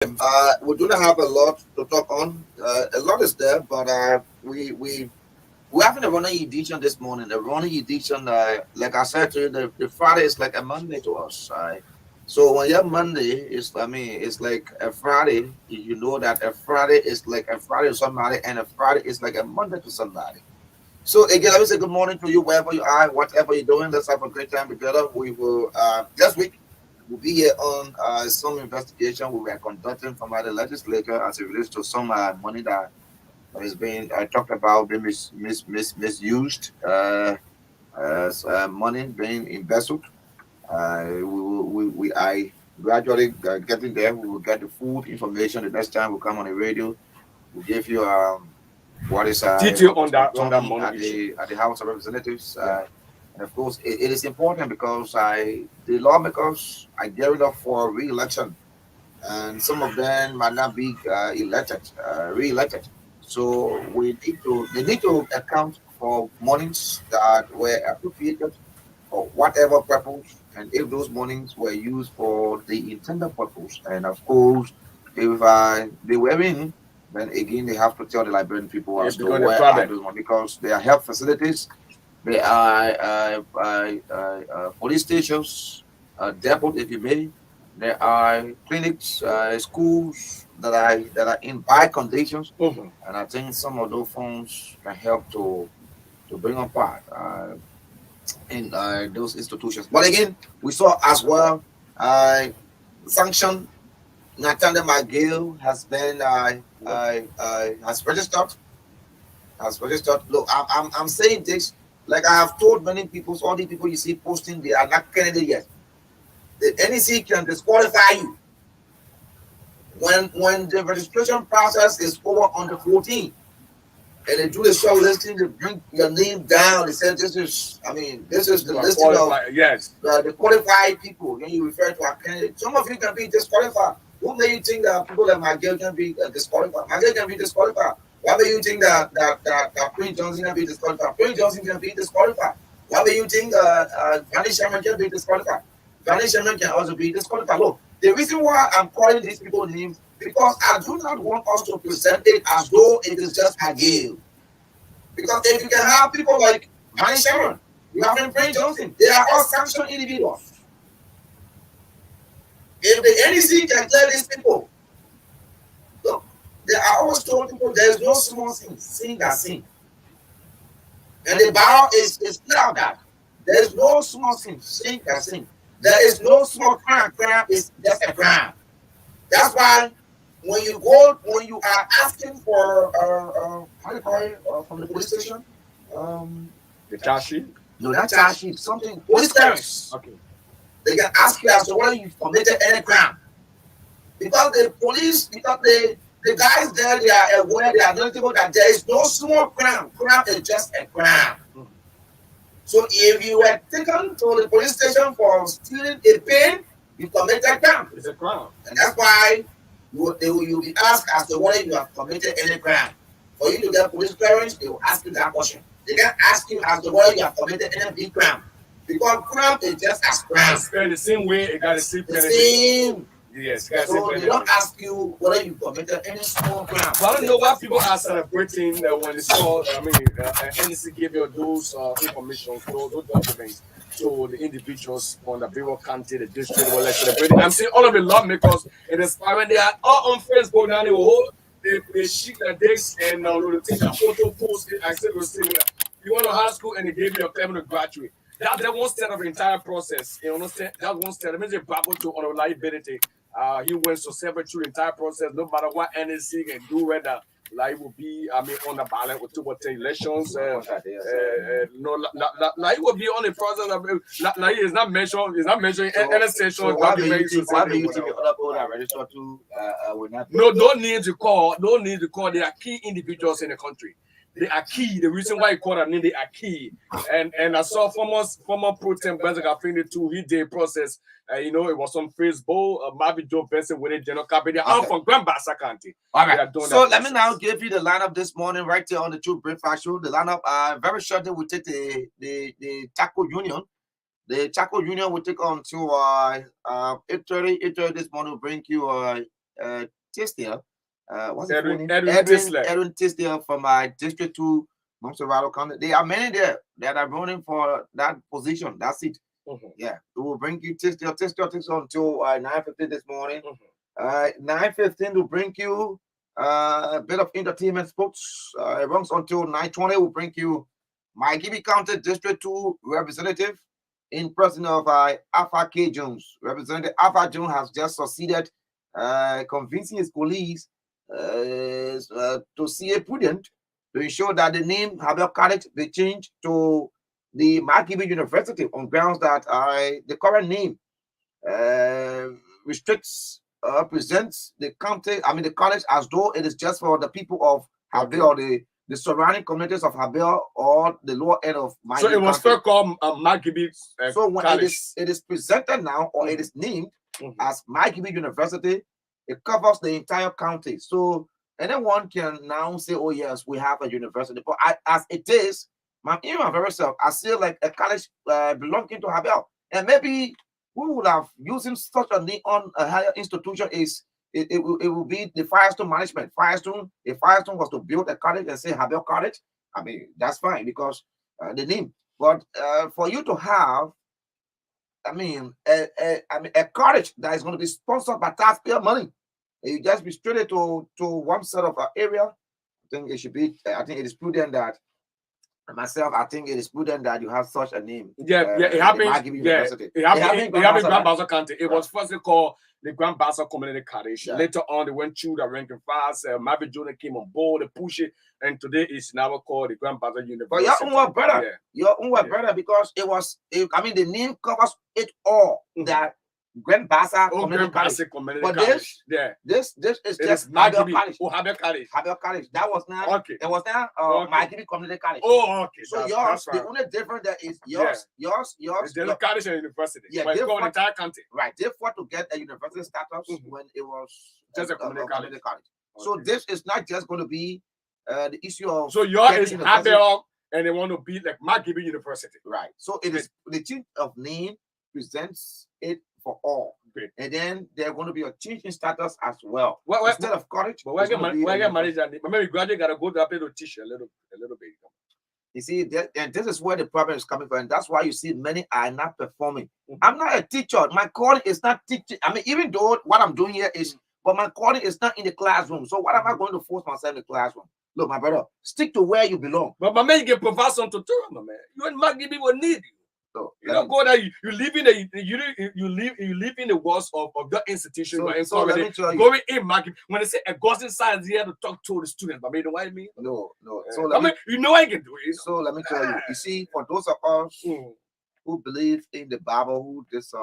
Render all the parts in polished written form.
We do not have a lot to talk on. A lot is there, but we're having a running edition this morning. The running edition, like I said to you, the Friday is like a Monday to us. So when you have Monday, it's like a Friday. You know that a Friday is like a Friday to somebody, and a Friday is like a Monday to somebody. So again, let me say good morning to you wherever you are, whatever you're doing. Let's have a great time together. We will this week we'll be here on some investigation we were conducting from the legislature as it relates to some money that is being talked about being misused, money being embezzled. I gradually getting there. We will get the full information the next time we come on the radio. We'll give you what is detail on that autonomy money at issue. the House of Representatives. Yeah. And of course, it is important because the lawmakers are gearing up for re-election, and some of them might not be re-elected. So they need to account for monies that were appropriated for whatever purpose, and if those monies were used for the intended purpose, and of course, if they were in, then again they have to tell the Liberian people It as to become a where are problem. those money because they are health facilities, they are police stations, depot, if you may. There are clinics, schools that are in bad conditions, Mhm. and I think some of those funds can help to bring on part. In those institutions. But again, we saw as well sanction. Nathaniel McGill has been has registered. Look, I'm saying this like I have told many people. All the people you see posting, they are not candidate yet. The NEC can disqualify you when the registration process is over on the 14th. And they do the show listing, they bring your name down. They said this is, this is the You are listing of qualified. Yes. the qualified people. Then you refer to a candidate. Some of you can be disqualified. What made you think that people like Miguel can be disqualified? Miguel can be disqualified. Why do you think that Prince Johnson can be disqualified? Prince Johnson can be disqualified. Why do you think Vanny Sherman can be disqualified? Vanny Sherman can also be disqualified. Look, the reason why I'm calling these people names because I do not want us to present it as though it is just Miguel. Because if you can have people like Vanny Sherman, you have Prince Johnson, they are all sanctioned individuals. If the NEC can tell these people, look, they are always told people there is no small sin that sin. And the Bible is clear of that. There is no small sin that sin. There is no small crime. Crime is just a crime. That's why when you are asking for how do you call it from the police station, um, The charge sheet. no, not charge sheet, something police clearance. Okay. They can ask you as to whether you've committed any crime. Because the police, because the guys there, they are aware, they are knowledgeable that there is no small crime. Crime is just a crime. Mhm. So if you were taken to the police station for stealing a pen, you committed crime. It's a crime. And that's why you'll be asked as to whether you have committed any crime. For you to get police clearance, they will ask you that question. They can't ask you as to whether you have committed any big crime. Because crime is just as crime. It's the same way it got a same The penalty. same. Yes, it got a same So they penalty. don't ask you whether you committed any small crime. But I don't know why people are celebrating when they saw, NEC gave you those information, those documents to the individuals on the Beaver County, the district, were like celebrating. I'm seeing all of the lawmakers in the when they are all on Facebook now, they will hold, they shake their dicks and they'll take a photo, post it, and say, you went to high school and they gave you a claim to graduate. That one step of the entire process. You understand? That one step. That means they battle to unreliability. He went to separate through the entire process, no matter what NSC can do, whether like will be, on the ballot with 2 elections. No, like it will be on the process of like it's not mentioned. It's not mentioned any session document. Why do you think the other people that register to will not? No, don't need to call. Don't need to call. They are key individuals in the country. They are key. The reason why you call them name, they are key. And I saw former pro tem Benzik Afini too. He did process. It was on Facebook. Maybe Joe Benson with a general cabinet. I'm from Grand Bassa County. All right. So let me now give you the lineup this morning right there on the True Breakfast Show. The lineup. Very shortly we take the Taco Union. The Taco Union will take on to 8:30 this morning. Will bring you Tisdale. What's his full Edwin name? Tisdale. Edwin Tisdale from my District 2, Montserrat County. There are many there that are running for that position. That's it. Yeah, we will bring you Tisdale until 9:15 this morning. 9:15 to bring you a bit of entertainment sports. It runs until 9:20. We'll bring you my Gibby County District 2 representative in person of Alpha K. Jones. Representative Alpha Jones has just succeeded convincing his colleagues to see a prudent to ensure that the name Habel College be changed to the Makibi University on grounds that the current name restricts presents the county, the college, as though it is just for the people of Habel or the surrounding communities of Habel or the lower end of Makibi. So it was still called Makibi. So when it is presented now, or it is named as Makibi University, it covers the entire county. So anyone can now say, "Oh yes, we have a university." But as it is, even my very self, I see like a college belonging to Habel, and maybe we would have using such a name on a higher institution is it will be the Firestone management. If Firestone was to build a college and say Habel College, that's fine because the name. But for you to have, a college that is going to be sponsored by taxpayer money, you just be straight to one sort of area. I think it should be. I think it is prudent that. Myself, I think it is prudent that you have such a name. It happened. It happened in Grand Bassa County. It was first called the Grand Bassa Community College. Later on, they went through the ranking fast. Mavi Jonah came on board, they push it, and today it's now called the Grand Bassa University. But your own brother, brother, because the name covers it all. That Grand Bassa Community College. But this is just Habel College. Habel College. Habel College. That was not. Okay. It was not Makibi Community College. Oh, okay. So yours, the only difference that is yours. It's the college and university. Yeah, but it's called entire county. Right. They fought to get a university status when it was just a community college. Okay. So this is not just going to be the issue of. So yours is Habel, and they want to be like Makibi University. Right. So it is the change of name presents it for all. Great. And then they're going to be a change in status as well. Instead of college. But why get married? Maybe graduate gotta go to to teach a little bit. You see, and this is where the problem is coming from. And that's why you see many are not performing. I'm not a teacher. My calling is not teaching. Even though what I'm doing here is, but my calling is not in the classroom. So what am I going to force myself in the classroom? Look, my brother, stick to where you belong. But my man, you can provide some tutorial, my man. You and Maggie will need you. So, you don't go there. You live in the walls of that institution. So let me tell you, going in market when they say Augustine science here to talk to the students. But you know what I mean? No. So you know I can do it. So let me tell you. You see, for those of us who believe in the Bible, who this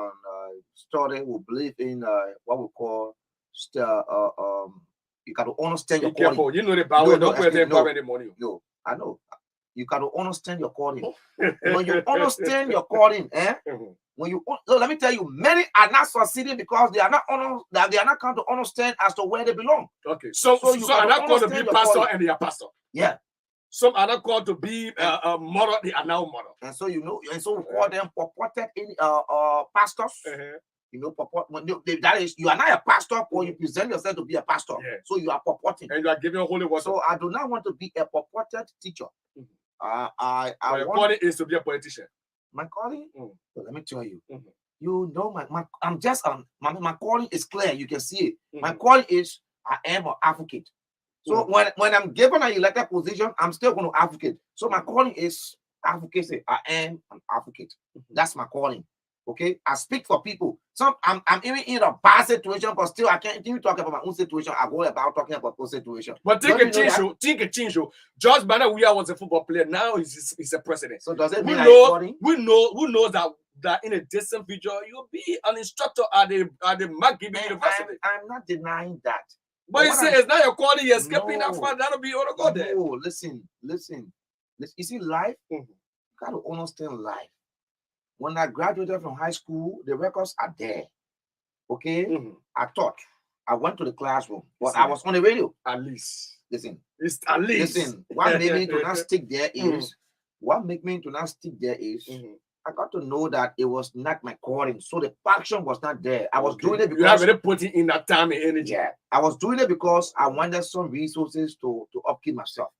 story, who believe in what we call you got to understand your calling. You know the Bible. Don't put them in the money. No, I know. You got to understand your calling. When you understand your calling, let me tell you, many are not succeeding because they are not going to understand as to where they belong. Okay, so you are not going to be pastor calling. And they are pastor. Yeah. Some are not called to be a model. They are now model. And so we call them purported pastors. That is, you are not a pastor, or you present yourself to be a pastor. Yeah. So you are purporting, and you are giving a holy word. So I do not want to be a purported teacher. Your calling is to be a politician. My calling? Let me tell you. You know, my calling is clear. You can see it. My calling is I am an advocate. So when I'm given an elected position, I'm still going to advocate. So my calling is advocacy. I am an advocate. That's my calling. Okay, I speak for people. I'm even in a bad situation, but still I can't even talk about my own situation. I go about talking about my situation. But think a change. George Bernard Weah was a football player. Now he's a president. So does it mean we know that in a distant future you'll be an instructor at the Makibi University? I'm not denying that. But you say it's not your calling. You're skipping that far. That'll be all go there. No, listen. You see, life. You gotta understand life. When I graduated from high school, the records are there. Okay? I taught. I went to the classroom, but I was on the radio. At least. Listen. It's at least. Listen. What made me to not stick there is I got to know that it was not my calling. So the passion was not there. I was doing it you have because already put in that time and energy. yeah, I was doing it because I wanted some resources to upkeep myself.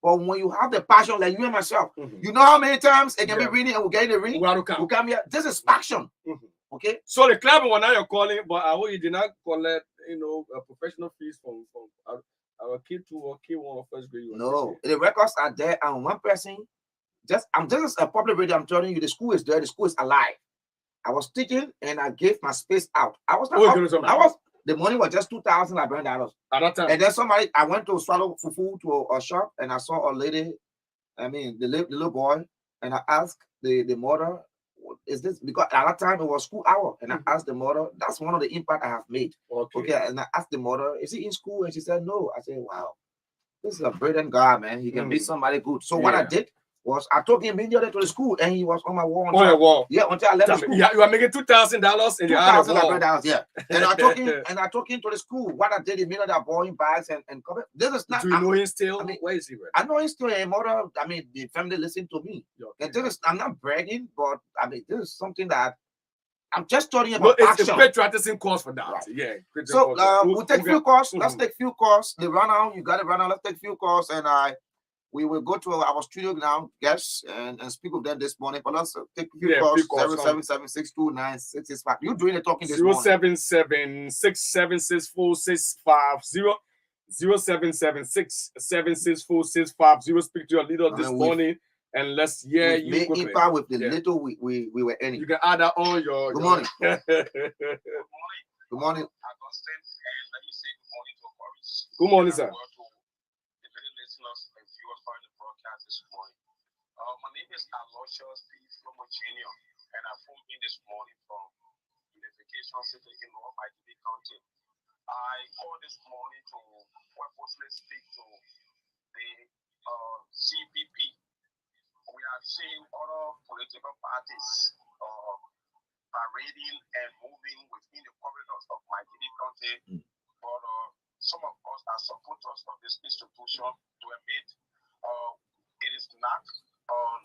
But when you have the passion, like you and myself, you know how many times it can be raining and we get in the ring. We come here. This is passion. Okay. So the club was not your calling, but I hope you did not collect, professional fees from our K2 or K1 or first grade. No, the records are there, and one person I'm just a public radio. I'm telling you, the school is there. The school is alive. I was teaching and I gave my space out. I was not. The money was just $2,000 at that time. And then I went to swallow fufu to a shop and I saw a lady. I mean, the little boy, and I asked the mother, "Is this?" Because at that time it was school hour, and I asked the mother. That's one of the impact I have made. Okay, and I asked the mother, "Is he in school?" And she said, "No." I said, "Wow, this is a brilliant guy, man. He can be somebody good." So what I did was I took him immediately to the school, and he was on my wall. On your wall. Yeah, until I left the school. Yeah, you are making $2,000 and $2,000. Yeah, and I took him to the school. What I did immediately, I bought him bags and cover. This is not. Do you know him still? I mean, where is he? I know him still. And mother, I mean, the family listen to me. And this is, I'm not bragging, but I mean, this is something that I'm just talking about. No, it's a patriotism course for that. Right. Yeah. So we'll take few course. Let's take few course. The run out, you got to run out. Let's take few course, and we will go to our studio now, guests, and speak with them this morning. But let's take a few calls. 0776296665. You're doing the talking this morning. 0776764650. 0776764650. Speak to your leader this morning, and let's hear you quickly. Impact with the little we were earning. You can add that on your. Good morning. Good morning. Good morning. Augustine, and let me say good morning to KORRIES. Good morning, sir. This morning. My name is Aloysius P. Flomo Jr., and I phoned in this morning from Unification City in North Miami County. I called this morning to purposely speak to the CPP. We have seen other political parties parading and moving within the corridors of Miami County, but some of us are supporters of this institution to admit it is not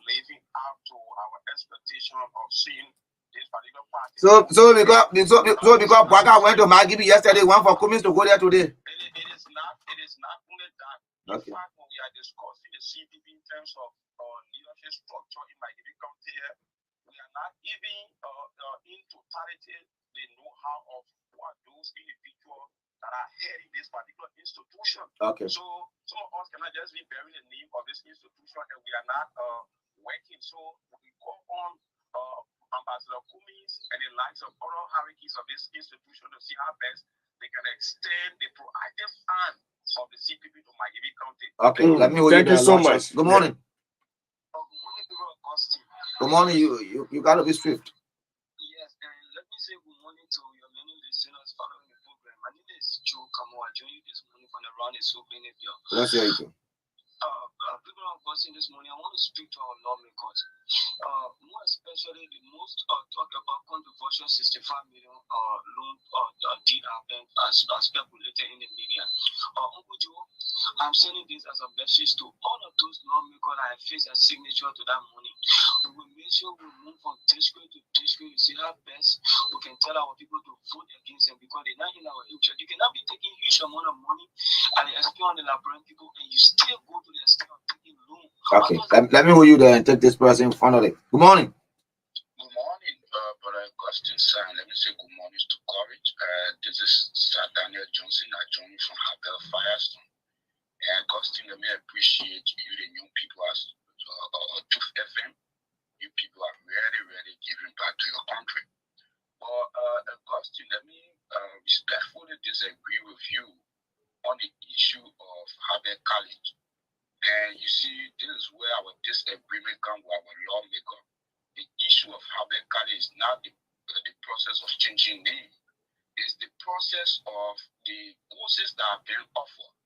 living up to our expectation of seeing this particular party. So because Braga went to Magibi yesterday, one for Cummins to go there today. It is not only that. In fact, when we are discussing the CPP in terms of leadership structure in Magibi County here, we are not even in totality the know-how of what those individuals that are heading this particular institution. Okay. So some of us cannot just be bearing the name of this institution and we are not working. So we call on Ambassador Cummins and the likes of other hierarchies of this institution to see how best they can extend the proactive hand of the CPP to Miami County. Okay, let me thank you so much. Good morning. Good morning, people of Augustine. Good morning. You gotta be swift. Yes, and let me say good morning to your many listeners following the program. My name is Joe Kamo. I joined you this morning from the round is opening if you're. Let's hear you. People of Augustine this morning, I want to speak to our lawmakers. More especially the most talk about controversial 65 million loan deal happened as speculated in the media. Uncle Joe, I'm sending this as a message to all of those lawmakers that have faced a signature to that money. We will make sure we move from district to district to see how best we can tell our people to vote against them because they're not in our interest. You cannot be taking huge amount of money and expect on the Labrador people and you still go to the extent of taking loan. Okay, let me hold you there and take this person in front of it. Good morning. Good morning, Brother Augustine. Let me say good morning to Courage. This is Sir Daniel Johnson. I joined from Habel Firestone. And Augustine, let me appreciate you, the new people as Tooth FM. You people are really giving back to your country. But Augustine, let me respectfully disagree with you on the issue of Habel College. And you see, this is where our disagreement comes with our lawmaker. The issue of Habel College is not the process of changing name. It's the process of the courses that are being offered.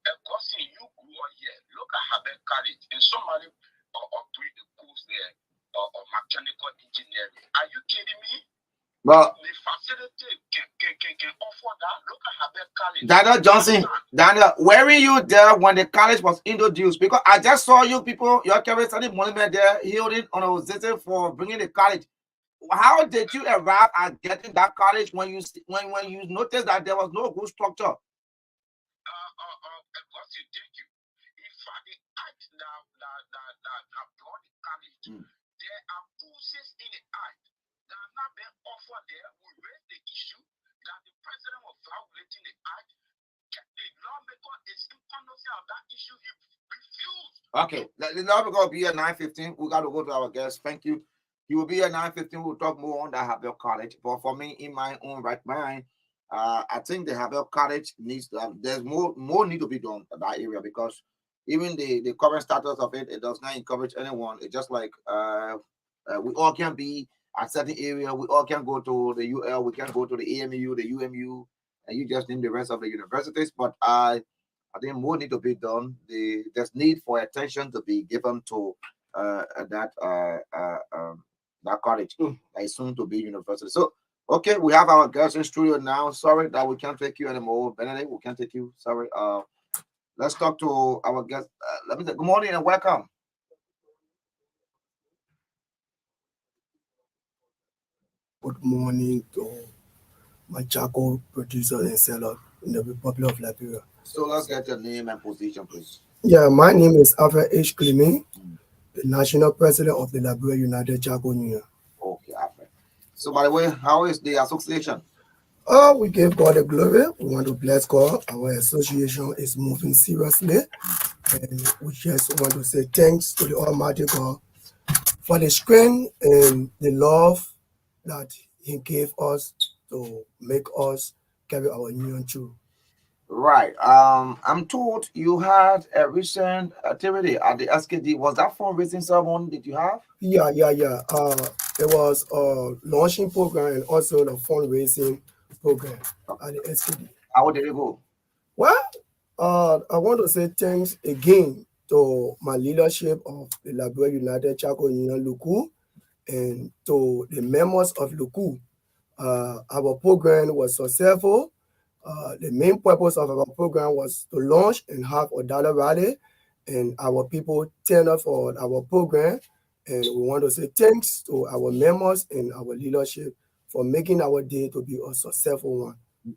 Augustine, you grew up here. Look at Habel College. And somebody operate the course there of mechanical engineering. Are you kidding me? Well, the facility can offer that. Look at Habel College. Daniel Johnson, Daniel, were you there when the college was introduced? Because I just saw you people, your Kevin monument there, holding on a visit for bringing the college. How did you arrive at getting that college when when you noticed that there was no good structure? Augustine, thank you. In fact, the act that brought the college, there are pieces in the act that are not being offered there. We raised the issue that the president was violating the act. The lawmaker is in connoissance of that issue. He refused. Okay, the lawmaker will be at 9:15. We got to go to our guest. Thank you. He will be at 9:15. We'll talk more on the Habel College. But for me, in my own right mind, I think the Habel College needs there's more need to be done in that area, because even the current status of it, it does not encourage anyone. It's just like we all can be at certain area. We all can go to the UL. We can go to the AMU, the UMU, and you just name the rest of the universities. But I think more need to be done. There's need for attention to be given to that that college that is soon to be university. So, okay, we have our guest in studio now. Sorry that we can't take you anymore, Benedict. We can't take you. Sorry. Let's talk to our guest. Let me say good morning and welcome. Good morning to my charcoal producer and seller in the Republic of Liberia. So let's get your name and position, please. Yeah, my name is Alfred H. Clement, the National President of the Liberia United Charcoal Union. Okay, Alfred. So by the way, how is the association? We give God the glory. We want to bless God. Our association is moving seriously. And we just want to say thanks to the Almighty God for the strength and the love that He gave us to make us carry our union through. Right. I'm told you had a recent activity at the SKD. Was that fundraising ceremony did you have? Yeah. It was a launching program and also the fundraising program at the SKD. How did it go? Well, I want to say thanks again to my leadership of the Liberia United Charcoal Union Luku and to the members of Luku. Our program was successful. The main purpose of our program was to launch and have a dollar rally, and our people turned up for our program. And we want to say thanks to our members and our leadership for making our day to be a successful one.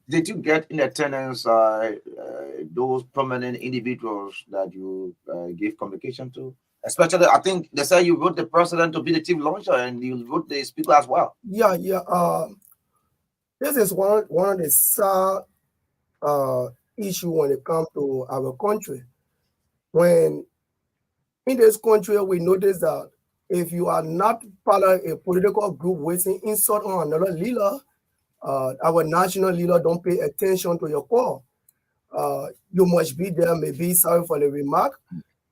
Did you get in attendance those prominent individuals that you gave communication to? Especially, I think they say you wrote the president to be the chief launcher and you wrote the speaker as well. Yeah. This is one of the sad issue when it comes to our country. When in this country, we notice that if you are not part of a political group waiting insult on another leader, our national leader don't pay attention to your call. You must be there. Maybe sorry for the remark.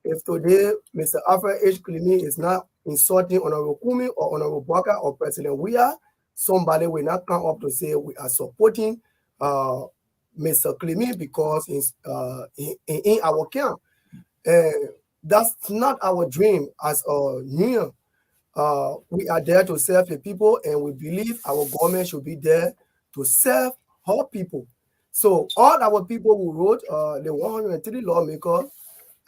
If today Mr. Alfred H. Clement is not insulting Honorable Kumi or Honorable Baka or President Weah, somebody will not come up to say we are supporting Mr. Clement because he's in our camp. And that's not our dream as a union. We are there to serve the people, and we believe our government should be there to serve our people. So all our people who wrote the 103 lawmakers,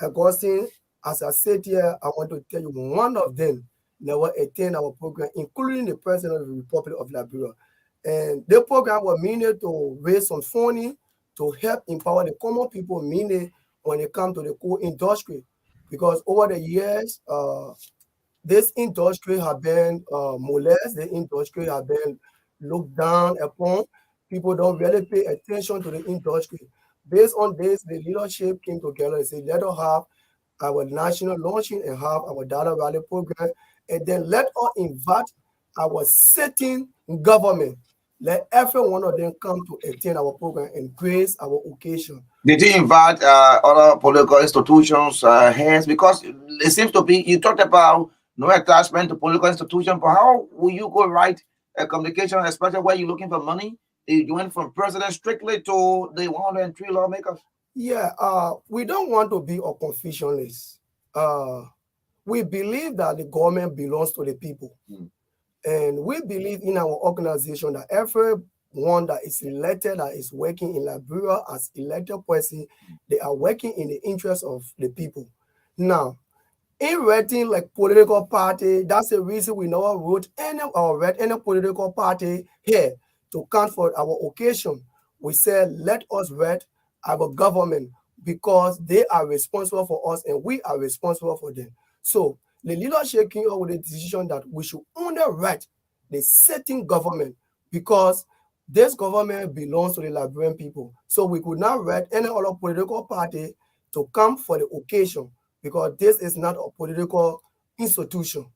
Augustine, as I said here, I want to tell you one of them never attend our program, including the President of the Republic of Liberia. And the program was meant to raise some funding to help empower the common people, meaning when it comes to the coal industry. Because over the years, this industry have been molested, the industry have been looked down upon. People don't really pay attention to the industry. Based on this, the leadership came together and said, let us have our national launching and have our dollar rally program, and then let us invite our sitting government. Let every one of them come to attend our program and grace our occasion. Did you invite other political institutions, heads? Because it seems to be, you talked about no attachment to political institution, but how will you go write a communication, especially where you're looking for money? You went from president strictly to the 103 lawmakers? Yeah, we don't want to be a confusionist. We believe that the government belongs to the people. And we believe in our organization that every one that is elected, that is working in Liberia as elected person, they are working in the interest of the people. Now, in writing like political party, that's the reason we never wrote any or read any political party here to count for our occasion. We said, let us read our government because they are responsible for us and we are responsible for them. So the leadership came up with a decision that we should only write the sitting government because this government belongs to the Liberian people. So we could not write any other political party to come for the occasion because this is not a political institution.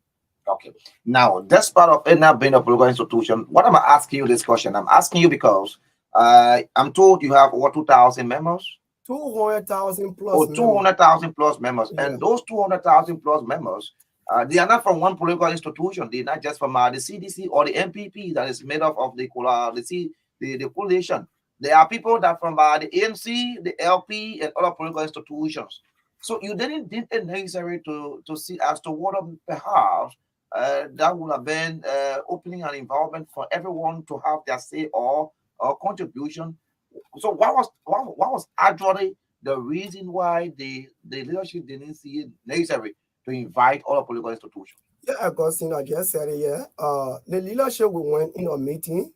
Okay. Now, this part of it not being a political institution, what am I asking you this question? I'm asking you because I'm told you have over 2,000 members. 200,000 plus Or members. 200,000 plus members. Yeah. And those 200,000 plus members, they are not from one political institution. They're not just from the CDC or the MPP that is made up of the coalition. There are people that from the ANC, the LP, and other political institutions. So you didn't think it necessary to see as to what perhaps that would have been opening an involvement for everyone to have their say or contribution. So what was actually the reason why the leadership didn't see it necessary to invite all the political institutions? Yeah, Augustine, I just said it, yeah. The leadership, we went in a meeting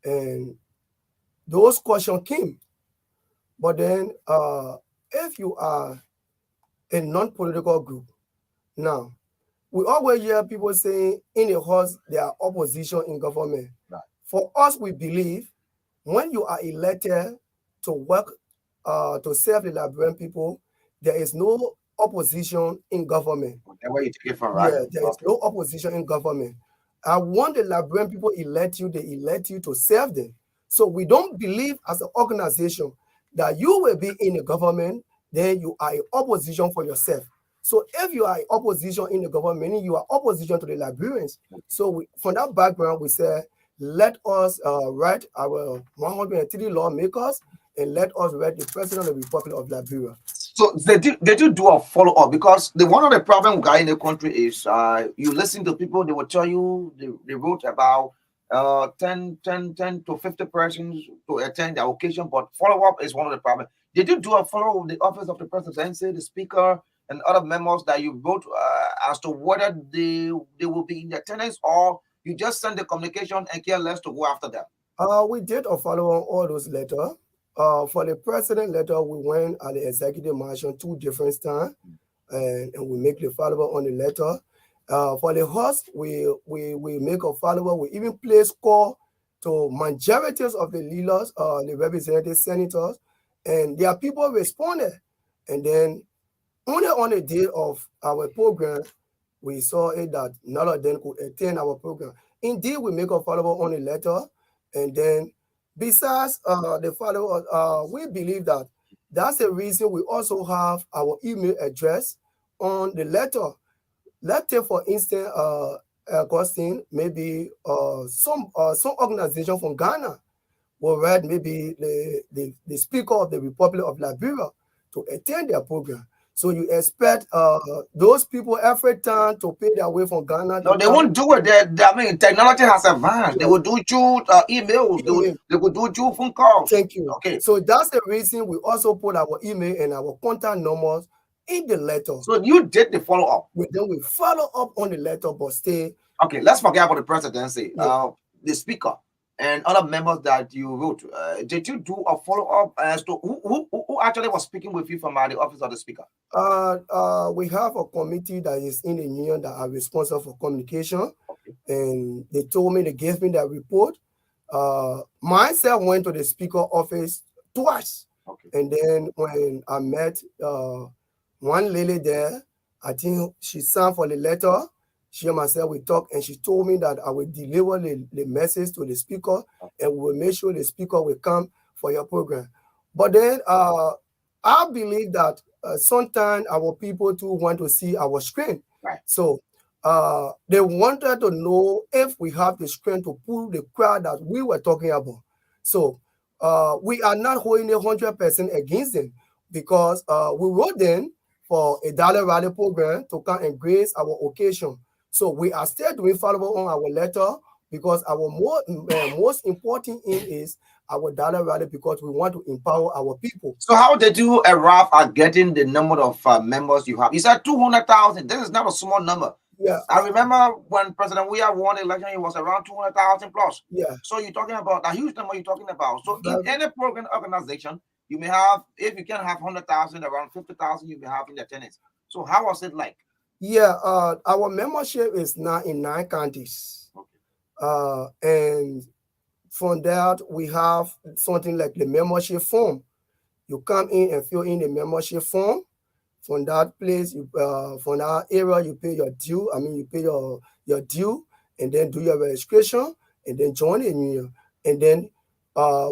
and those questions came. But then if you are a non-political group, now, we always hear people saying in the house there are opposition in government. Right. For us, we believe when you are elected to work to serve the Liberian people, there is no opposition in government. Where you take it from, right? Yeah, there is no opposition in government. And when the Liberian people elect you, they elect you to serve them. So we don't believe as an organization that you will be in the government, then you are in opposition for yourself. So if you are in opposition in the government, meaning you are opposition to the Liberians. So from that background, we say, let us write our 103 lawmakers and let us write the President of the Republic of Liberia. So they do do a follow-up because one of the problems we got in the country is you listen to people, they will tell you they wrote about 10 to 50 persons to attend the occasion, but follow-up is one of the problems. Did you do a follow-up with the office of the presidency, the speaker, and other members that you wrote as to whether they will be in attendance, or you just send the communication and care less to go after them? We did a follow on all those letters. For the president letter, we went at the executive mansion 2 different times, and we make the follow up on the letter. For the host, we make a follow up. We even place call to majorities of the leaders, the representative senators, and their people responded. And then only on the day of our program, we saw it that none of them could attend our program. Indeed, we make a follow-up on the letter. And then besides the follow-up, we believe that that's the reason we also have our email address on the letter. Let's take, for instance, Augustine, maybe some organization from Ghana will write maybe the Speaker of the Republic of Liberia to attend their program. So you expect those people every time to pay their way from Ghana? No, they won't do it. I mean, technology has advanced. They will do it through emails. They will do it through phone calls. Thank you. Okay. So that's the reason we also put our email and our contact numbers in the letter. So you did the follow-up. Then we follow up on the letter, but stay. Okay, let's forget about the presidency. Yeah. The speaker and other members that you wrote. Did you do a follow-up as to who actually was speaking with you from the office of the speaker? We have a committee that is in the union that are responsible for communication. Okay. And they told me, they gave me that report. Myself went to the speaker office twice. Okay. And then when I met one lady there, I think she signed for the letter. She and myself, we talked, and she told me that I will deliver the message to the speaker, and we will make sure the speaker will come for your program. But then I believe that sometimes our people too want to see our screen. Right. So they wanted to know if we have the screen to pull the crowd that we were talking about. So we are not holding 100% against them, because we wrote them for a dollar rally program to come and grace our occasion. So we are still doing follow-up on our letter, because our most important aim is our dollar rally because we want to empower our people. So how did you arrive at getting the number of members you have? You said 200,000. This is not a small number. Yeah, I remember when President Weah won the election, it was around 200,000 plus. yeah. So you're talking about a huge number you're talking about. So in Very- any program organization, you may have, if you can have 100,000, around 50,000, you may have in attendance. So how was it like? Yeah, our membership is now in 9 counties. And from that, we have something like the membership form. You come in and fill in the membership form. From that place, from that area, you pay your due. I mean, you pay your due, and then do your registration, and then join the union. And then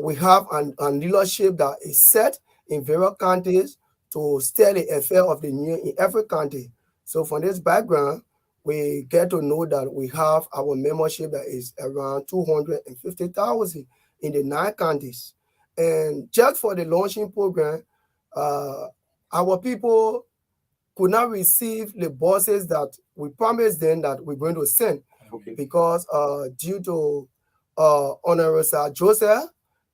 we have a leadership that is set in various counties to steer the affair of the union in every county. So from this background, we get to know that we have our membership that is around 250,000 in the 9 counties. And just for the launching program, our people could not receive the buses that we promised them that we're going to send because due to Honorable Sir Joseph,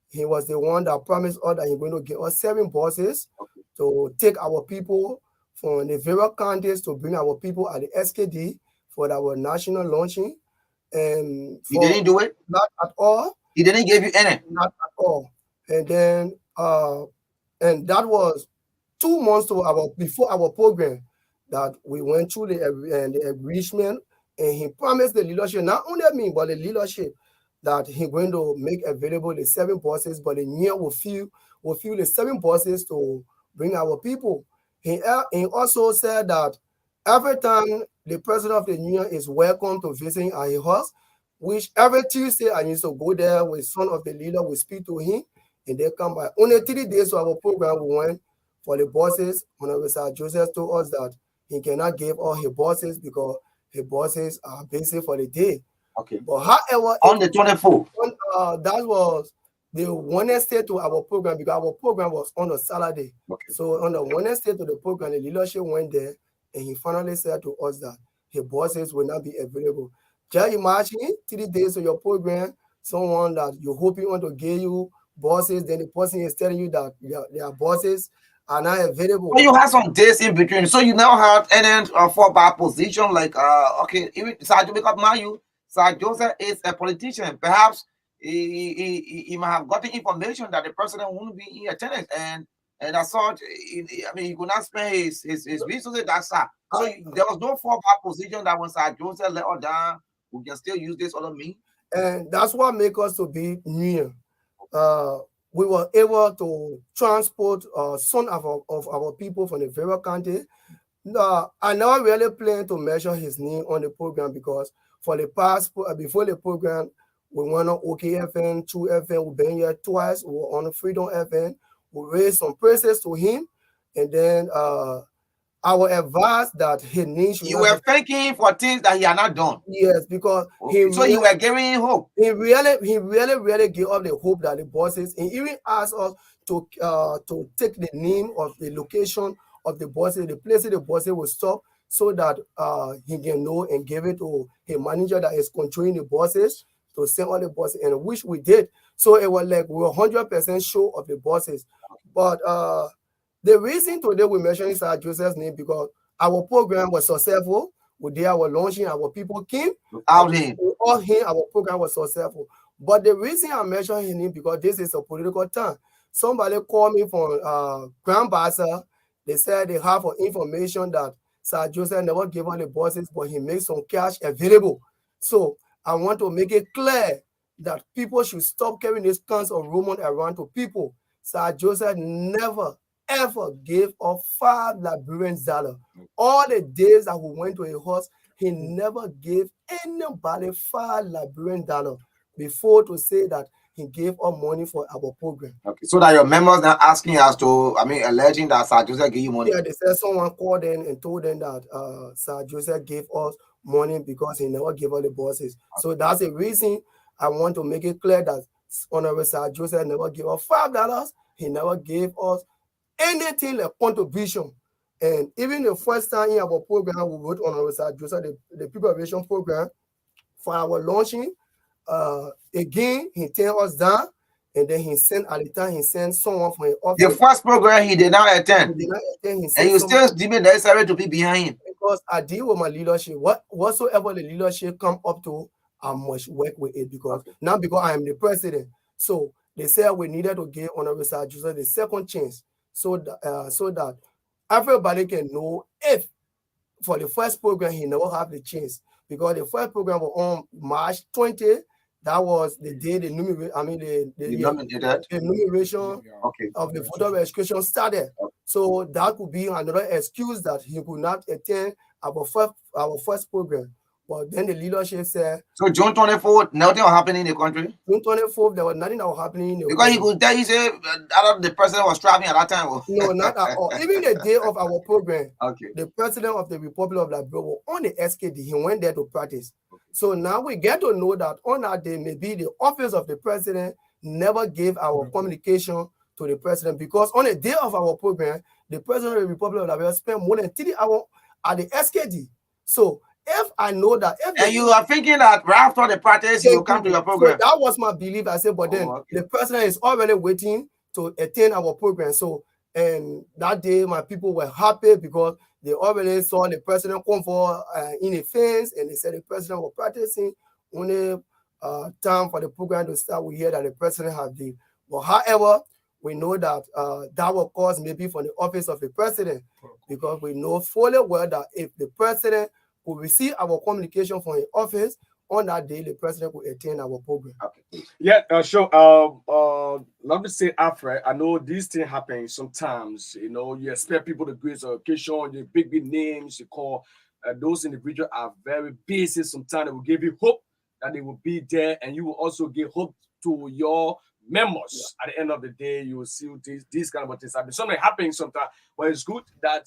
he was the one that promised us that he's going to give us 7 buses to take our people from the various counties to bring our people at the SKD for our national launching. And You didn't do it? not at all. He didn't give you any? Not at all. And then and that was 2 months before our program that we went through the agreement, and he promised the leadership, not only me, but the leadership, that he's going to make available the 7 buses, but the union will fill the 7 buses to bring our people. He also said that every time the president of the union is welcome to visit at his house, which every Tuesday I used to go there with son of the leader, we speak to him, and they come by. Only 3 days of our program we went for the buses. Honorable Sir Joseph told us that he cannot give all his buses because his buses are busy for the day. Okay. But however, on the 24th, that was the Wednesday to our program because our program was on a Saturday. Okay. So on the Wednesday to the program, the leadership went there and he finally said to us that his buses will not be available. Just imagine 3 days of your program, someone that you're hoping on to give you buses, then the person is telling you that their buses are not available. Well, you had some days in between, so you now have any fallback position like okay, even Sir Joseph is a politician. Perhaps he might have gotten information that the president won't be in attendance, and as such, I mean, he could not spend his resources that sir. So there was no fallback position that when Sir Joseph let us down, we can still use this other means. And that's what makes us to be near. We were able to transport some of our people from the various county. I never really plan to measure his name on the program because for the past, before the program, we went on OKFM, 2FM, we've been here twice, we were on Freedom FM, we raised some praises to him, and then I would advise that his name should. You were thanking him for things that he had not done. Yes, because so you were giving him hope. He really gave up the hope that the bosses, and even asked us to take the name of the location of the bosses, the places the bosses will stop, so that he can know and give it to a manager that is controlling the bosses to send all the bosses, and which we did. So it was like we were 100% sure of the bosses. But the reason today we mentioned Sir Joseph's name because our program was successful. We did our launching, our people came. Without him. Without him, our program was successful. But the reason I mentioned his name because this is a political time. Somebody called me from Grand Bassa. They said they have information that Sir Joseph never gave out the buses, but he made some cash available. So I want to make it clear that people should stop carrying these kinds of rumors around to people. Sir Joseph never ever gave us $5 Liberian. All the days that we went to a house, he never gave anybody $5 Liberian before to say that he gave us money for our program. Okay, so that your members now asking us to, I mean, alleging that Sir Joseph gave you money. Yeah, they said someone called them and told them that Sir Joseph gave us money because he never gave us the buses. Okay. So that's the reason I want to make it clear that Honorable Sir Joseph never gave us $5. He never gave us anything like contribution. And even the first time in our program, we wrote on our Sir Joseph, the preparation program for our launching. Again, he turned us down, and then he sent at the time he sent someone from his The office. first program he did not He attend, did not attend. He and sent you someone still deeming necessary to be behind him. because I deal with my leadership. Whatsoever the leadership come up to, I must work with it because not because I am the president. So they said we needed to give Honorable Sir Joseph the second chance, so that everybody can know if for the first program he never have the chance because the first program was on March 20th. That was the day the enumeration Okay. of the voter registration started. So that could be another excuse that he could not attend our first program. But then the leadership said, So June 24th, nothing will happen in the country. June 24th, there was nothing that was happening in the Because he country. could tell you say that the president was traveling at that time. No, not at all. Even the day of our program, Okay. the president of the Republic of Liberia was on the SKD. He went there to practice. So now we get to know that on that day, maybe the office of the president never gave our communication to the president because on the day of our program, the president of the Republic of Liberia spent more than 3 hours at the SKD. So if I know that, and you are thinking that right after the practice, you will come to your program. So that was my belief. I said, but then the president is already waiting to attend our program. So, and that day, my people were happy because they already saw the president come for in a fence, and they said the president was practicing. Only time for the program to start, we hear that the president have leave. But however, we know that that will cause maybe from the office of the president, because we know fully well that if the president will receive our communication from his office, on that day, the president will attend our program. Yeah, sure. Let me say, Afra, I know these things happen sometimes. You know, you expect people to grace an occasion, the big names you call. Those individuals are very busy. Sometimes they will give you hope that they will be there, and you will also give hope to your members. At the end of the day, you will see these kind of things happen. Something happens sometimes, but it's good that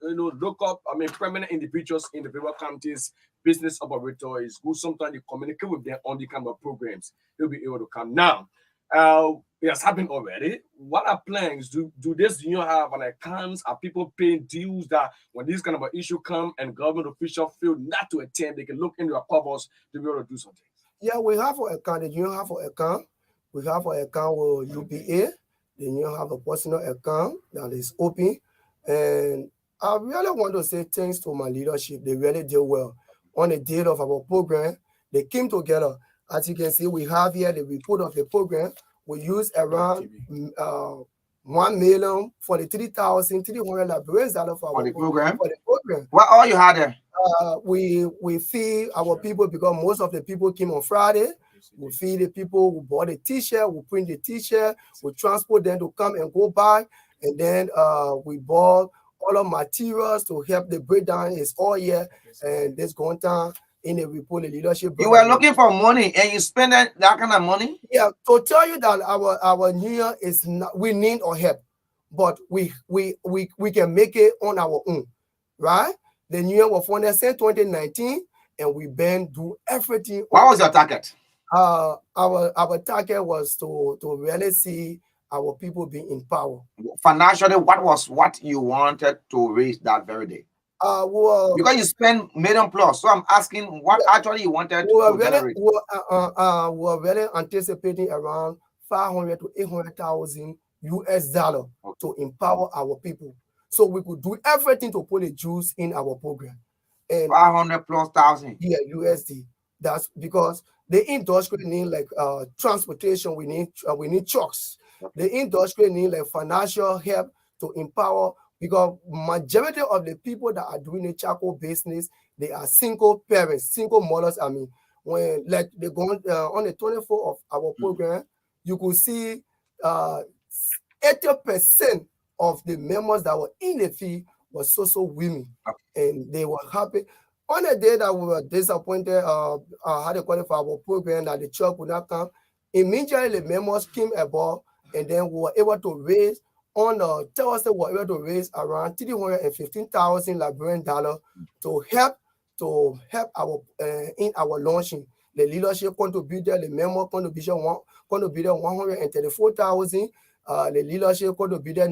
look up. I mean, permanent individuals in the various counties, business operator is good. Sometimes you communicate with them on the kind of programs. They'll be able to come now. It has happened already. What are plans? Do this union have an accounts? Are people paying dues that when this kind of an issue come and government officials feel not to attend, they can look into their covers to be able to do something? Yeah, we have an account. The union have an account. We have an account with UBA. The union have a personal account that is open. And I really want to say thanks to my leadership. They really did well. On the date of our program, they came together. As you can see, we have here the report of the program. We use around $1,043,300 Liberian dollars for the program. For the program. What all you had there? We feed our people because most of the people came on Friday. We feed the people who bought a t-shirt, we print the t-shirt, we transport them to come and go back, and then we bought all of materials to help the breakdown is all year, and this going down in the report, the leadership. You were looking for money and you spend that kind of money? Yeah, to tell you that our new year is not, we need our help, but we can make it on our own, right? The new year was funded since 2019, and we been do everything. What was your target? Our target was to really see our people being in power. Financially, what you wanted to raise that very day? Well, because you spend $1 million plus, so I'm asking what actually you wanted to generate. We're really anticipating around 500 to 800,000 US dollar to empower our people, so we could do everything to put the juice in our program. And 500 plus thousand. Yeah, USD. That's because the industry need like transportation. We need trucks. The industry need like financial help to empower, because majority of the people that are doing the charcoal business, they are single parents, single mothers. I mean, when like they go on the 24th of our program, you could see 80% of the members that were in the field were also women, and they were happy. On the day that we were disappointed, how they call it for our program, that the truck would not come, immediately the members came aboard, and then we were able to raise, on Thursday, we were able to raise around 315,000 Liberian dollars to help our in our launching. The leadership contributed, the member contributed 134,000. The leadership contributed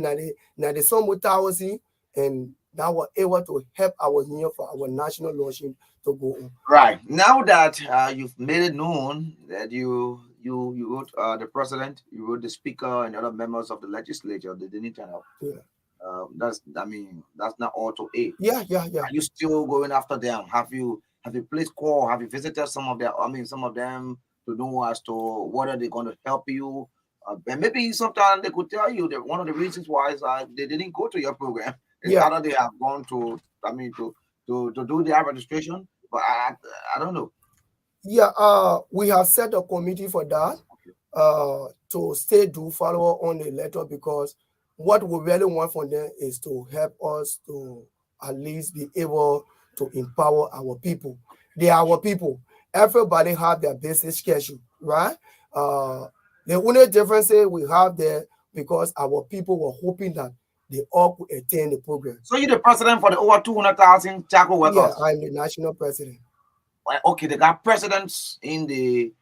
90,000, and that were able to help our union for our national launching to go on. Right. Now that you've made it known that you wrote the president, you wrote the speaker and other members of the legislature, they didn't turn up. Yeah. That's not all to aid. Yeah. Are you still going after them? Have you placed call? Have you visited some of their? Some of them to know as to what are they going to help you? And maybe sometimes they could tell you that one of the reasons why is they didn't go to your program is Yeah. either they have gone to to do their registration, but I don't know. Yeah, we have set a committee for that to stay do follow on the letter, because what we really want from them is to help us to at least be able to empower our people. They are our people. Everybody have their business schedule, right? Uh, the only difference is we have there because our people were hoping that they all could attend the program. So you're the president for the over 200,000 Chaco Yeah, workers. I'm the national president. Okay, they got presidents in the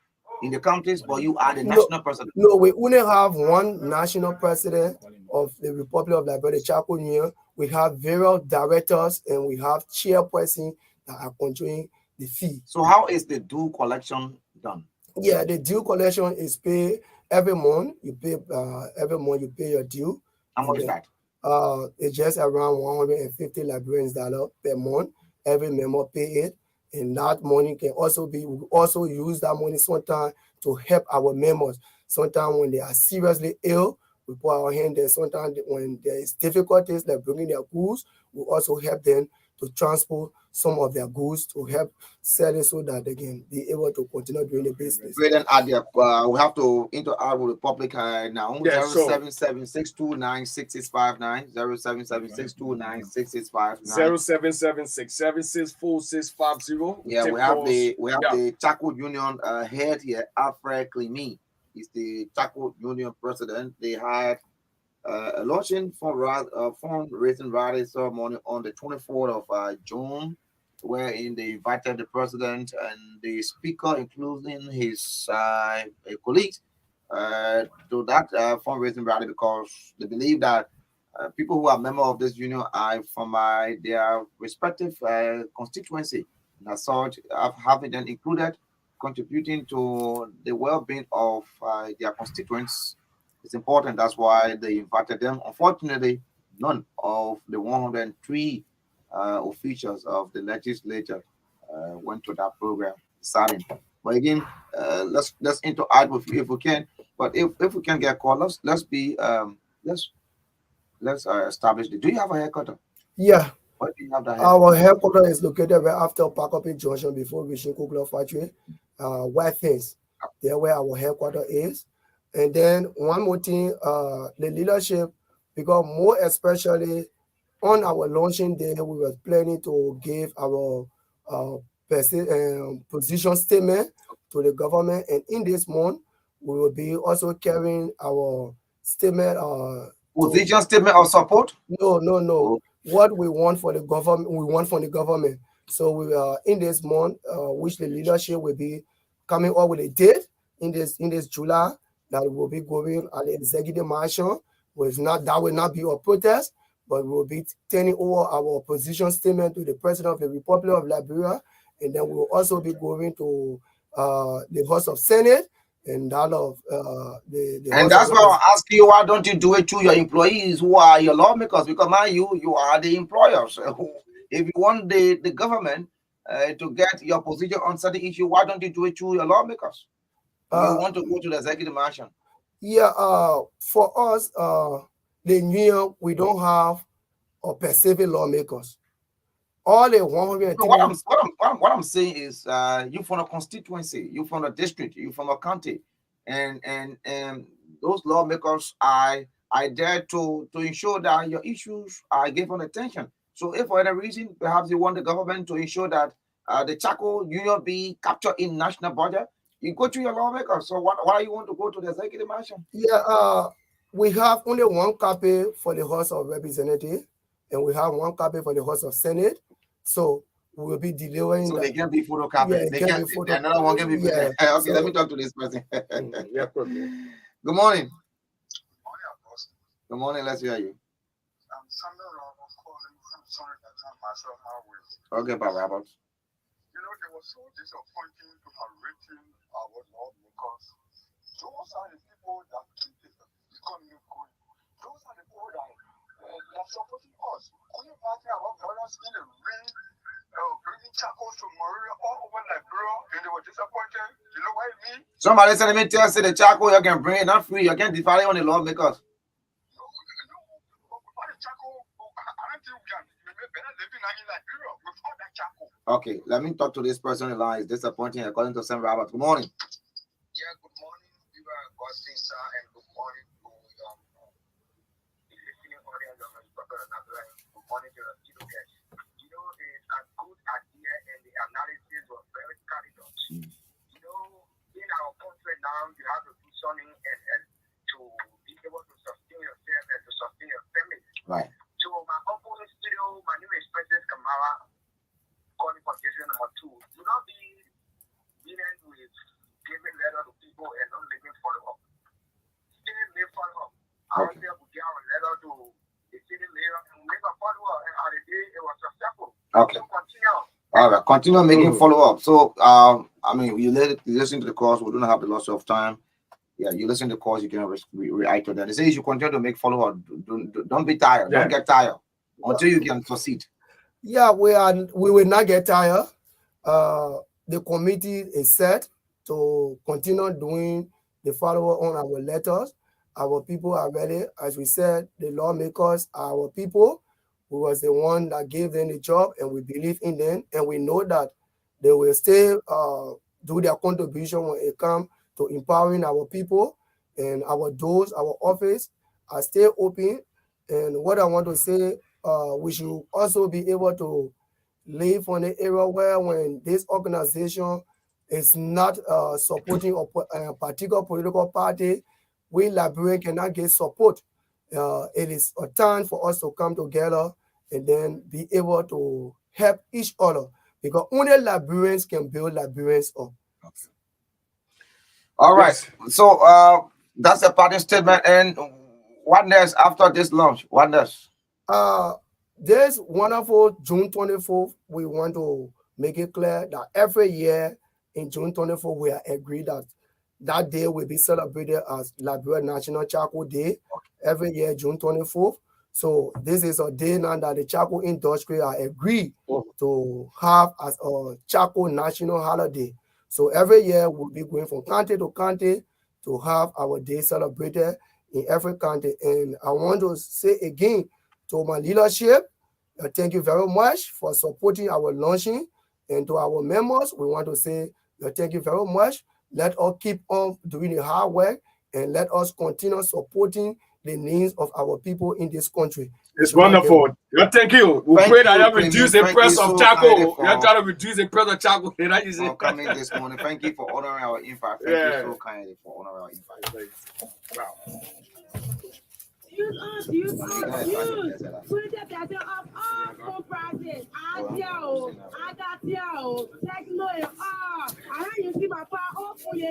counties, but you are the No, national president. no, we only have one national president of the Republic of Liberia, the Chaco Union. We have various directors and we have chairperson that are controlling the fee. So how is the due collection done? Yeah, the due collection is paid every month. You pay every month. You pay your due. How much is that? It's just around $150 per month. Every member pay it, and that money can also be. We also use that money sometimes to help our members. Sometimes when they are seriously ill, we put our hand there. Sometimes when there is difficulties like bringing their goods, we also help them to transport some of their goods to help sell it so that they can be able to continue doing the business. Great, and we have to interact with the public now. Yeah, sure. 07762966659, 07762966659. 0776764650. Yeah, we have the Chaco Union head here, Alfred Klimi. He's the Chaco Union president. They had a launching fundraising rally ceremony on the 24th of June, wherein they invited the president and the speaker, including his colleagues, to that fundraising rally, because they believe that people who are members of this union are from their respective constituency, and as such, having them included, contributing to the well-being of their constituents is important. That's why they invited them. Unfortunately, none of the 103 officials of the legislature went to that program. Sadly. But again, let's interact with you if we can. But if we can get called, let's establish the. Do you have a haircutter? Yeah. Where do you have that haircutter? Our headquarters is located right after Pakopin Junction before reaching Kugler Factory, White Fence. There where our headquarters is. And then one more thing, the leadership, because more especially on our launching day, we were planning to give our position statement to the government. And in this month, we will be also carrying our statement. Position statement of support? No. What we want for the government, we want from the government. So we are in this month, which the leadership will be coming up with a date in this July, that will be going at the executive mansion. That will not be a protest, but we will be turning over our opposition statement to the president of the Republic of Liberia, and then we will also be going to the House of Senate and that of the. And that's why I ask you, why don't you do it to your employees who are your lawmakers? Because you are the employers. If you want the government to get your position on certain issue, why don't you do it to your lawmakers? You want to go to the executive mansion? Yeah, for us, the union, we don't have a Pacific lawmakers. All the 100. So what I'm saying is, you from a constituency, you from a district, you from a county, and those lawmakers are there to ensure that your issues are given attention. So if for any reason, perhaps you want the government to ensure that the Chaco Union be captured in national budget, you go to your lawmakers. So why you want to go to the executive mansion? Yeah, we have only one copy for the House of Representatives, and we have one copy for the House of Senate. So we will be delivering. So they can be photocopied. Yeah, another one can be. Yeah. Okay, So, let me talk to this person. Yeah, probably. Good morning. Good morning. Let's hear you. I'm Samuel Rob calling from sorry that time myself always. Okay, Papa Robert. You know, it was so disappointing to have written our law because those are the people that keep the economy going. Those are the people that are supporting us. Only party our brothers in the ring, bringing charcoal to Maria all over Liberia, and they were disappointed. You know what I mean? Somebody send me tell say the charcoal you can bring it not free. You can't define it on the lawmakers. Okay, let me talk to this person in line. It's disappointing according to Sam Robert. Good morning. Yeah, good morning, Augustine, sir, and good morning to the listening audience of good morning to the studio guests. You know, it's a good idea and the analysis was very carried out. You know, in our country now, you have to do something and to be able to sustain yourself and to sustain your family. Right. So my uncle in the studio, my name is President Kamara, calling for decision number 2. Do not be dealing with giving letter to people and not making follow up. Still make follow up. I was there to give a letter to the city mayor and make a follow up, and on the day it was successful. Okay. So continue. All right, continue making follow up. So, I mean, you listen to the calls. We don't have a lot of time. Yeah, you listen to the calls. You can react to that. They say you should continue to make follow up. Don't be tired. Yeah. Don't get tired until you can succeed. Yeah, we will not get tired. The committee is set to continue doing the follow-up on our letters. Our people are ready. As we said, the lawmakers are our people. We was the one that gave them the job, and we believe in them, and we know that they will still do their contribution when it comes to empowering our people, and our doors, our office are still open. And what I want to say, we should also be able to live on the area where when this organization is not supporting a particular political party, we Liberians cannot get support. It is a time for us to come together and then be able to help each other, because only Liberians can build Liberians up. All right. Yes. So, that's a party statement. And what next after this launch? What next? This wonderful June 24th, we want to make it clear that every year in June 24th, we are agreed that that day will be celebrated as Liberia National Charcoal Day every year, June 24th. So this is a day now that the charcoal industry are agreed to have as a charcoal national holiday. So every year we'll be going from county to county to have our day celebrated in every county. And I want to say again to my leadership, thank you very much for supporting our launching. And to our members, we want to say thank you very much. Let us keep on doing the hard work, and let us continue supporting the needs of our people in this country. It's wonderful. Yeah, thank you. We pray that you reduce the price of charcoal. You try to reduce the price of charcoal. For coming this morning. Thank you for honoring our invite. Thank you so kindly for honoring our invite. Wow. Use put the better of all full prices. I got you. Take no I you see my power for you.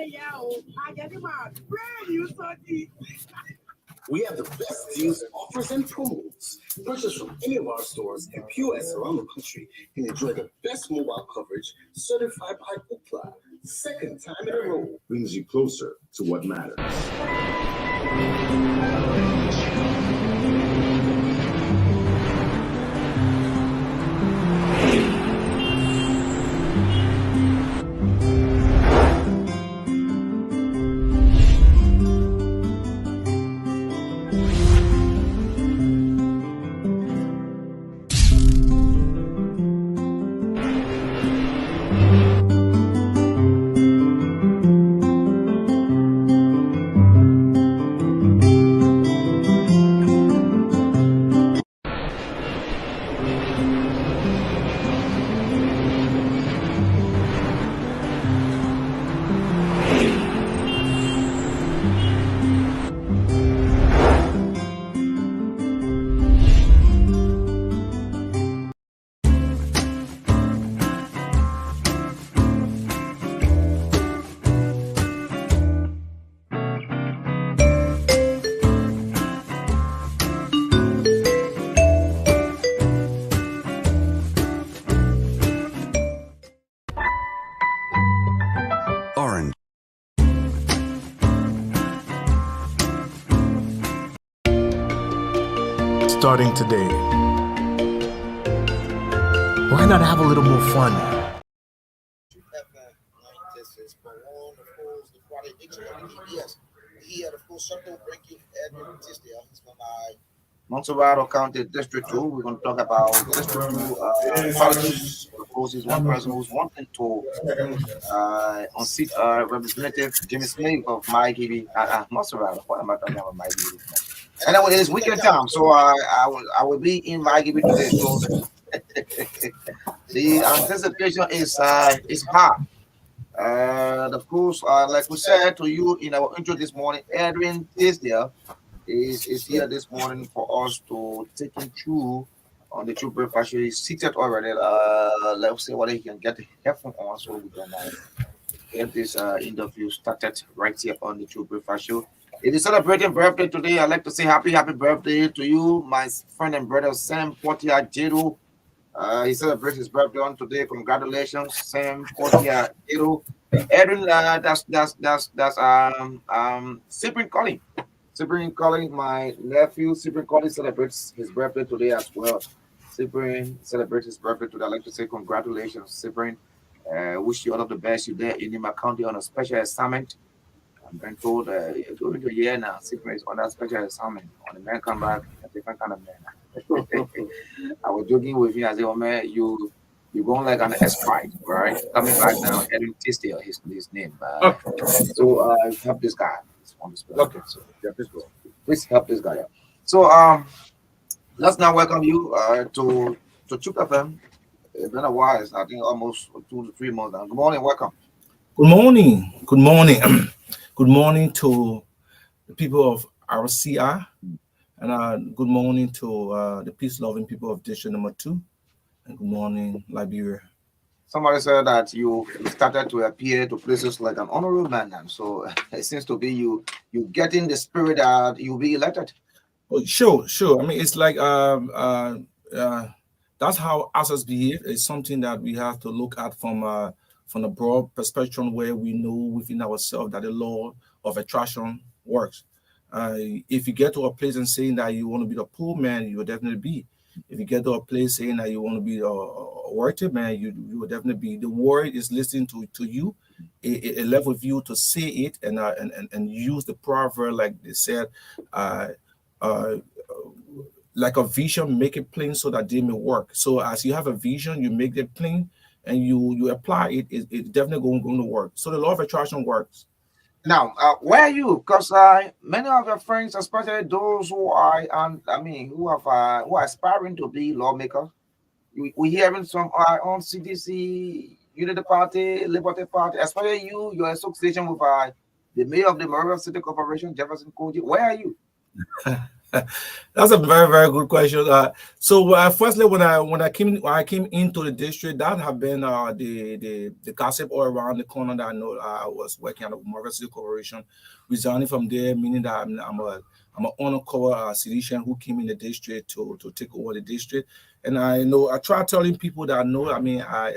I get him out. Pray you so deep. We have the best deals, offers, and promos. Purchase from any of our stores and POS around the country and enjoy the best mobile coverage certified by Ookla. Second time in a row. Brings you closer to what matters. starting today. Why not have a little more fun? Montserrat County District 2. We're going to talk about District 2 politics. Of course, he's one person who's wanting to unseat Representative Jimmy Smith of Maigiri. Montserrat, what am I talking about Maigiri? Anyway, it's weekend time, so I will be in Maigiri today. So the anticipation is high. Of course, like we said to you in our intro this morning, Edwin Tisdale is here this morning for us to take him through on the True Breakfast Show. He's seated already. Let's see whether he can get the headphone on so we can get this interview started right here on the True Breakfast Show. It is celebrating birthday today. I'd like to say happy birthday to you, my friend and brother Sam Portia Jeru. He celebrates his birthday on today. Congratulations, Sam Portia Jeru. Edwin, that's Cyprian Collins. Cyprian Collins, my nephew, Cyprian Collins celebrates his birthday today as well. Cyprian celebrates his birthday today. I'd like to say congratulations, Cyprian. Wish you all of the best. You're there in my county on a special assignment. I'm being told you're going to a year now. Cyprian is on that special assignment. When the man come back, a different kind of man. I was joking with him. I said, "Oh man, you're going like an Sprite, right? Coming back now, Edwin Tisdale, his name. So help this guy. Okay, so yeah, please help this guy out. So let's now welcome you to Chuk FM. It's been a while. I think almost 2 to 3 months now. Good morning, welcome. Good morning. Good morning. Good morning to the people of our SAAH, and good morning to the peace-loving people of District Number 2, and good morning, Liberia. Somebody said that you started to appear to places like an honorable man now. So it seems to be you getting the spirit that you'll be elected. Oh, sure. I mean, it's like that's how us behave. It's something that we have to look at from a broad perspective where we know within ourselves that the law of attraction works. If you get to a place and saying that you want to be the poor man, you will definitely be. If you get to a place saying that you want to be a worthy man, you will definitely be. The word is listening to you. It left with you to say it and use the proverb like they said, like a vision, make it plain so that they may work. So as you have a vision, you make it plain and you apply it. It's definitely going to work. So the law of attraction works. Now, where are you? Because many of your friends, especially those who are, who are aspiring to be lawmakers, we hearing some on CDC, Unity Party, Liberty Party, especially your association with the mayor of the Monrovia City Corporation, Jefferson Koji. Where are you? That's a very, very good question. So firstly, when I came into the district, that have been the gossip all around the corner that I know I was working at the Monrovia City Corporation, resigning from there, meaning that I'm an undercover citizen who came in the district to take over the district. And I know I try telling people that I know. I mean, I'm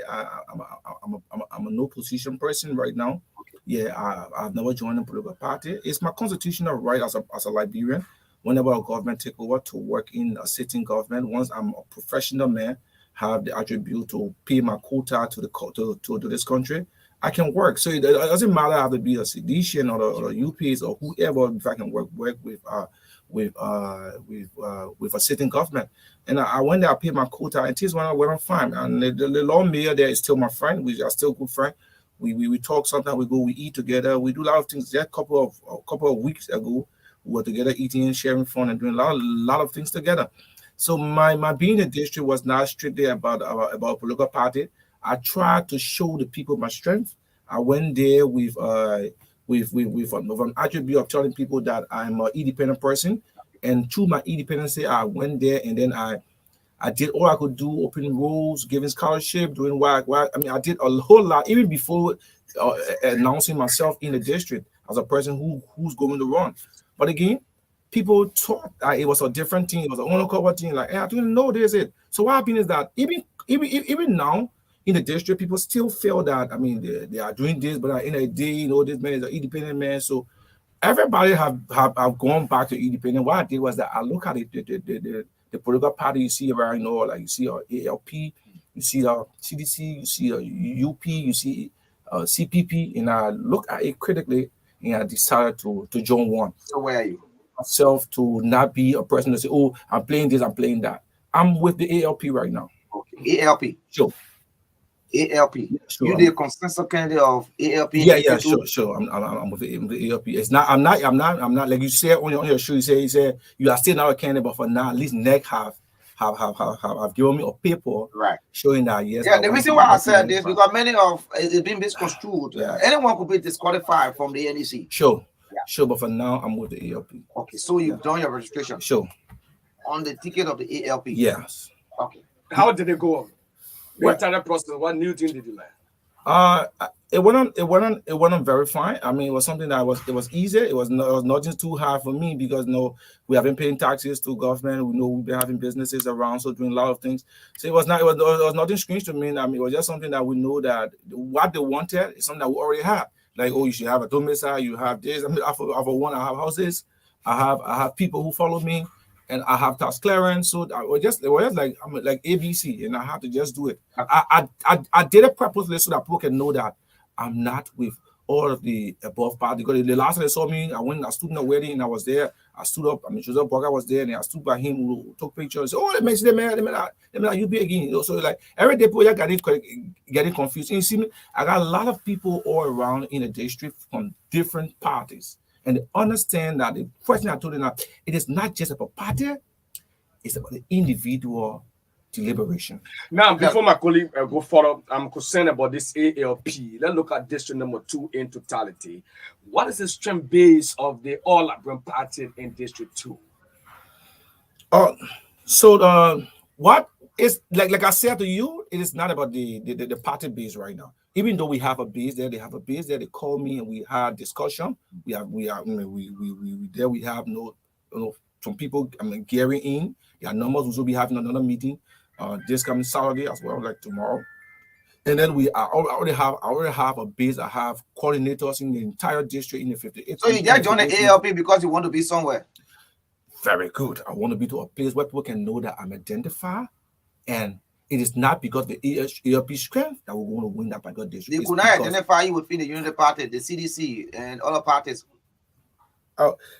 a no position person right now. Yeah, I've never joined a political party. It's my constitutional right as a Liberian. Whenever a government take over to work in a sitting government, once I'm a professional man, have the attribute to pay my quota to this country, I can work. So it doesn't matter I have to be a sedition or a UPS or whoever if I can work with a sitting government. And I went there, I paid my quota, and things went fine. And the Lord Mayor there is still my friend. We are still good friends. We talk sometimes. We go, we eat together. We do a lot of things. Just a couple of weeks ago, we were together eating, sharing fun, and doing a lot of things together. So my being in the district was not strictly about a political party. I tried to show the people my strength. I went there with an attribute of telling people that I'm an independent person, and through my independence, I went there and then I did all I could do, opening roles, giving scholarship, doing what I mean, I did a whole lot even before announcing myself in the district as a person who's going to run. But again, people thought that it was a different thing. It was an undercover thing. Like, hey, I didn't know this is it. So what happened is that even now in the district, people still feel that, I mean, they are doing this, but in a day, this man is an independent man. So everybody have gone back to independent. What I did was that I look at it, the the political party you see around, like you see ALP, you see CDC, you see UP, you see CPP, and I look at it critically, and I decided to join one. So where are you? Myself to not be a person to say, oh, I'm playing this, I'm playing that. I'm with the ALP right now. Okay, ALP. Sure. ALP. Yeah, sure. You the consensus candidate of ALP? Yeah, sure. I'm with the ALP. It's not. I'm not like you said on your show. You say you are still not a candidate, but for now, at least NEC have given me a paper right showing that yes. Yeah, the reason why I said this because many of it's been misconstrued. Anyone could be disqualified from the NEC. Sure. Sure, but for now, I'm with the ALP. Okay, so you've done your registration. Sure. On the ticket of the ALP. Yes. Okay. How did it go? The entire process. What new thing did you learn? It went on very fine. I mean, it was something that it was easy. It was nothing too hard for me because we have been paying taxes to government. We know we've been having businesses around, so doing a lot of things. So it was nothing strange to me. I mean, it was just something that we know that what they wanted is something that we already have. Like, oh, you should have a domicile, you have this. I mean, for one, I have houses, I have people who follow me, and I have tax clearance. So it was just like ABC, and I had to just do it. I did it purposely so that people can know that I'm not with all of the above party. Because the last time they saw me, I stood in a wedding and I was there. I stood up. I mean, Joseph Burger was there, and I stood by him. Who took pictures. So, oh, let me you be again. So like every day, people are getting confused. And you see me, I got a lot of people all around in the district from different parties, and they understand that the question I told them that it is not just about party; it's about the individual deliberation. Now, before my colleague go further, I'm concerned about this ALP. Let's look at district number 2 in totality. What is the strength base of the All Liberal Party in District 2? So what is like I said to you, it is not about the party base right now. Even though we have a base there, they have a base there. They call me and we had discussion. We have some people gearing in. Their numbers will be having another meeting this coming Saturday as well, like tomorrow. And then I already have a base. I have coordinators in the entire district in the 58. So you just joined the ALP because you want to be somewhere. Very good. I want to be to a place where people can know that I'm identified, and it is not because the ALP strength that we're going to win that particular district. They could not identify you within the Unity Party, the CDC, and other parties.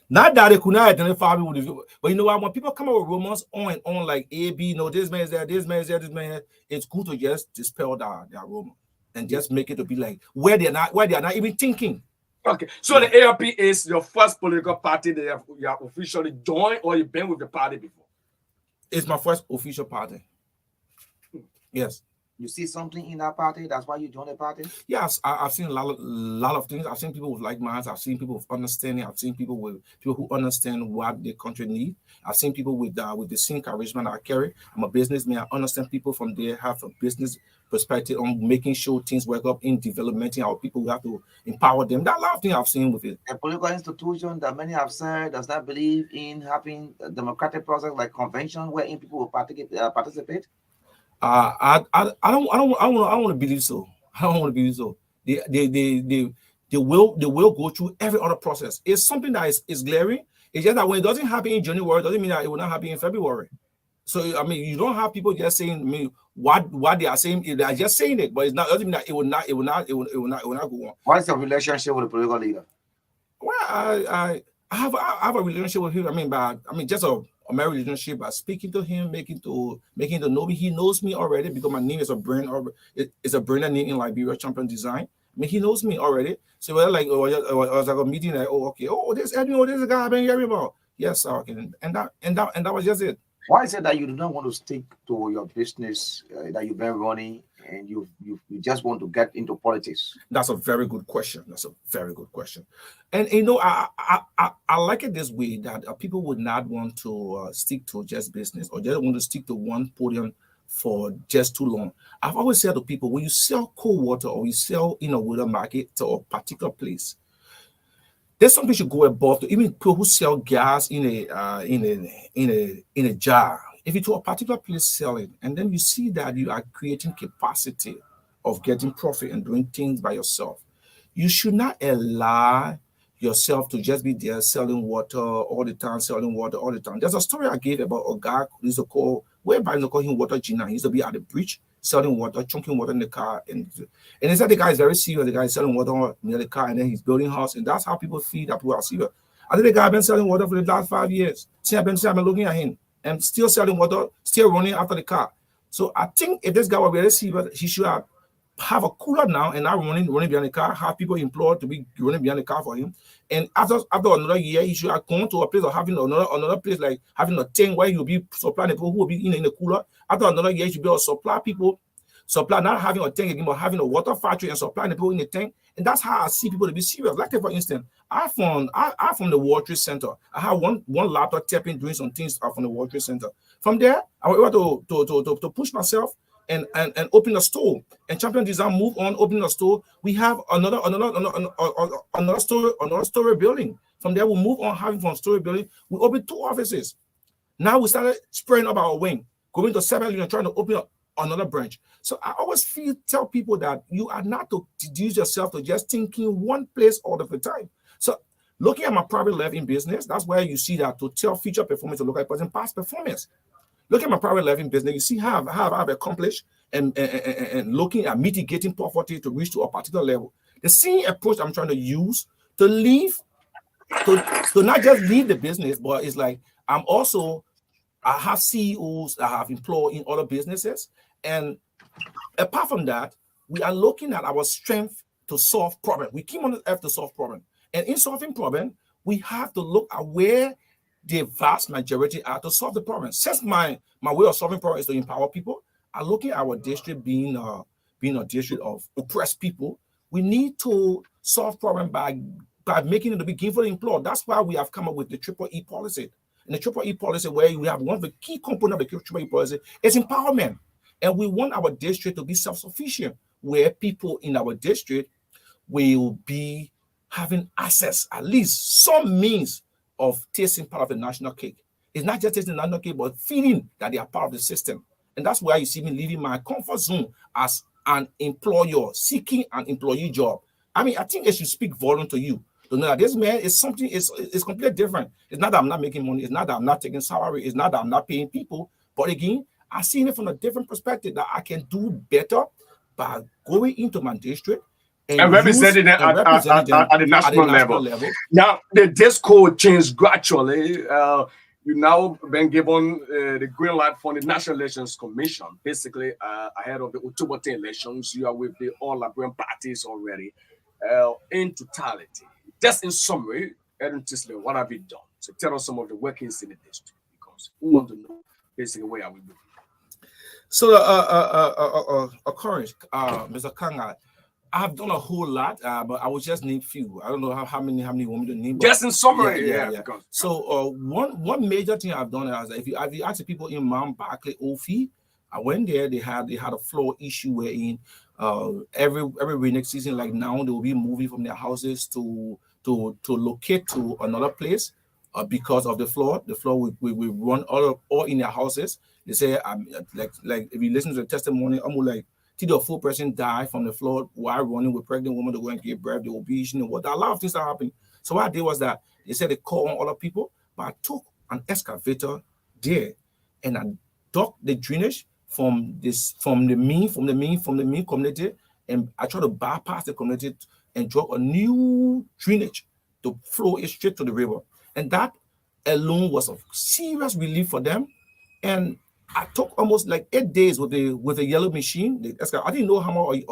Not that they could not identify me with the, but you know what? When people come up with rumors on and on, like AB, this man is there, this man is there, this man is there, it's good to just dispel that rumor and just make it to be like where they are not even thinking. Okay, so the ALP is your first political party that you have officially joined, or you've been with the party before? It's my first official party. Yes. You see something in that party? That's why you joined the party? Yes, I've seen a lot of things. I've seen people with like minds. I've seen people with understanding. I've seen people who understand what the country needs. I've seen people with the same charisma that I carry. I'm a businessman. I understand people from there have a business perspective on making sure things work up in development. Our people, we have to empower them. That a lot of things I've seen with it. A political institution that many have said does not believe in having a democratic process like convention wherein people will participate. I don't want to believe so. I don't want to believe so. They will go through every other process. It's something that is glaring. It's just that when it doesn't happen in January, it doesn't mean that it will not happen in February. So I mean, you don't have people just saying what they are saying. They are just saying it, but it doesn't mean that it will not go on. What is your relationship with the political leader? Well, I have a relationship with him. I mean, just a married relationship. By speaking to him, making to know me. He knows me already because my name is a brand. It's a brand name in Liberia, Champion Design. I mean, he knows me already. So we're like, I was like a meeting. Like, this Edwin, this is a guy I've been hearing about. Yes, okay, and that was just it. Why is it that you do not want to stick to your business that you've been running, and you just want to get into politics? That's a very good question. And you know, I like it this way that people would not want to stick to just business or just want to stick to one podium for just too long. I've always said to people, when you sell cold water or you sell in a water market to a particular place, there's something should go above to even people who sell gas in a jar. If you to a particular place selling, and then you see that you are creating capacity of getting profit and doing things by yourself, you should not allow yourself to just be there selling water all the time, selling water all the time. There's a story I gave about a guy who used to call, whereby they call him Water Gina. He used to be at the bridge selling water, chunking water in the car. And they said the guy is very serious. The guy is selling water near the car, and then he's building house. And that's how people feel that people are serious. I think the guy has been selling water for the last 5 years. Since I've been looking at him and still selling water, still running after the car. So I think if this guy was really serious, he should have a cooler now and not running behind the car, have people employed to be running behind the car for him. And after another year, he should have gone to a place or having another place, like having a thing where he'll be supplying people who will be in the cooler. After another year, he should be able to supply, not having a tank again, but having a water factory and supplying the people in the tank. And that's how I see people to be serious. Like, for instance, I from the World Trade Center. I have one laptop tapping, doing some things from the World Trade Center. From there, I was able to push myself and open a store. And Champion Design move on, opening a store. We have another story building. From there, we move on, having from story building. We open 2 offices. Now we started spreading up our wing, going to 7 and trying to open up another branch. So I always tell people that you are not to reduce yourself to just thinking one place all of the time. So looking at my private life in business, that's where you see that to tell future performance to look at person past performance. Look at my private life in business, you see how I've accomplished and looking at mitigating poverty to reach to a particular level. The same approach I'm trying to use to leave, to not just leave the business, but it's like I have CEOs that I have employed in other businesses. And apart from that, we are looking at our strength to solve problems. We came on earth to solve problems. And in solving problems, we have to look at where the vast majority are to solve the problem. Since my way of solving problems is to empower people, I'm looking at our district being a district of oppressed people. We need to solve problems by making it to begin for the employer. That's why we have come up with the Triple E policy. And the Triple E policy, where we have one of the key components of the Triple E policy, is empowerment. And we want our district to be self-sufficient, where people in our district will be having access, at least some means of tasting part of the national cake. It's not just tasting the national cake, but feeling that they are part of the system. And that's why you see me leaving my comfort zone as an employer, seeking an employee job. I mean, I think it should speak volume to you to know that this man is something is completely different. It's not that I'm not making money. It's not that I'm not taking salary. It's not that I'm not paying people. But again, I see it from a different perspective that I can do better by going into my district and representing them at the national level. Now, this code changed gradually. You now been given the green light from the National Elections Commission. Basically, ahead of the October 10 elections, you are with the all Liberian parties already. In totality, just in summary, Edwin Tisler, what have you done? So tell us some of the workings in the district, because we want to know basically where are we moving. So, Korries, Mr. Kangar, I've done a whole lot, but I will just name few. I don't know how many you want me to name. Just in summary, yeah. So, one major thing I've done is if you ask the people in Mount Barclay, Ophie, I went there. They had a floor issue wherein every next season, like now, they will be moving from their houses to locate to another place because of the floor. The floor we run all in their houses. They say like if you listen to the testimony, almost like 3 or 4 person die from the floor while running with pregnant woman to go and give birth. They will be a lot of things that happen. So what I did was that they said they call on other people, but I took an excavator there and I dug the drainage from the main community, and I tried to bypass the community and drop a new drainage to flow it straight to the river. And that alone was a serious relief for them. And I took almost like 8 days with a yellow machine. I didn't know how much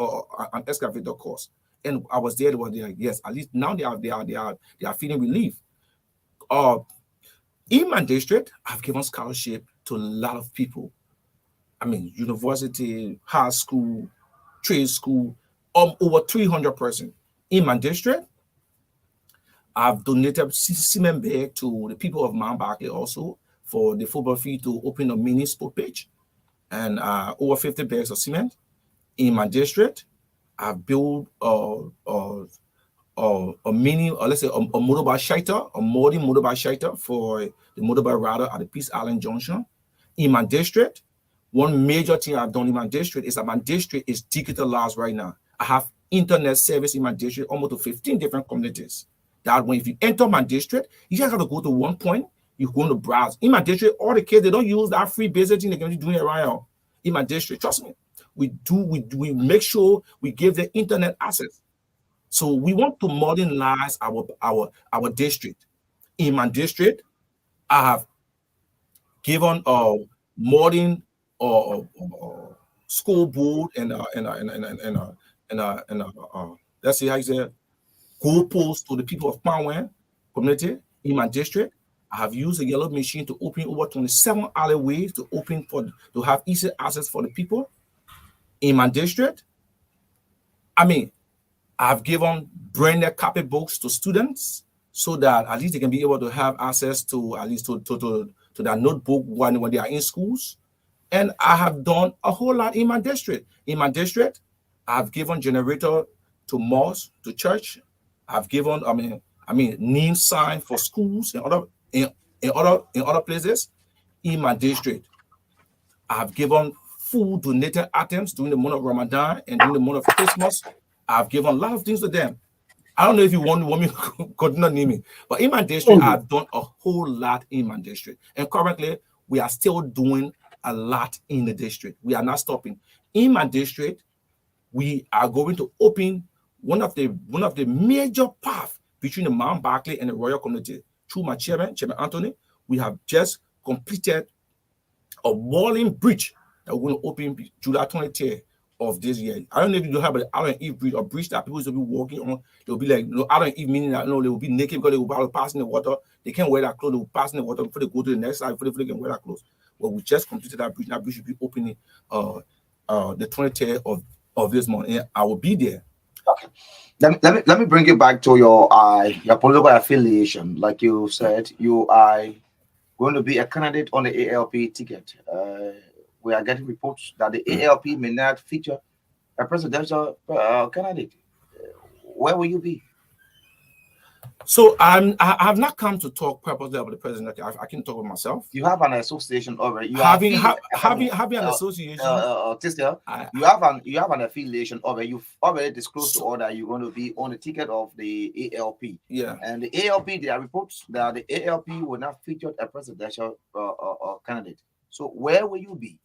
an excavator cost, and I was there. They were like, yes, at least now they are feeling relief. In my district, I've given scholarship to a lot of people. I mean, university, high school, trade school, over 300 persons. In my district, I've donated cement bag to the people of Mount Barclay also for the football field to open a mini sport pitch, and over 50 bags of cement. In my district, I've built a mini, or let's say a motorbike shelter, a modern motorbike shelter for the motorbike rider at the Peace Island Junction. In my district, one major thing I've done in my district is that my district is digitalized right now. I have internet service in my district, almost to 15 different communities. that when if you enter my district, you just have to go to one point, you're going to browse. In my district, all the kids, they don't use that free basic thing they can be doing it around in my district. Trust me. We make sure we give the internet access. So we want to modernize our district. In my district, I have given modern school board and let's see how you say goalposts to the people of Panwan community in my district. I have used a yellow machine to open over 27 alleyways to have easy access for the people in my district. I mean, I've given branded copybooks to students so that at least they can be able to have access to at least to their notebook when they are in schools. And I have done a whole lot in my district. In my district, I've given generator to mosque, to church. I've given, name sign for schools and other places. In my district, I've given food donated items during the month of Ramadan and during the month of Christmas. I've given a lot of things to them. I don't know if you want me to continue naming, but in my district, I've done a whole lot in my district. And currently, we are still doing a lot in the district. We are not stopping. In my district, we are going to open one of the major paths between the Mount Barclay and the Royal Community. Through my Chairman Anthony, we have just completed a walling bridge that we're going to open July 23rd of this year. I don't know if you have an Adam and Eve bridge or bridge that people will be walking on. They'll be like, Adam and Eve, meaning that they will be naked because they will pass in the water. They can't wear that clothes. They will pass in the water before they go to the next side, before they can wear that clothes. Well, we just completed that bridge. That bridge should be opening the 23rd of this month. And I will be there. Okay. Let me bring you back to your political affiliation. Like you said, you are going to be a candidate on the ALP ticket. We are getting reports that the ALP may not feature a presidential candidate. Where will you be? So I have not come to talk purposely about the president. I can talk with myself. You have an association already. You having an association. You have an affiliation already. You've already disclosed to all that you're going to be on the ticket of the ALP. Yeah. And the ALP, there are reports that the ALP will not feature a presidential candidate. So where will you be?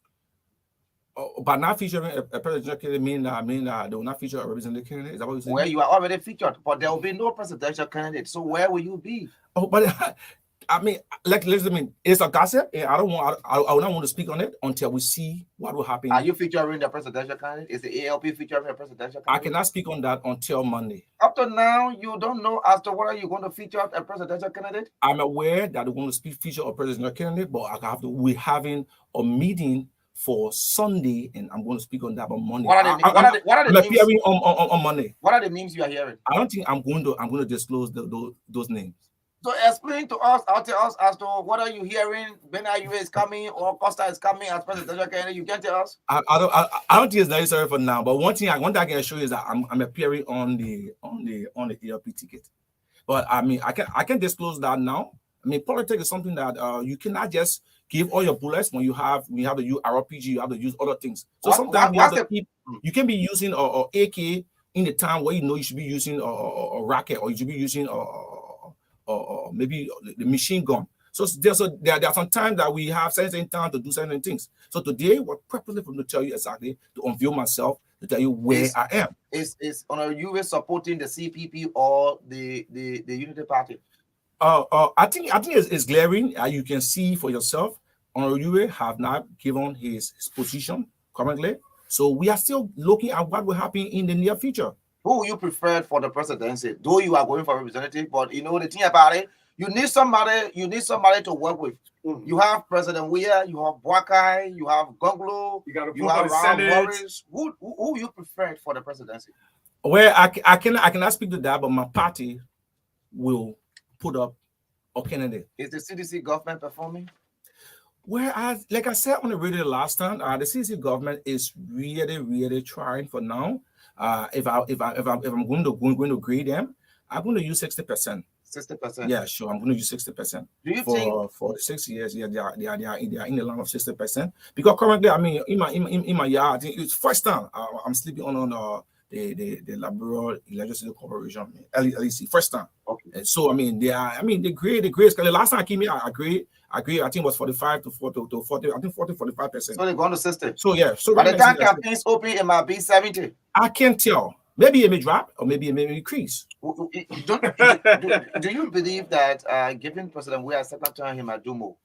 By not featuring a presidential candidate, mean they will not feature a representative candidate. Is that what you're saying? Where you are already featured, but there will be no presidential candidate. So where will you be? Oh, but it's a gossip, and I will not want to speak on it until we see what will happen. Are you featuring the presidential candidate? Is the ALP featuring a presidential candidate? I cannot speak on that until Monday. Up to now, you don't know as to whether you're going to feature a presidential candidate? I'm aware that we're going to feature a presidential candidate, but we're having a meeting for Sunday, and I'm going to speak on that on Monday. What are the names? Appearing on Monday. What are the names you are hearing? I don't think I'm going to disclose those names. So explain to us, tell us as to whether you're hearing Ben Ayue is coming or Costa is coming as presidential candidate. You can tell us. I don't think it's necessary for now. But one thing I can assure you is that I'm appearing on the ALP ticket. But I mean, I can disclose that now. I mean, politics is something that you cannot just give all your bullets when you have to use RPG, you have to use other things. So sometimes you can be using a AK in the time where you should be using a rocket, or you should be using maybe the machine gun. So there are some times that we have certain time to do certain things. So today we're purposely to tell you exactly, to unveil myself, to tell you where I am. Is you supporting the CPP or the Unity Party? I think it's glaring. You can see for yourself. Honorable have not given his position currently, so we are still looking at what will happen in the near future. Who you prefer for the presidency? Though you are going for representative, but you know the thing about it, you need somebody to work with. You have President Weah, you have Boakai, you have Gonglo, you have Ron Morris. Who you prefer for the presidency? Well, I cannot speak to that, but my party will put up a candidate. Is the CDC government performing? Whereas, like I said on the radio last time, the CDC government is really trying for now. If I'm going to grade them, I'm going to use 60%. 60%. Yeah, sure. I'm going to use 60%. Do you think for the 6 years? Yeah, they are in the line of 60%. Because currently, I mean, in my yard, I think it's first time I'm sleeping on the Liberal Electricity Corporation, LEC, first time. Okay. And so I mean, the grade. The last time I came here, I agree. I think it was 45 to 40 to 40. I think 40-45%. So they're going to system. So yeah. So by the time campaigns open, it might be 70. I can't tell. Maybe it may drop or maybe it may increase. Do you believe that given President we are second term, he might do more?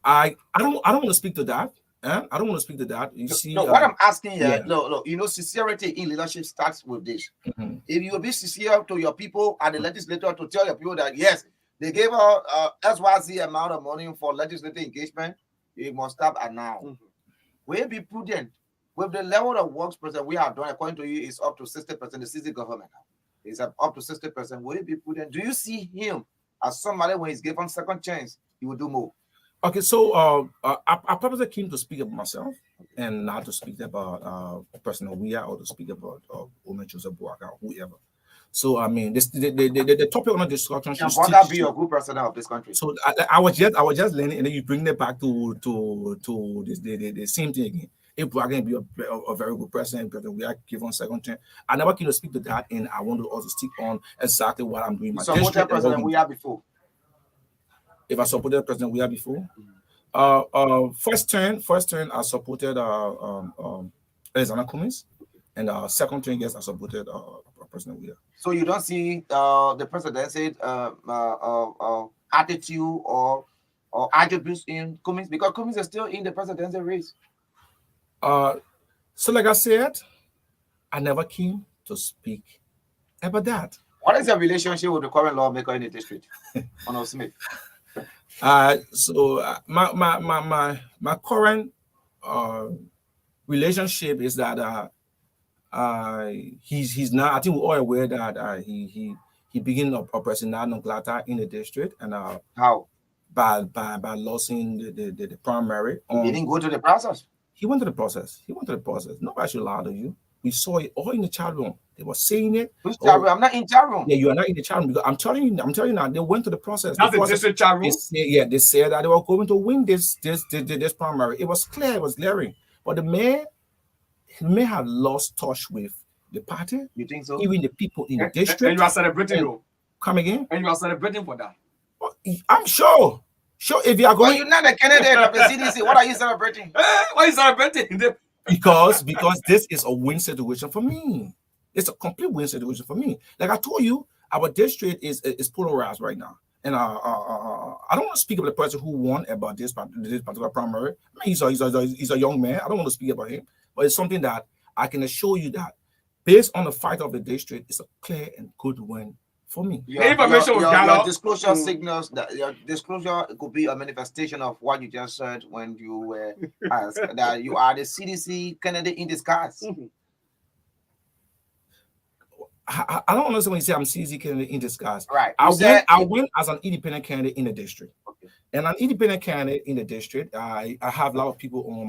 I don't want to speak to that. I don't want to speak to that. You see, what I'm asking here, yeah. look, sincerity in leadership starts with this. Mm-hmm. If you will be sincere to your people and the legislator to tell your people that yes, they gave her XYZ amount of money for legislative engagement, you must stop at now. Mm-hmm. Will you be prudent with the level of works present we have done? According to you, is up to 60%. The city government is up to 60%. Will you be prudent? Do you see him as somebody when he's given second chance, he will do more? Okay, so I probably came to speak about myself and not to speak about President Weah or to speak about Omen Joseph Boakai or whoever. So I mean, the topic on the discussion should still be a good president of this country. So I was just learning, and then you bring it back to the same thing again. If Boakai can be a very good president, President Weah given second chance, I never came to speak to that, and I want to also stick on exactly what I'm doing. So what President Weah before? If I supported President Weah before, first turn I supported Alexander Cummings, and second turn, yes, I supported President Weah. So you don't see the presidency attitude or attributes in Cummings, because Cummings is still in the presidential race. So like I said, I never came to speak about that. What is your relationship with the current lawmaker in the district, Arnold Smith? So my current relationship is that he's now, I think we're all aware that he began operating non grata in the district, and how by losing the primary. He didn't go to the process. He went to the process. Nobody should lie to you. We saw it all in the chat room. They were saying it. Which chat room? I'm not in chat room. Yeah, you are not in the chat room, because I'm telling you now, they went to the process. That's the district chat room. They said that they were going to win this primary. It was clear, it was glaring. But the mayor have lost touch with the party. You think so? Even the people in the district. And you are celebrating, though. Come again? And you are celebrating for that. I'm sure. If you are going, you're not the candidate of the CDC. What are you celebrating? Why are you celebrating? Because this is a win situation for me. It's a complete win situation for me. Like I told you, our district is polarized right now, and I don't want to speak about the person who won about this particular primary. I mean, he's a young man. I don't want to speak about him, but it's something that I can assure you that, based on the fight of the district, it's a clear and good win for me. Your disclosure signals that your disclosure could be a manifestation of what you just said when you were asked that you are the CDC candidate in disguise. I don't understand when you say I'm CDC candidate in disguise. Right. I win as an independent candidate in the district. Okay. And an independent candidate in the district, I have a lot of people on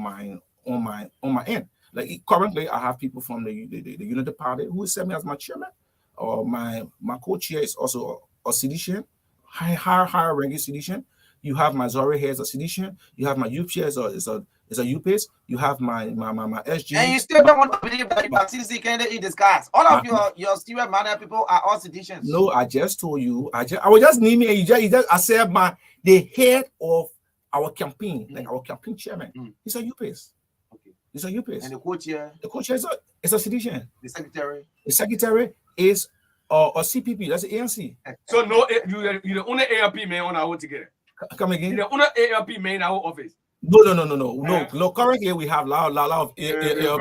my end. Like currently, I have people from the Unity Party who sent me as my chairman. Or my co-chair is also a seditian, higher ranking seditian. You have my Zori here as a seditian. You have my youth chair is a UPACE. You have my SG. And you still don't want to believe that you are CDC candidate in disguise. All of your student manner people are all seditians. No, I just told you. I was just naming, and I said the head of our campaign, like our campaign chairman. He's a UPACE. Okay. He's a UPACE. And the co-chair. The co-chair is a seditian. The secretary. The secretary is a CPP. That's the ANC. So no, you're the only ARP man on our together. Come again? You're the only ARP man in our office. No. Currently, we have a lot of ARP people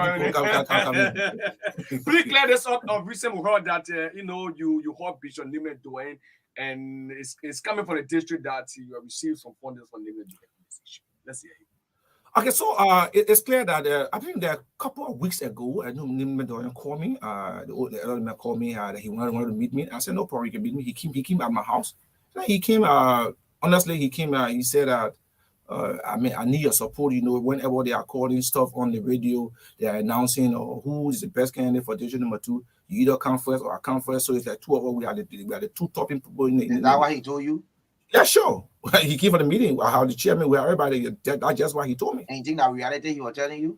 come in. Please clear this up. Recently, we heard that you heard Bishop Neiman Dwayne, and it's coming from the district that you have received some funding from Neiman Dwayne. Let's hear it. Okay, so it's clear that I think that a couple of weeks ago, I know Neiman Dwayne called me. The other man called me that he wanted to meet me. I said, no problem, you can meet me. He came at my house. He came. Honestly, he came. He said that. I need your support. Whenever they are calling stuff on the radio, they are announcing who is the best candidate for district number 2. You either come first or I come first. So it's like two of us. We are the two topping people. Is that why he told you? Yeah, sure. He came for the meeting. How the chairman, where everybody. That's just why he told me. And you think that reality he was telling you?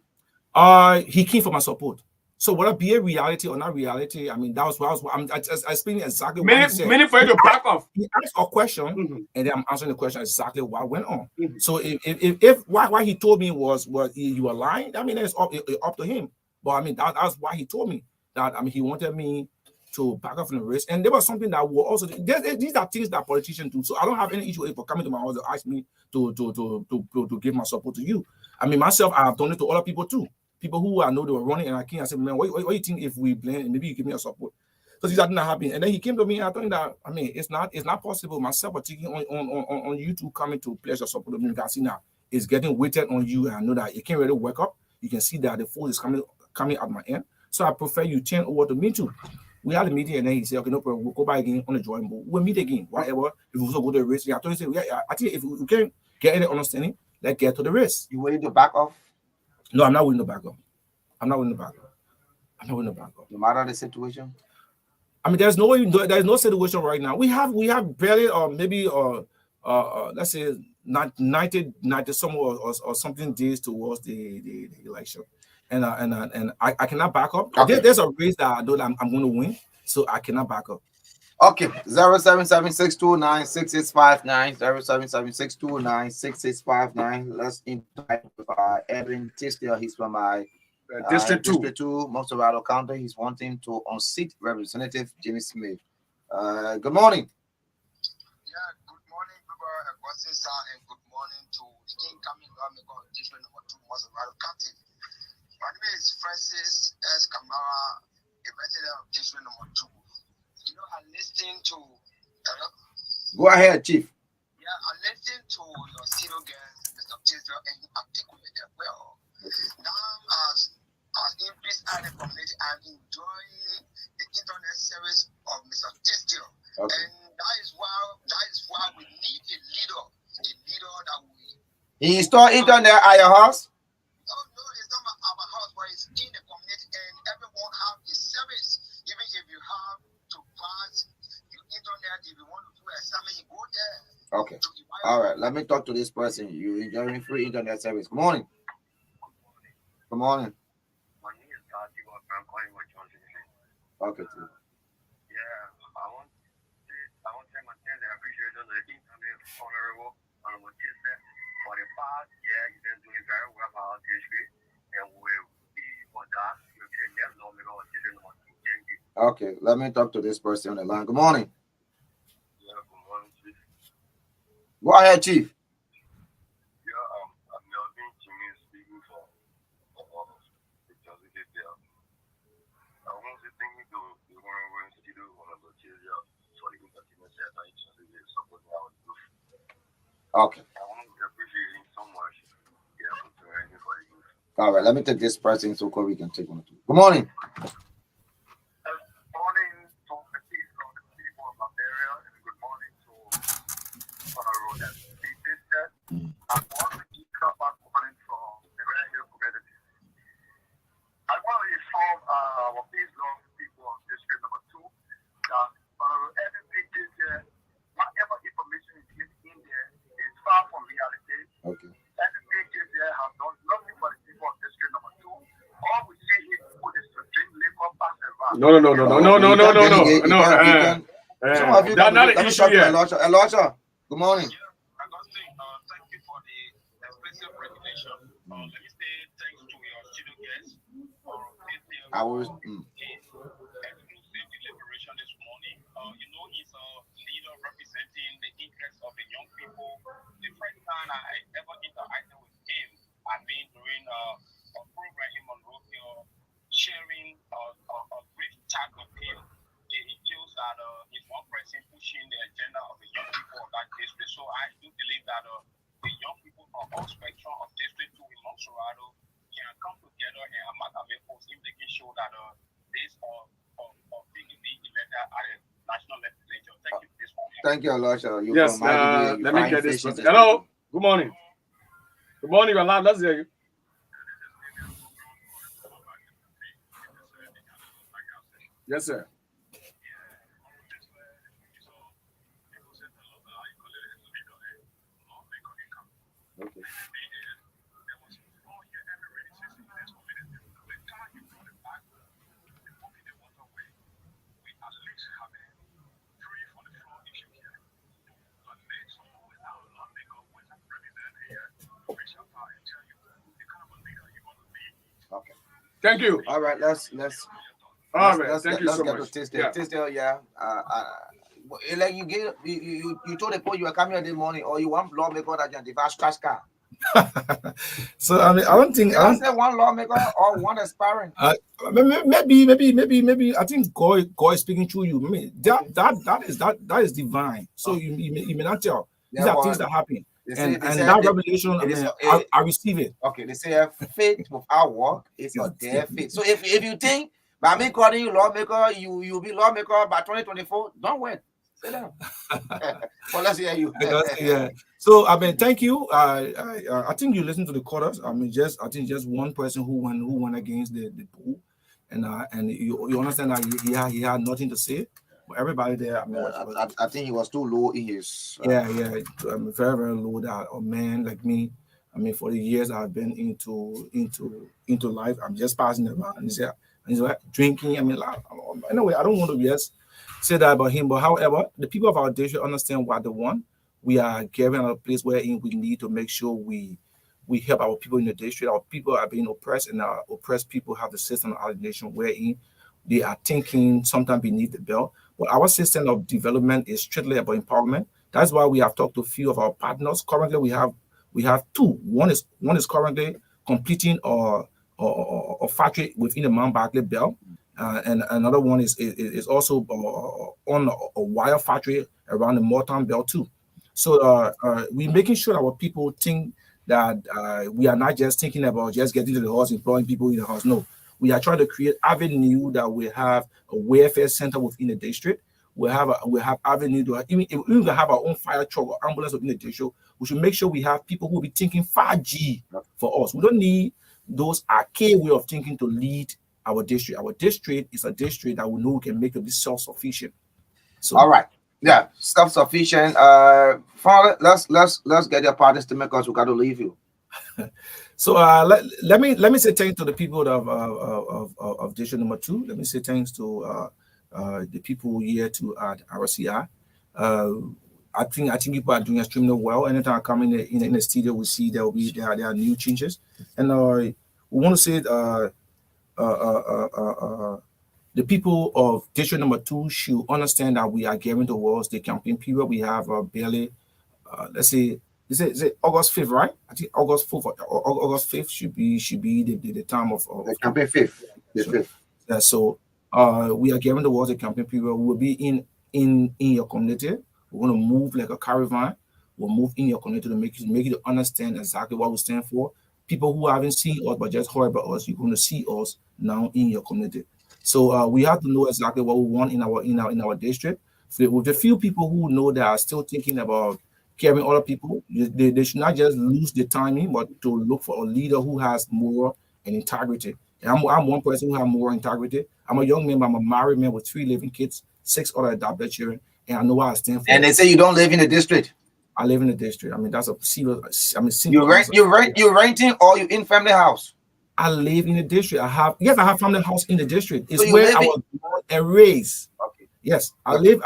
He came for my support. So whether be a reality or not reality, I mean, that was what I was. I'm explaining exactly what he said. Meaning for you to back off. He asked a question, Mhm. and then I'm answering the question exactly what went on. Mhm. So if why he told me was you were lying, I mean, it's up to him. But I mean, that's why he told me that. I mean, he wanted me to back off from the risk, and there was something that will also. These are things that politicians do. So I don't have any issue for coming to my house to ask me to give my support to you. I mean, myself, I have done it to other people too. People who I know they were running, and I came and said, man, what do you think if we blend? Maybe you give me a support. So these are not happening. And then he came to me and I told him that, I mean, it's not possible. Myself or taking on YouTube coming to pledge your support of me because now it's getting weighted on you, and I know that it can't really work up. You can see that the force is coming at my end. So I prefer you turn over to me too. We had a meeting and then he said, okay, no problem, we'll go back again on the drawing board. We'll meet again, whatever. If we also go to the race, I told him, yeah, I think if we can get any understanding, let's get to the race. You willing to back off? No, I'm not willing to back up. I'm not willing to back up. No matter the situation. I mean, there's no situation right now. We have barely maybe let's say 90 some or something days towards the election, and I cannot back up. Okay. There's a race that I know that I'm going to win, so I cannot back up. Okay, 0776296659, 0776296659. Let's interact with Edwin Tisdale. He's from my District 2. District 2, Monserrato County. He's wanting to unseat Representative Jimmy Smith. Good morning. Yeah, good morning, Augustine, sir, and good morning to the incoming lawmaker of District number 2, Monserrato County. My name is Francis S. Kamara, a resident of District number 2. You know, I listened to. Go ahead, Chief. Yeah, I listened to your senior guest, Mr. Tisdale, and he articulated well. Now, as in peace and the community, I'm enjoying the internet service of Mr. Tisdale. Okay. And that is why we need a leader that we. He installed internet at your house? No, it's not our house, but it's in the community, and everyone have a service. Even if you have to pass your internet, if you want to do a assignment, you go there. Okay. All right. Let me talk to this person. You're enjoying free internet service. Good morning. Good morning. My name is Tati, I'm calling my Johnson. Okay, too. Yeah, I want to maintain the appreciation of the incoming honorable Tisdale. For the past year, you've been doing very well for our district, and we'll be for that. You'll be the next lawmaker of District number 2. Okay, let me talk to this person on the line. Good morning. Yeah, good morning, Chief. Go ahead, Chief. Yeah, I'm Melvin Jimmy speaking for the Joseph there. I want to thank you to the one who went to do one of the children for the entertainment center in Joseph supporting our youth. Okay. I want to appreciate him so much. Yeah, for doing anything for the youth. All right, let me take this person so we can take one or two. Good morning. Good morning to the people of Liberia, and good morning to Honorable Tisdale. I want to keep up calling from the radio community. I want to inform our peace love people of District number 2 that Honorable Tisdale, whatever information is in there is far from reality. Okay. Tisdale has done nothing for the people of District number 2. All we see is people is to drink liquor, pass around. No. That's not an issue here. Elisha, good morning. Augustine, thank you for the explicit regulation. Let me say thanks to your studio guest for I was. exclusive deliberation this morning. You know, he's a leader representing the interests of the young people. The first time I ever interacted with him, I mean, during a program in Monrovia, sharing a brief chat with him. It shows that he's one person pushing the agenda of the young people of that district. So I do believe that the young people from all spectrum of District 2 in Monserrato can come together and amalgamate force if they can show that this PDP elected at the national legislature. Thank you for this one. Thank you, Elisha. Yes, let me get this person. Hello, good morning. Good morning, you're live. Let's hear you. Yes, sir. Okay. Okay. Thank you. All right. Let's All right. Thank you let's so get to much. Tisdale. Yeah. Tisdale, yeah. Like you told the boy you were coming here this morning, or you want lawmaker that can device trash car. So I mean, I don't think Did I say one lawmaker or one aspiring? Maybe. I think God is speaking through you. I mean, that is divine. So you may not tell. These are things that happen, and that revelation. I mean, I receive it. Okay, they say faith without work is a dead faith. So if you think by me calling you lawmaker, you'll be lawmaker by 2024, don't wait. Sit down. Well, let's hear you. Yeah. So I mean, thank you. I think you listen to the quarters. I mean, I think just one person who won against the pool, and you understand that he had nothing to say. But everybody there, I mean, I think he was too low in his. Yeah. I'm very, very low. That a man like me. I mean, for the years I've been into life, I'm just passing around. He's like drinking. I mean, anyway, I don't want to just say that about him. But however, the people of our district understand what they want. We are given a place wherein we need to make sure we help our people in the district. Our people are being oppressed, and our oppressed people have the system of alienation wherein they are thinking sometimes beneath the belt. But our system of development is strictly about empowerment. That's why we have talked to a few of our partners. Currently, we have two. One is currently completing a factory within the Mount Barkley belt. And another one is also on a wire factory around the Motown belt too. So we're making sure our people think that we are not just thinking about just getting to the house, employing people in the house. No, we are trying to create avenue that we have a welfare center within the district. We have avenue to even have our own fire truck or ambulance within the district. We should make sure we have people who will be thinking 5G for us. We don't need those archaic way of thinking to lead our district. Our district is a district that we know we can make it be self-sufficient. So all right. Yeah, self-sufficient. Father, let's get your partners to make us. We got to leave you. So let me say thanks to the people of district number 2. Let me say thanks to the people here to RCI. I think people are doing extremely well. Anytime I come in the studio, we see there are new changes, and we want to say the people of district number 2 should understand that we are getting towards the campaign period. We have barely, let's say, is it August 5th, right? I think August 5th should be the time of the campaign 5th. So we are getting towards the campaign period. We will be in your community. We're going to move like a caravan. We'll move in your community to make you understand exactly what we stand for. People who haven't seen us but just heard about us, you're going to see us now in your community. So we have to know exactly what we want in our district. So with the few people who know that are still thinking about caring other people, they should not just lose the timing, but to look for a leader who has more and integrity. And I'm one person who has more integrity. I'm a young man, I'm a married man with 3 living kids, 6 other adopted children, and I know what I stand for. And they say you don't live in the district. I live in the district. I mean, that's a serious. I mean, you're renting or you in family house. I live in the district. I have family house in the district. It's where I was born and raised. Okay. Yes, I live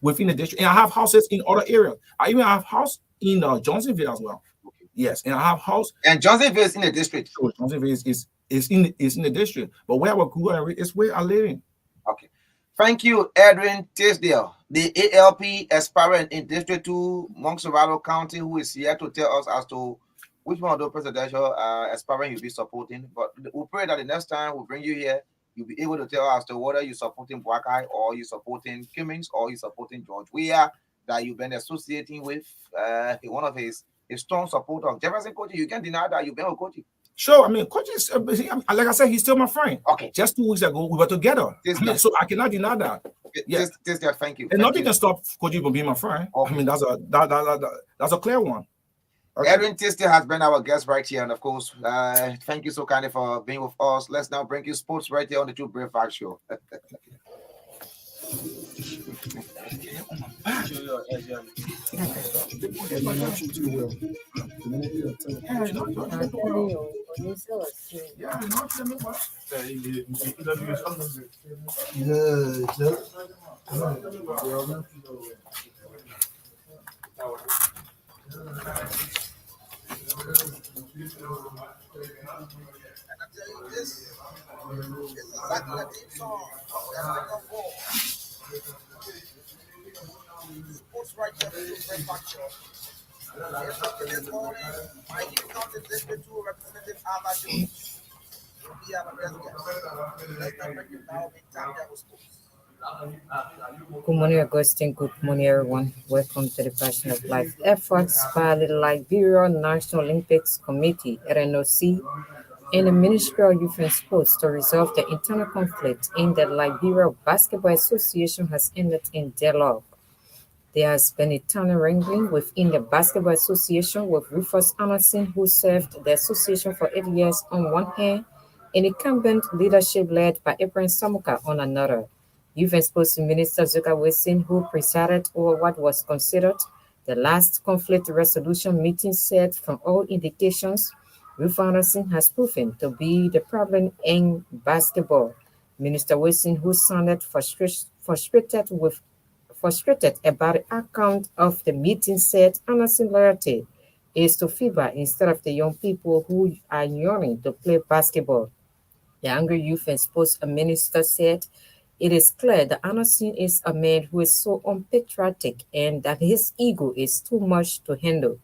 within the district, and I have houses in other areas. I even have house in Johnsonville as well. Okay. Yes, and I have house. And Johnsonville is in the district. Sure, Johnsonville is in the district, but where I grew up is where I live in. Okay. Thank you, Edwin Tisdale, the ALP aspirant in District 2, Montserrat County, who is here to tell us as to which one of those presidential aspirant you'll be supporting. But we pray that the next time we bring you here, you'll be able to tell us to whether you're supporting Black Eye or you're supporting Cummings or you're supporting George Weah that you've been associating with one of his strong supporter. Jefferson Coach, you can't deny that you've been with Coach. Sure, I mean, Coach is, like I said, he's still my friend. Okay. Just 2 weeks ago, we were together. So I cannot deny that. Yes. Thank you. And nothing can stop Coach from being my friend. Okay. I mean, that's a clear one. Okay. Edwin Tisdale has been our guest right here. And of course, thank you so kindly for being with us. Let's now bring you sports right here on the Two Brave Facts Show. And I tell you, this is exactly the theme song that bring us home. Sports writer, Fred Factor. Yes, this morning, Mikey becomes District 2 Representative Alba Jones. We have a guest. Let's not break it down in time that was sports. Good morning, Augustine. Good morning, everyone. Welcome to the Passion of Life efforts by the Liberia National Olympics Committee, RNOC, and the Ministry of Youth and Sports to resolve the internal conflict in the Liberia Basketball Association has ended in dialogue. There has been a internal wrangling within the Basketball Association with Rufus Anderson, who served the association for 8 years on one hand, and incumbent leadership led by Ibrahim Samuka on another. Youth and Sports Minister Zuka Wilson, who presided over what was considered the last conflict resolution meeting, said from all indications, Rufus Anderson has proven to be the problem in basketball. Minister Wilson, who sounded frustrated about the outcome of the meeting, said Anderson's loyalty is to FIBA instead of the young people who are yearning to play basketball. The angry youth and sports minister said it is clear that Anderson is a man who is so unpatriotic and that his ego is too much to handle.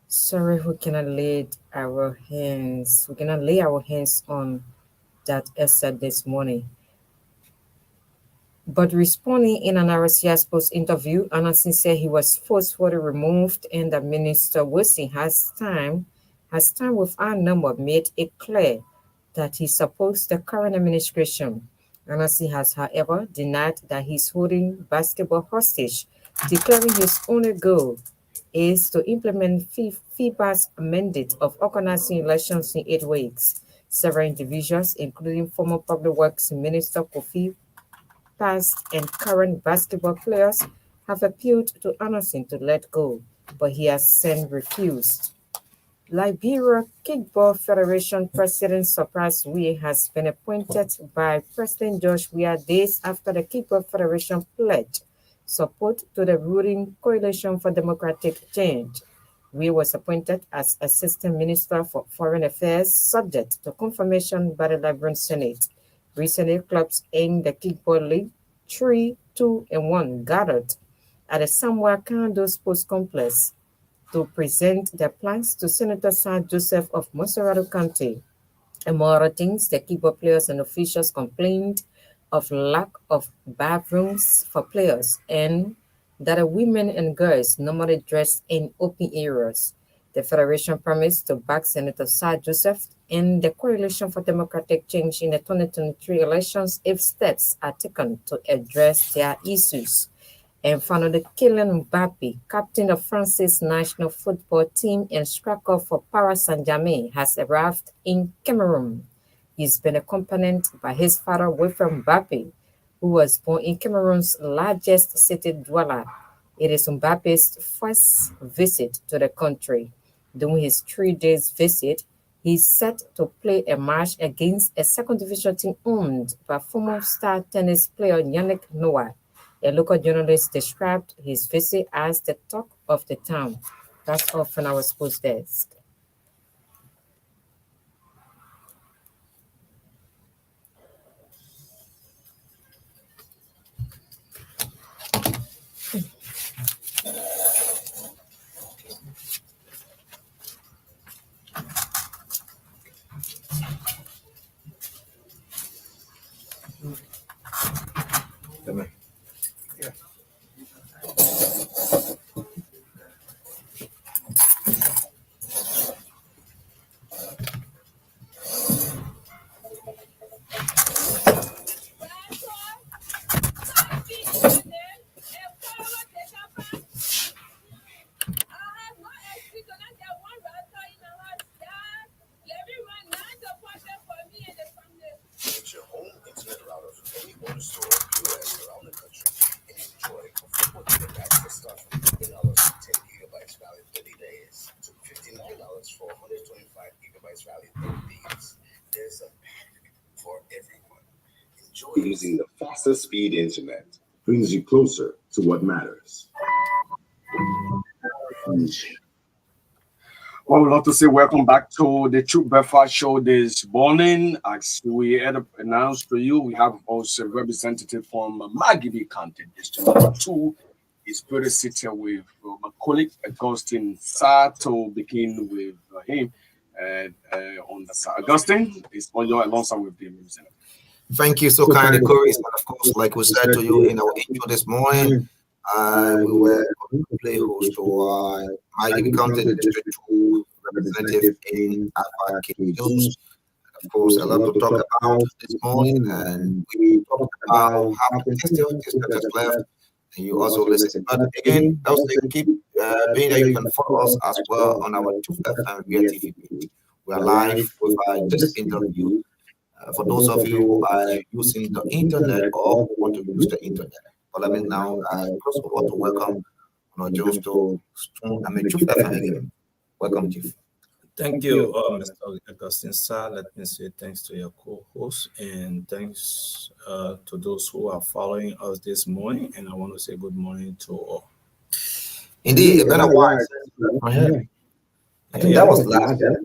Sorry, we cannot lay our hands on that essay this morning. But responding in an RCS Post interview, Anderson said he was forcefully removed and that Minister Wilson has time with our number made it clear that he supports the current administration. Anderson has, however, denied that he's holding basketball hostage, declaring his only goal is to implement FIBA's mandate of organizing elections in 8 weeks. Several individuals, including former Public Works Minister Kofi, past and current basketball players, have appealed to Anderson to let go, but he has since refused. Liberia Kickball Federation President Surprise Weah has been appointed by President George Weah days after the Kickball Federation pledged support to the ruling Coalition for Democratic Change. Weah was appointed as Assistant Minister for Foreign Affairs, subject to confirmation by the Liberian Senate. Recently, clubs in the Kickball League 3, 2, and 1 gathered at the Samuel Kando Sports Complex to present their plans to Senator SAAH Joseph of Moserado County. Among other things, the Kickball players and officials complained of lack of bathrooms for players and that the women and girls normally dress in open areas. The Federation promised to back Senator SAAH Joseph and the Coalition for Democratic Change in the 2023 elections if steps are taken to address their issues. And finally, Kylian Mbappe, captain of France's national football team and striker for Paris Saint-Germain, has arrived in Cameroon. He's been accompanied by his father, Wilfred Mbappe, who was born in Cameroon's largest city, Douala. It is Mbappe's first visit to the country. During his 3 days visit, he's set to play a match against a second division team owned by former star tennis player Yannick Noah. A local journalist described his visit as the talk of the town. That's all from our sports desk. Enjoy using the fastest speed internet. Brings you closer to what matters. Well, we'd love to say welcome back to the True Breakfast Show this morning. As we had announced to you, we have also a representative from Margibi County, District Number 2. He's pretty seated with my colleague, Augustine SAAH, to begin with him. On the side. Augustine is on your alongside with the representative. Thank you so kindly, KORRIES. And of course, like we said to you in our intro this morning, we were play host to Margibi County District 2 representative in Alpha News. Of course, a lot to talk about this morning, and we talked about how the just left. And you also listen. But again, also keep being that you can follow us as well on our 2FM via TV page. We are live with this interview. For those of you who are using the internet or who want to use the internet. But let me now, I first want to welcome Jones to Truth FM again. Welcome, Chief. Thank you, Mr. Augustine SAAH. Let me say thanks to your co-host and thanks to those who are following us this morning. And I want to say good morning to all. Indeed, it's been a while. I think that was last year.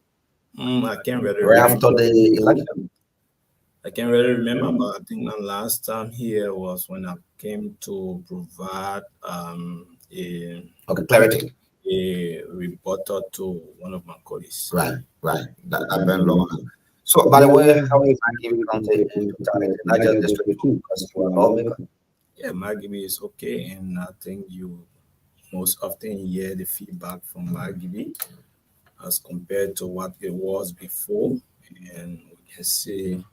I can't really right remember. after the election. I can't really remember, but I think the last time here was when I came to provide Clarity. a reporter to one of my colleagues. Right. That been long. So, by the way, how is Margibi County in totality? Not just District 2, because you are lawmaker. Yeah, Margibi is okay, and I think you most often hear the feedback from Margibi as compared to what it was before, and we can say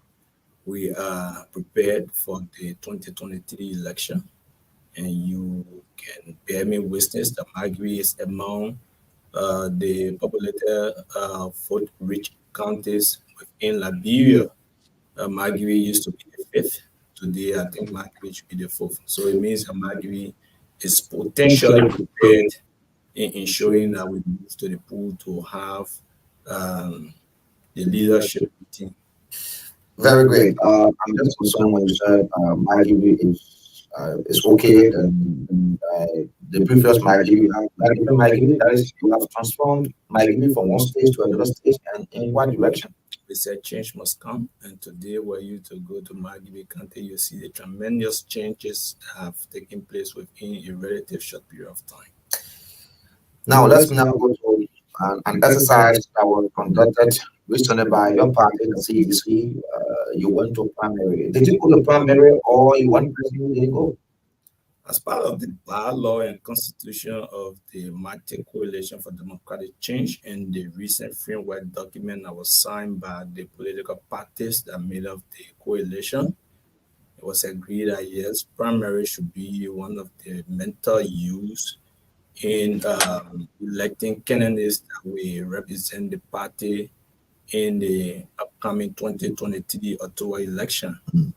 we are prepared for the 2023 election, and you can bear me witness that Margibi is among the populated vote-rich counties within Liberia. Margibi used to be the fifth. Today, I think Margibi should be the fourth. So it means that Margibi is potentially prepared in ensuring that we move to the pool to have the leadership team. Very great. I'm just concerned when you said Margibi is okay, and the previous Margibi, that is, you have transformed Margibi from one stage to another stage, and in what direction? We said change must come, and today were you to go to Margibi County, you see the tremendous changes that have taken place within a relative short period of time. Now, let's now go to an exercise that was conducted recently by your party, the CDC. You went to primary. Did you go to primary, or you went to didn't go? As part of the bylaw and constitution of the Martin Coalition for Democratic Change and the recent framework document that was signed by the political parties that made up the coalition, it was agreed that yes, primary should be one of the mental use in electing candidates that will represent the party in the upcoming 2023 Ottawa election. And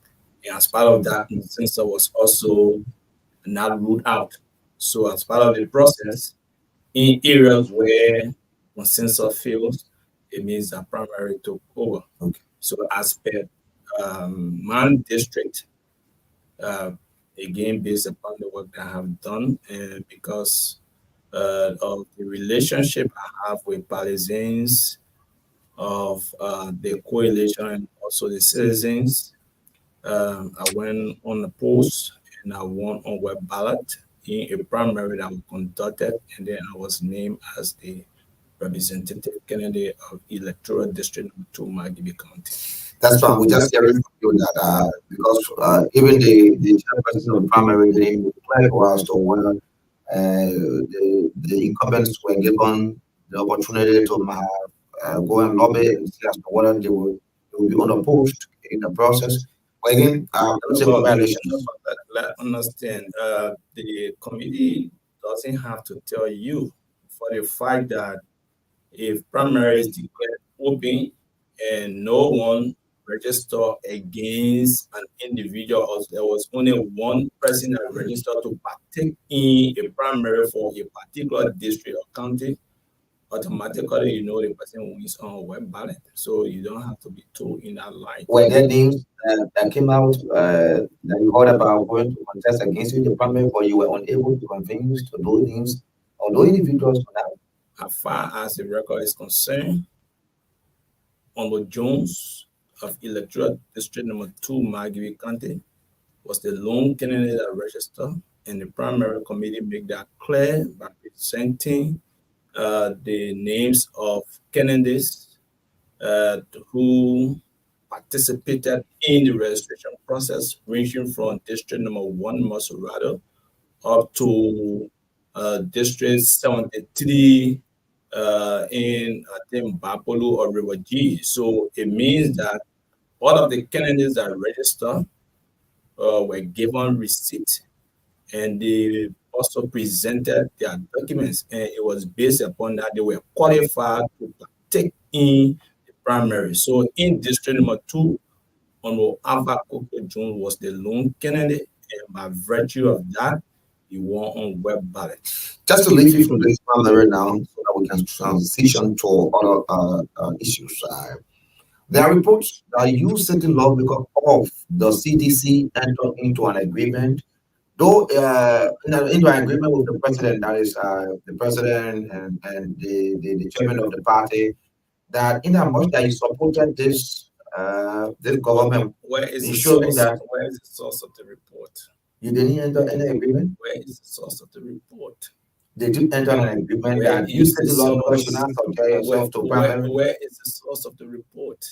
as part of that, consensus was also not ruled out. So as part of the process, in areas where consensus fails, it means that primary took over. Okay. So as per my district, again, based upon the work that I have done, and because of the relationship I have with partisans of the coalition and also the citizens, I went on the post and I won on web ballot in a primary that was conducted, and then I was named as the representative candidate of electoral district number 2, Margibi County. That's fine. We just hearing from you that because even the chairperson of the primary name was the one, the incumbents were given the opportunity to go and lobby and see as to whether they will be unopposed in the process. But again, let's understand, the committee doesn't have to tell you for the fact that if primary is declared open and no one registered against an individual, or there was only one person that registered to partake in a primary for a particular district or county, automatically you know the person wins on a web ballot. So you don't have to be told in that line. Were there names that came out that you heard about going to contest against you in the primary, but you were unable to convince to those names or those individuals for now? As far as the record is concerned, Honorable Jones of Electoral District Number 2, Margibi County, was the lone candidate that registered, and the primary committee made that clear by presenting the names of candidates who participated in the registration process, ranging from District Number 1, Masurado, up to District 73 in, I think, Bapolu or River G. So it means that all of the candidates that registered were given receipt, and they also presented their documents, and it was based upon that they were qualified to partake in the primary. So in District Number 2, Honorable Alpha Coco Jones was the lone candidate, and by virtue of that, he won on web ballot. Just to leave you from this primary now, so that we can transition to other issues. There are reports that you certain lawmakers of the CDC entered into an agreement, though into an agreement with the president, that is the president and the chairman of the party, that in as much that you supported this government, Where is the ensuring source? that Where is the source of the report? you didn't enter any agreement. Where is the source of the report? They did enter an agreement Where that you is said the the lawmakers source? should not subject yourself to primary. Where is the source of the report?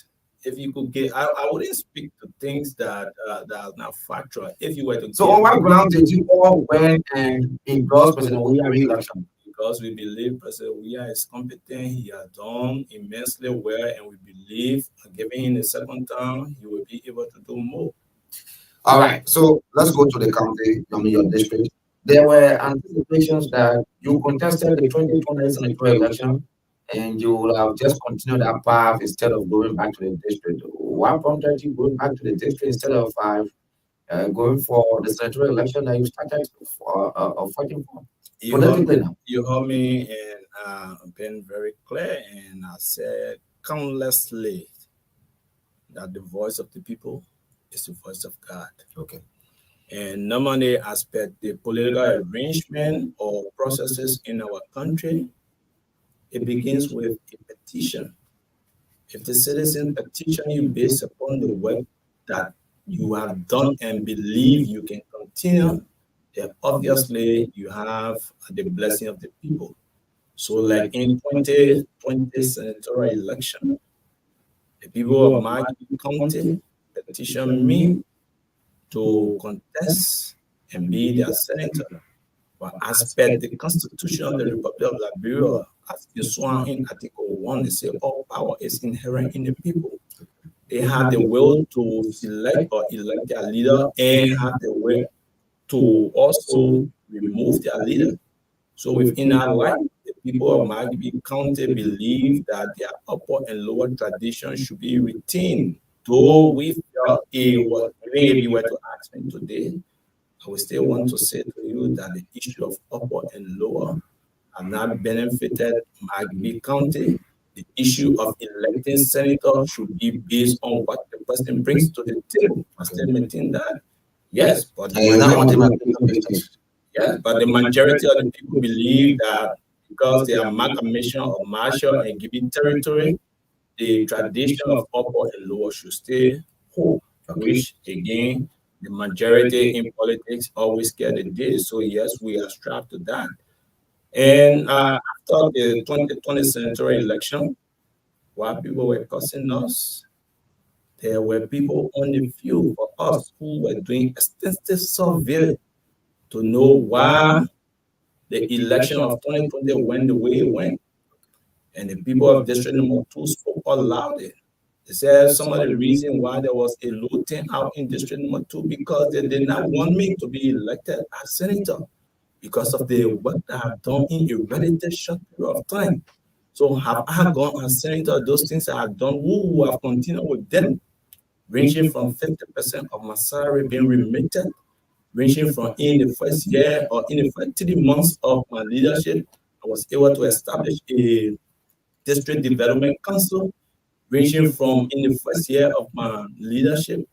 If you could get, I wouldn't speak to things that are not factual. If you were to So on what ground did you all went and endorse President William re-election? Because we believe President William is competent, he has done immensely well, and we believe giving him a second term, he will be able to do more. All right, so let's go to the county, your district. There were anticipations that you contested the 2020 senatorial election, and you will have just continued that path instead of going back to the district. What prompted you going back to the district instead of going for the senatorial election that you started fighting for? You heard me and been very clear, and I said countlessly that the voice of the people is the voice of God. Okay. And normally, aspect the political arrangement or processes in our country, it begins with a petition. If the citizen petition you based upon the work that you have done and believe you can continue, then obviously you have the blessing of the people. So like in 2020 senatorial election, the people of Margibi County petitioned me to contest and be their senator. But as per the Constitution of the Republic of Liberia, as been sworn in Article 1, they say all power is inherent in the people. They have the will to select or elect their leader and have the will to also remove their leader. So within our life, the people of Margibi County believe that their upper and lower traditions should be retained. Though we felt it was, if you were to ask me today, I would still want to say to you that the issue of upper and lower have not benefited Margibi County. The issue of electing senators should be based on what the person brings to the table. I still maintain that. Yes, but the majority of the people believe that because they are amalgamation of Marshall and Gibi territory, the tradition of upper and lower should stay whole, which again, the majority in politics always get the day. So yes, we are strapped to that. And after the 2020 senatorial election, while people were cussing us, there were people on the field for us who were doing extensive survey to know why the election of 2020 went the way it went. And the people of District Number 2 spoke out loudly. They said some of the reason why there was a low turnout in District Number 2 because they did not want me to be elected as senator because of the work that I've done in a relatively short period of time. So have I gone as senator, those things I have done, who have continued with them, ranging from 50% of my salary being remitted, ranging from in the first year or in the first 3 months of my leadership, I was able to establish a district development council, ranging from in the first year of my leadership,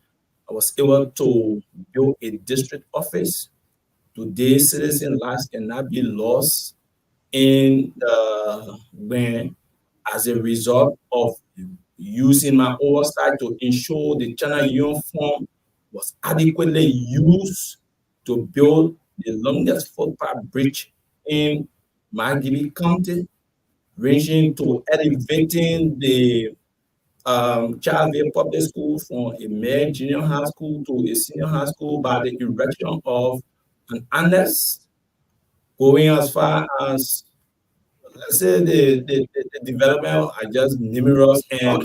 I was able to build a district office. Today, citizen lives cannot be lost in when, as a result of using my oversight to ensure the China Yuan Fund was adequately used to build the longest footpath bridge in Margibi County, ranging to elevating the Childville Public School from a mere junior high school to a senior high school by the erection of an annex, going as far as, let's say, the development are just numerous and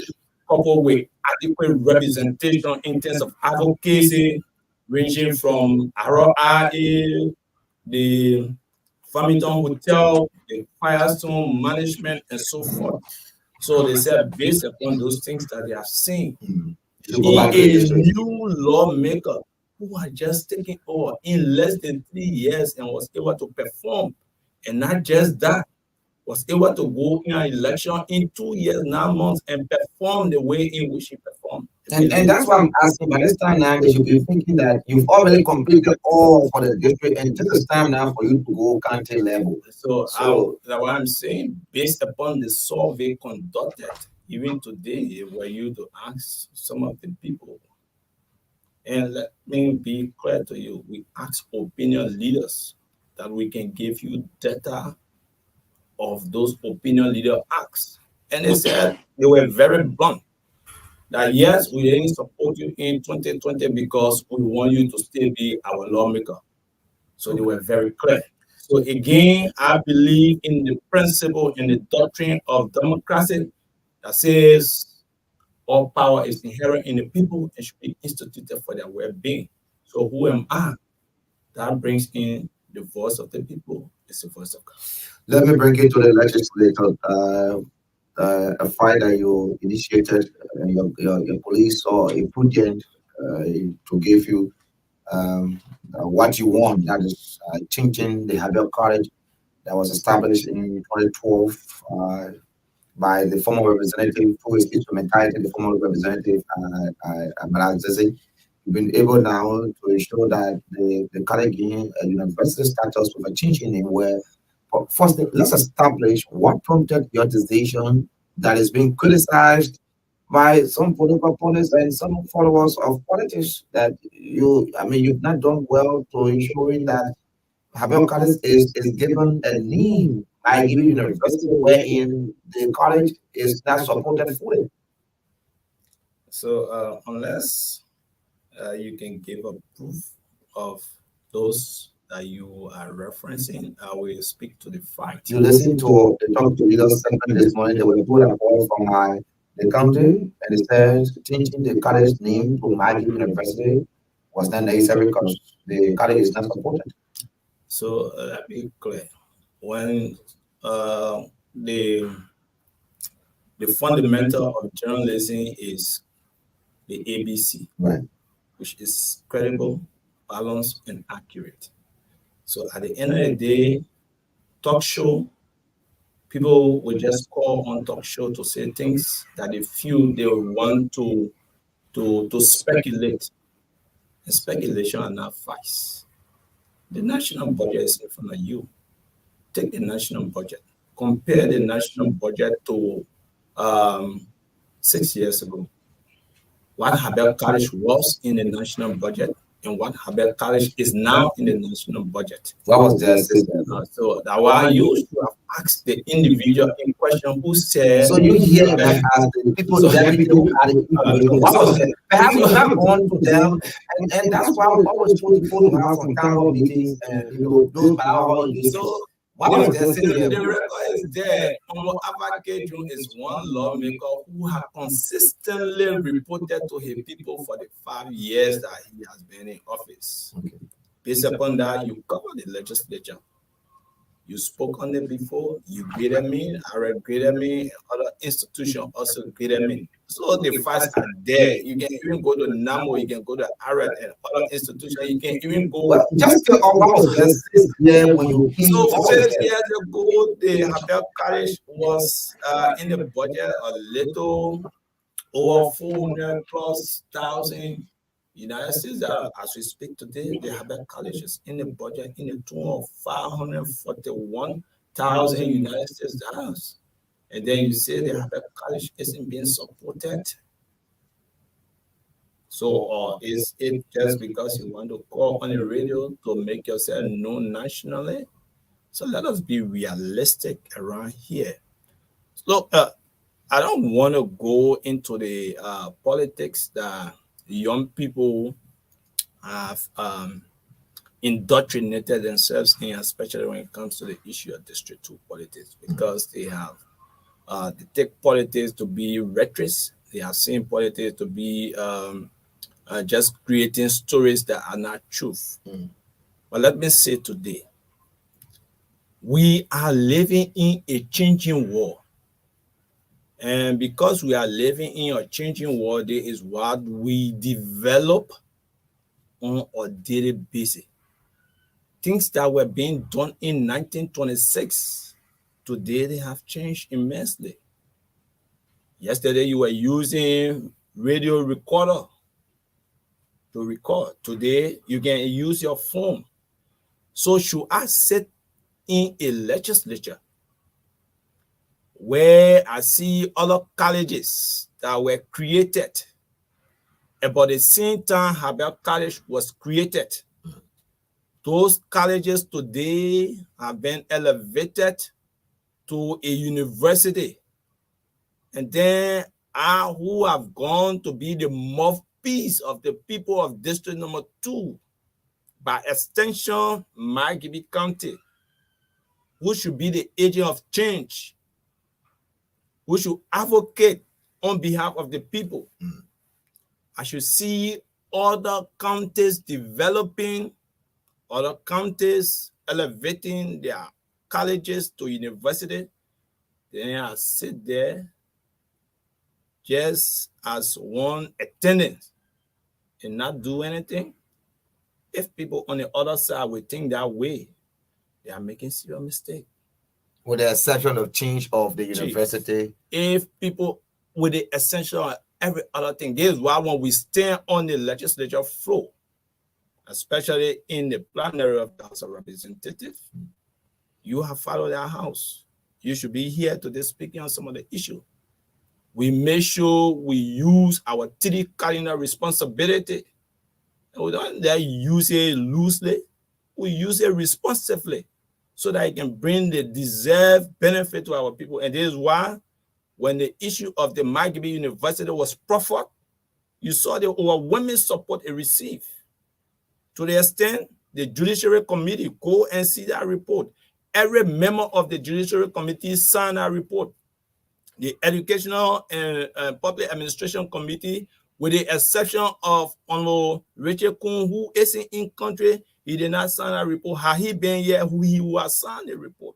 coupled with adequate representation in terms of advocacy, ranging from RIA, the Farmington Hotel, the Firestone Management, and so forth. So they said, based upon those things that they have seen, a new lawmaker who had just taken over in less than 3 years and was able to perform, and not just that, was able to go in an election in 2 years, 9 months, and perform the way in which he performed. And that's why I'm asking. By this time now, they should be thinking that you've already completed all for the district, and this is time now for you to go county level. So that's what I'm saying. Based upon the survey conducted, even today, were you to ask some of the people, and let me be clear to you, we ask opinion leaders that we can give you data of those opinion leader acts. And they said, they were very blunt, that yes, we didn't support you in 2020 because we want you to still be our lawmaker. So they were very clear. So again, I believe in the principle and the doctrine of democracy that says all power is inherent in the people and should be instituted for their well-being. So who am I? That brings in the voice of the people. It's the voice of God. Let me bring you to the legislature. A fight that you initiated, your police saw a prudent to give you what you want. That is changing the Habel College that was established in 2012 by the former representative who is instrumentality, the former representative Malazizi. You've been able now to ensure that the college gain a university status with a change in name where. First, let's establish what prompted your decision that is being criticized by some political opponents and some followers of politics that you've not done well to ensuring that Habel College is given a name by giving university wherein the college is not supported fully. So unless you can give a proof of those that you are referencing, I will speak to the fact. You listen to the talk to leaders segment this morning. They were put a call from the county, and it says changing the college name to Maggie University was not necessary because the college is not supported. So let me be clear. When the fundamental of journalism is the ABC, right, which is credible, balanced, and accurate. So at the end of the day, talk show, people will just call on talk show to say things that they feel they want to speculate. And speculation are not facts. The national budget is in front of you. Take the national budget. Compare the national budget to 6 years ago. What Habel College was in the national budget and what Habel College is now in the national budget. What was their system? So that why you should have asked the individual in question who said. So you hear that as the people that people are the people. What was it? Perhaps you have gone to them, and that's why we always told people to have some town hall meetings and those power issues. So what was their system? The record is there. Advocate is one lawmaker who has consistently reported to his people for the 5 years that he has been in office. Okay. Based upon that, you cover the legislature. You spoke on it before. You graded me. I regretted me. Other institutions also graded me. So the facts are there. You can even go to NAMO. You can go to ARED and other institutions. You can even go. Well, just tell what was there 6 years when you came. So What was 6 there? years ago, the Habel College was in the budget a little over 400 plus thousand United States dollars. As we speak today, the Habel College is in the budget in the tune of 541,000 United States dollars. And then you say the Habel College isn't being supported. So, is it just because you want to call on the radio to make yourself known nationally? So let us be realistic around here. Look, I don't want to go into the politics that young people have indoctrinated themselves in, especially when it comes to the issue of District 2 politics, because they have they take politics to be rhetoric. They have seen politics to be just creating stories that are not truth. But let me say today, we are living in a changing world. And because we are living in a changing world, there is what we develop on a daily basis. Things that were being done in 1926, today they have changed immensely. Yesterday you were using radio recorder to record. Today you can use your phone. So should I sit in a legislature where I see other colleges that were created about the same time Habel College was created? Those colleges today have been elevated to a university. And then I, who have gone to be the mouthpiece of the people of District Number 2, by extension, Margibi County, who should be the agent of change, who should advocate on behalf of the people. I should see other counties developing, other counties elevating their colleges to university. Then I sit there just as one attendant and not do anything. If people on the other side will think that way, they are making serious mistake. With the exception of change of the university. If people, with the essential of every other thing, this is why when we stand on the legislature floor, especially in the plenary of the House of Representatives, you have followed our house. You should be here today speaking on some of the issues. We make sure we use our three cardinal responsibility. And we don't use it loosely. We use it responsively so that it can bring the deserved benefit to our people. And this is why when the issue of the Margibi University was proffered, you saw the overwhelming support it received. To the extent the Judiciary Committee go and see that report. Every member of the Judiciary Committee signed that report. The Educational and Public Administration Committee, with the exception of Honorable Richard Kuhn, who isn't in country, he did not sign a report. Had he been here, he would have signed the report.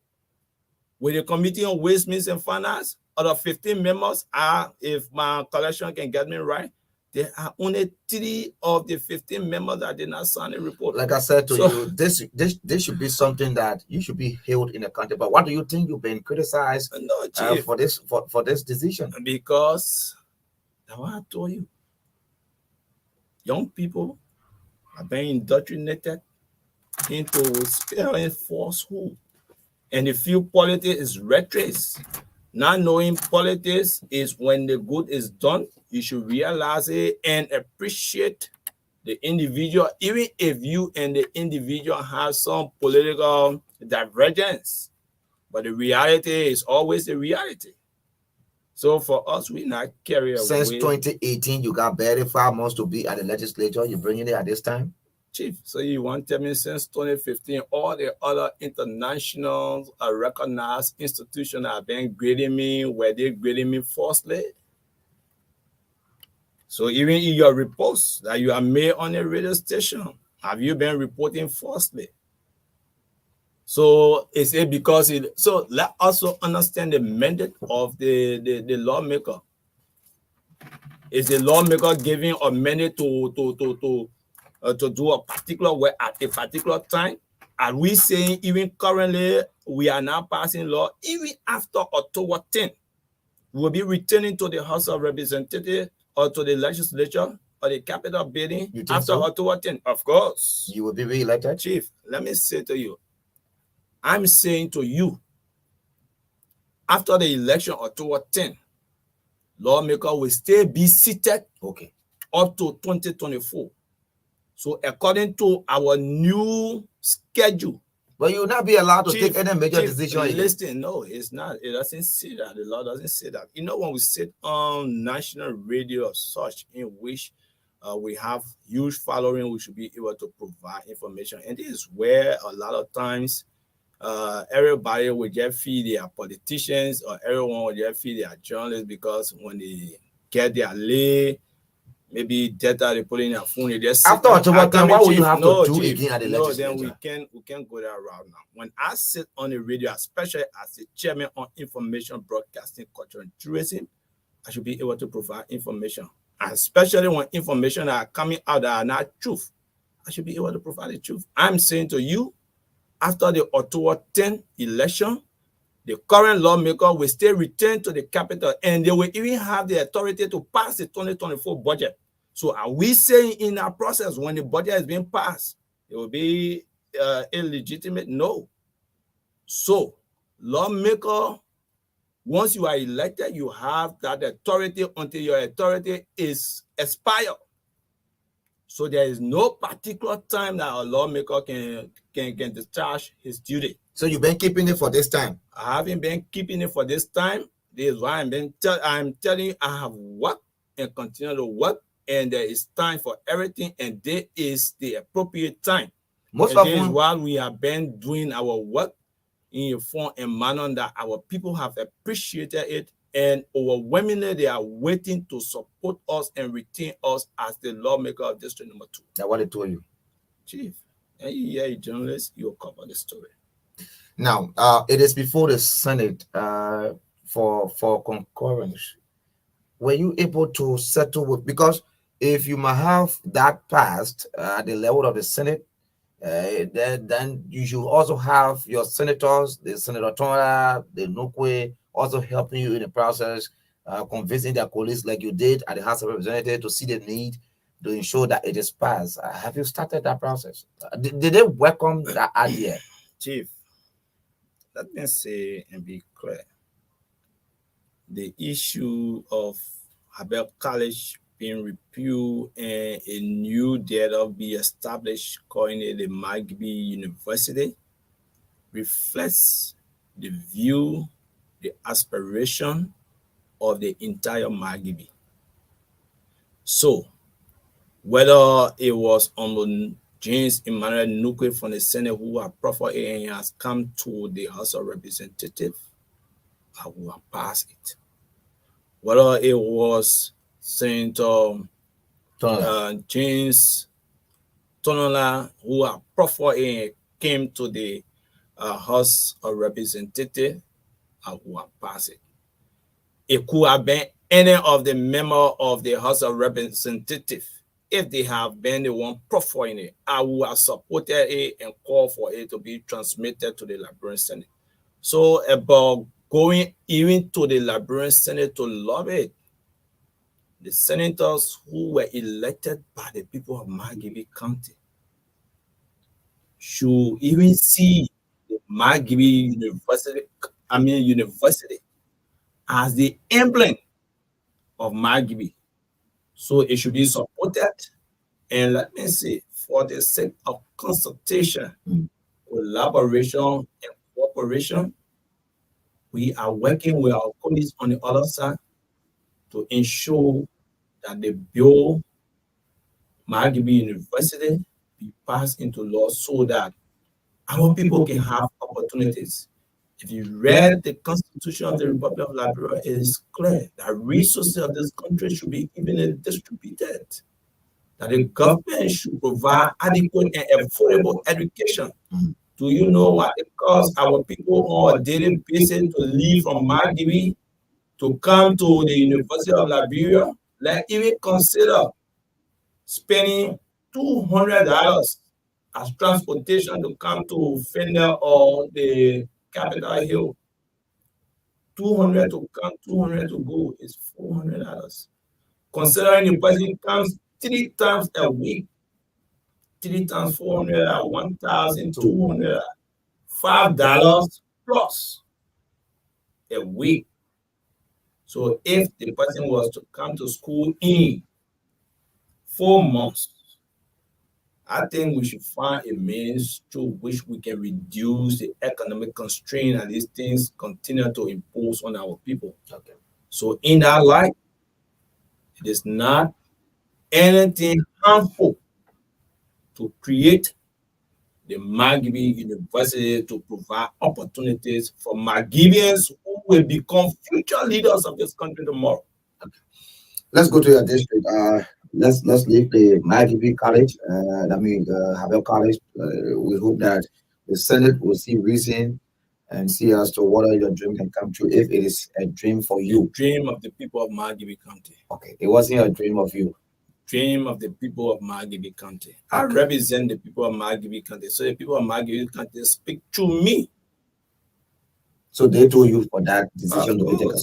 With the Committee on Waste, Means, and Finance, out of 15 members, if my collection can get me right, there are only 3 of the 15 members that did not sign the report. Like I said to you, this should be something that you should be held in the country. But what do you think you've been criticized for this decision? Because that's what I told you. Young people are being indoctrinated into spelling falsehood. And the few politics is rhetoric. Not knowing politics is when the good is done, you should realize it and appreciate the individual, even if you and the individual have some political divergence. But the reality is always the reality. So for us, we not carry away. Since 2018, you got barely 5 months to be at the legislature. You're bringing it at this time? Chief, so you want to tell me since 2015, all the other international recognized institutions have been grading me, were they grading me falsely? So even in your reports that you have made on a radio station, have you been reporting falsely? So it's it because it. So let also understand the mandate of the lawmaker. Is the lawmaker giving a mandate to do a particular work at a particular time? Are we saying even currently we are now passing law even after October 10th? Will be returning to the House of Representatives or to the legislature or the capital building after October 10th? Of course. You will be re-elected? Chief, let me say to you, I'm saying to you, after the election October 10th, lawmaker will still be seated up to 2024. So according to our new schedule, but you will not be allowed to take any major decision. Listen, no, it's not. It doesn't say that. The law doesn't say that. You know, when we sit on national radio or such, in which we have huge following, we should be able to provide information. And this is where a lot of times everybody will just feed their politicians or everyone will just feed their journalists, because when they get their lay, maybe data they put in their phone. They just after October 10, what will you have to do again at the legislature? No, then we can't go that route now. When I sit on the radio, especially as the chairman on information broadcasting, culture and tourism, I should be able to provide information, and especially when information are coming out that are not truth, I should be able to provide the truth. I'm saying to you, after the October 10 election, the current lawmaker will still return to the capital, and they will even have the authority to pass the 2024 budget. So are we saying in our process, when the budget is being passed, it will be illegitimate? No. So lawmaker, once you are elected, you have that authority until your authority is expired. So there is no particular time that a lawmaker can discharge his duty. So you've been keeping it for this time? I haven't been keeping it for this time. This is why I'm telling you, I have worked and continue to work, and there is time for everything, and there is the appropriate time. This is why we have been doing our work in a form and manner that our people have appreciated it, and overwhelmingly they are waiting to support us and retain us as the lawmaker of District Number 2. That's what I told you, Chief. And you are a journalist, you'll cover the story. Now, it is before the Senate for concurrence. Were you able to settle with, because if you might have that passed at the level of the Senate, then you should also have your senators, the Senator Tonra, the Nukwe, also helping you in the process, convincing their colleagues like you did at the House of Representatives to see the need to ensure that it is passed. Have you started that process? Did they welcome that idea? Chief, let me say and be clear. The issue of Abel College being repealed and a new data be established, calling it the Magby University, reflects the view, the aspiration of the entire Magby. So, whether it was on James Emmanuel Nukwe from the Senate who have proffered it and has come to the House of Representatives, I will have passed it. Whether it was Senator James Tonola who have proffered it and came to the House of Representatives, I will have passed it. It could have been any of the members of the House of Representatives. If they have been the one profiling it, I would have supported it and called for it to be transmitted to the Liberian Senate. So about going even to the Liberian Senate to lobby it, the senators who were elected by the people of Magby County should even see the Magby University as the emblem of Magby. So it should be supported. And let me say, for the sake of consultation, collaboration, and cooperation, we are working with our colleagues on the other side to ensure that the bill, Magby University, be passed into law so that our people can have opportunities. If you read the Constitution of the Republic of Liberia, it is clear that resources of this country should be evenly distributed, that the government should provide adequate and affordable education Do you know what it costs our people on a daily basis to leave from Margibi to come to the University of Liberia? Let's even consider spending $200 as transportation to come to Fender or the Capitol Hill. 200 to come, 200 to go is $400. Considering the person comes 3 times a week, 3 times 400 at 1,200, $5 plus a week. So if the person was to come to school in 4 months, I think we should find a means through which we can reduce the economic constraint and these things continue to impose on our people. Okay. So in that light, it is not anything harmful to create the Margibi University to provide opportunities for Margibians who will become future leaders of this country tomorrow. Okay. Let's go to your district. Let's leave the Margibi College. Habel College. We hope that the Senate will see reason and see as to whether your dream can come true. If it is a dream for you, dream of the people of Margibi County. Okay, it wasn't a dream of you. Dream of the people of Margibi County. I represent the people of Margibi County. So the people of Margibi County speak to me. So they told you for that decision to be taken.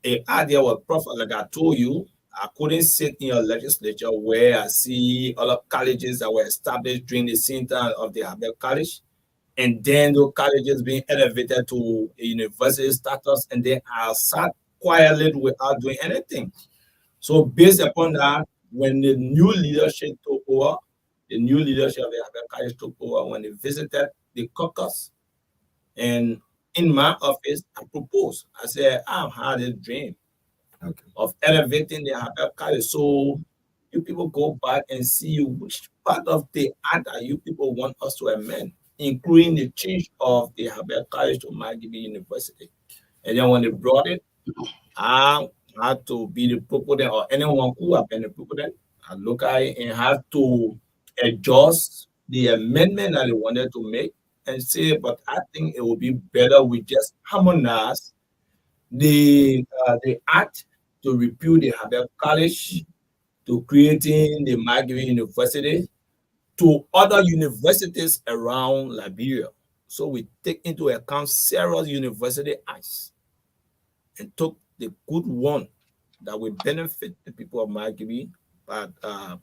An idea was profit, like I told you. I couldn't sit in your legislature where I see other colleges that were established during the same time of the Habel College, and then those colleges being elevated to a university status, and then I sat quietly without doing anything. So based upon that, when the new leadership took over, the new leadership of the Habel College took over, when they visited the caucus, and in my office, I proposed. I said, I've had a dream of elevating the Habel College. So you people go back and see which part of the act that you people want us to amend, including the change of the Habel College to Margibi University. And then when they brought it, I had to be the proponent, or anyone who have been the proponent, I look at it and have to adjust the amendment that they wanted to make and say, but I think it would be better we just harmonize the act to repeal the Habel College, to creating the Margibi University, to other universities around Liberia. So we take into account several university acts and took the good one that will benefit the people of Margibi by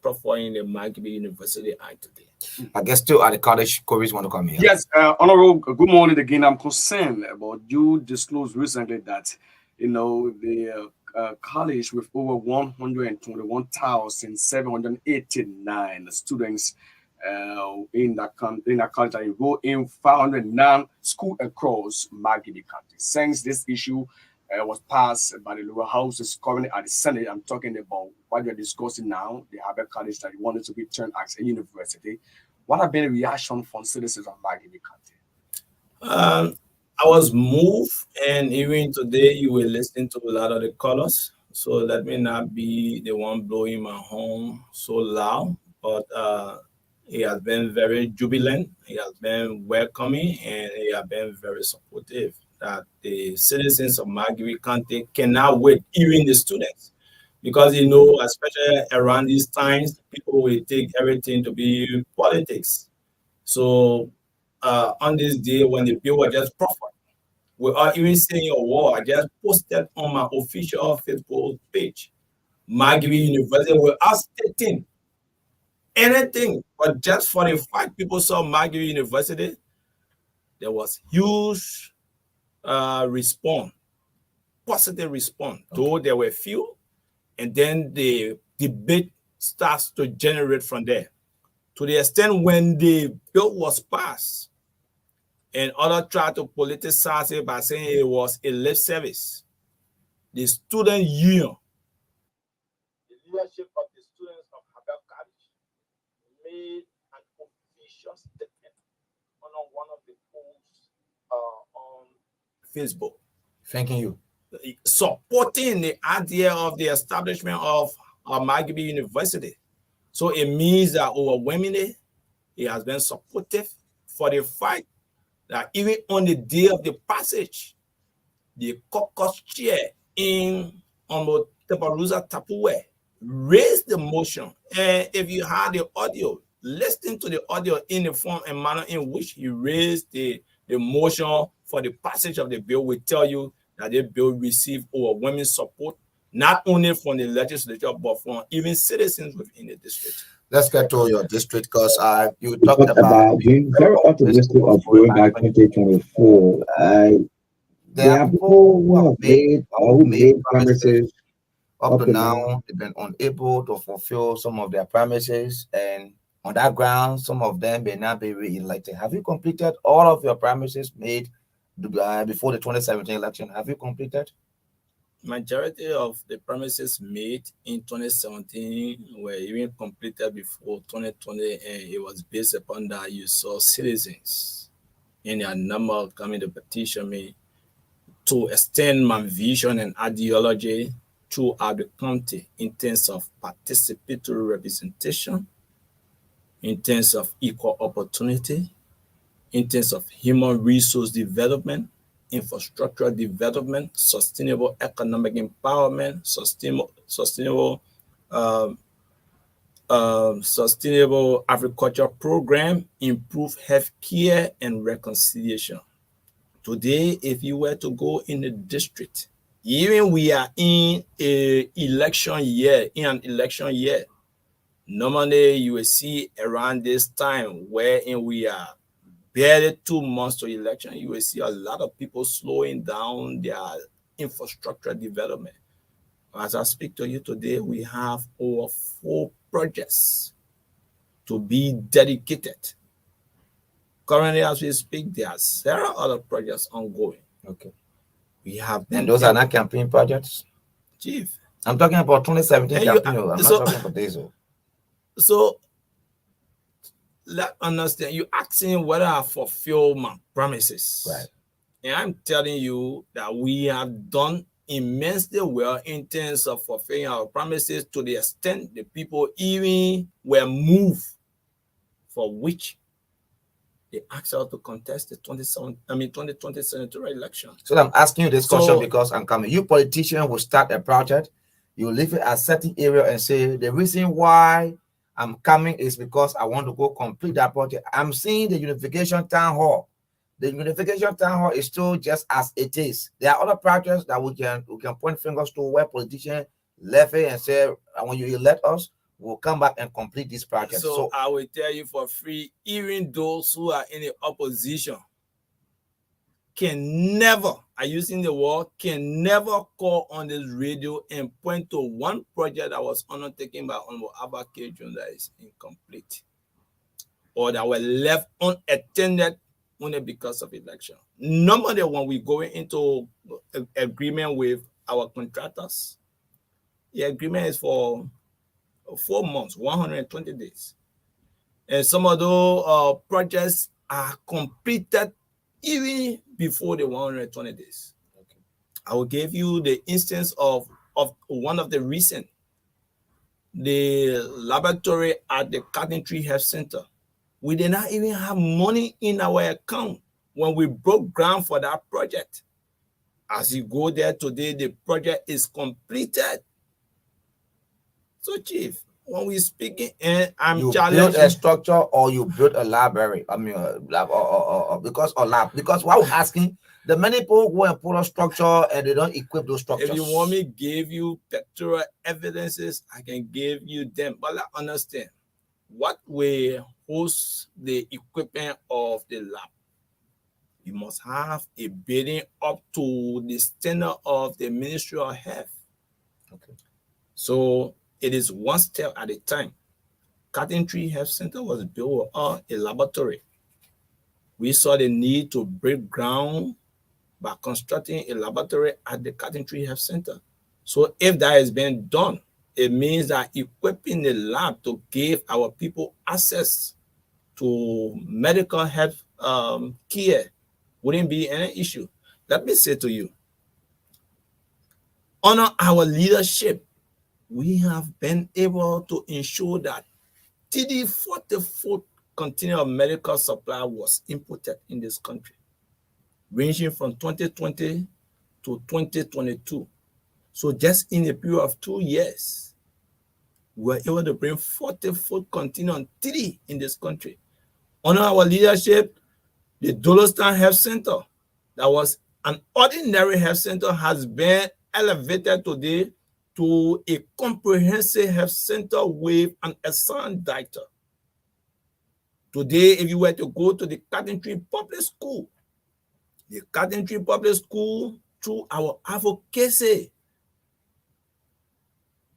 profiling the Margibi University Act today. I guess still at the college, KORRIES want to come here. Yes, Honorable, good morning again. I'm concerned about you disclosed recently that, the college with over 121,789 students in that college, and you go in 509 schools across Margibi County. Since this issue was passed by the lower house, is currently at the Senate. I'm talking about what you're discussing now, the Habel College that you wanted to be turned as a university. What have been the reaction from citizens of Margibi County? I was moved, and even today you will listen to a lot of the colors. So let me not be the one blowing my horn so loud, but he has been very jubilant, he has been welcoming, and he has been very supportive that the citizens of Margibi County cannot wait, even the students. Because, especially around these times, people will take everything to be politics. So on this day, when the bill was just proffered, without even saying a word, I just posted on my official Facebook page, Margibi University, without stating anything, but just for the fact people saw Margibi University, there was huge response, positive response. Though there were few, and then the debate starts to generate from there. To the extent when the bill was passed, and others tried to politicize it by saying it was a lip service, the student union, the leadership of the students of Habel College, made an official statement on one of the posts on Facebook. Thanking you. Supporting the idea of the establishment of Margibi University. So it means that overwhelmingly, he has been supportive for the fact that even on the day of the passage, the caucus chair in Tepaluza Tapue raised the motion. And if you had the audio, listen to the audio in the form and manner in which he raised the motion for the passage of the bill, will tell you that the bill received overwhelming support, not only from the legislature, but from even citizens within the district. Let's get to your district because you You talked about being very optimistic of going going by by 2024. There are people who have made or who made promises up to up to now. now. They've been unable to fulfill some of their promises, and on that ground, some of them may not be re-elected. Have you completed all of your promises made before the 2017 election? Have you completed? Majority of the promises made in 2017 were even completed before 2020, and it was based upon that you saw citizens in their number coming to petition me to extend my vision and ideology throughout the county in terms of participatory representation, in terms of equal opportunity, in terms of human resource development, infrastructural development, sustainable economic empowerment, sustainable agriculture program, improve health care and reconciliation. Today, if you were to go in the district, even we are in an election year, normally you will see around this time wherein we are barely 2 months to election, you will see a lot of people slowing down their infrastructure development. As I speak to you today, we have over 4 projects to be dedicated. Currently, as we speak, there are several other projects ongoing. Okay. We have And those are not campaign projects? Chief. I'm talking about 2017 And campaign. I'm not talking about this. So, let's understand, you asking whether I fulfill my promises. Right. And I'm telling you that we have done immensely well in terms of fulfilling our promises to the extent the people even were moved for which they asked us to contest the 2020 senatorial election. So I'm asking you this question because I'm coming. You politicians will start a project, you leave it at a certain area and say, the reason why I'm coming is because I want to go complete that project. I'm seeing the unification town hall. The unification town hall is still just as it is. There are other projects that we can point fingers to where politicians left it and say, when you elect us, we'll come back and complete this project. So I will tell you for free, even those who are in the opposition can never, I'm using the word, can never call on this radio and point to one project that was undertaken by Honorable Abba K. Jr. that is incomplete or that were left unattended only because of election. Normally, when we go into agreement with our contractors, the agreement is for 4 months, 120 days. And some of those projects are completed even before the 120 days. Okay. I will give you the instance of one of the recent, the laboratory at the Carpentry Health Center. We did not even have money in our account when we broke ground for that project. As you go there today, the project is completed. So, Chief, when we speaking, and I'm challenging. You build a structure or you build a library. I mean, lab or because what I'm asking, the many people go and put a structure and they don't equip those structures. If you want me to give you pictorial evidences, I can give you them. But let's understand what way host the equipment of the lab. You must have a building up to the standard of the Ministry of Health. Okay. So it is one step at a time. Carpentry Health Center was built on a laboratory. We saw the need to break ground by constructing a laboratory at the Carpentry Health Center. So if that has been done, it means that equipping the lab to give our people access to medical health care wouldn't be any issue. Let me say to you, under our leadership, we have been able to ensure that 44th container of medical supply was imported in this country, ranging from 2020 to 2022. So just in a period of 2 years, we were able to bring 40 food container on 3 in this country. Under our leadership, the Dolostan Health Center, that was an ordinary health center, has been elevated today to a comprehensive health center with an assigned director. Today, if you were to go to the Cottontree Public School, the Cottontree Public School, through our advocacy,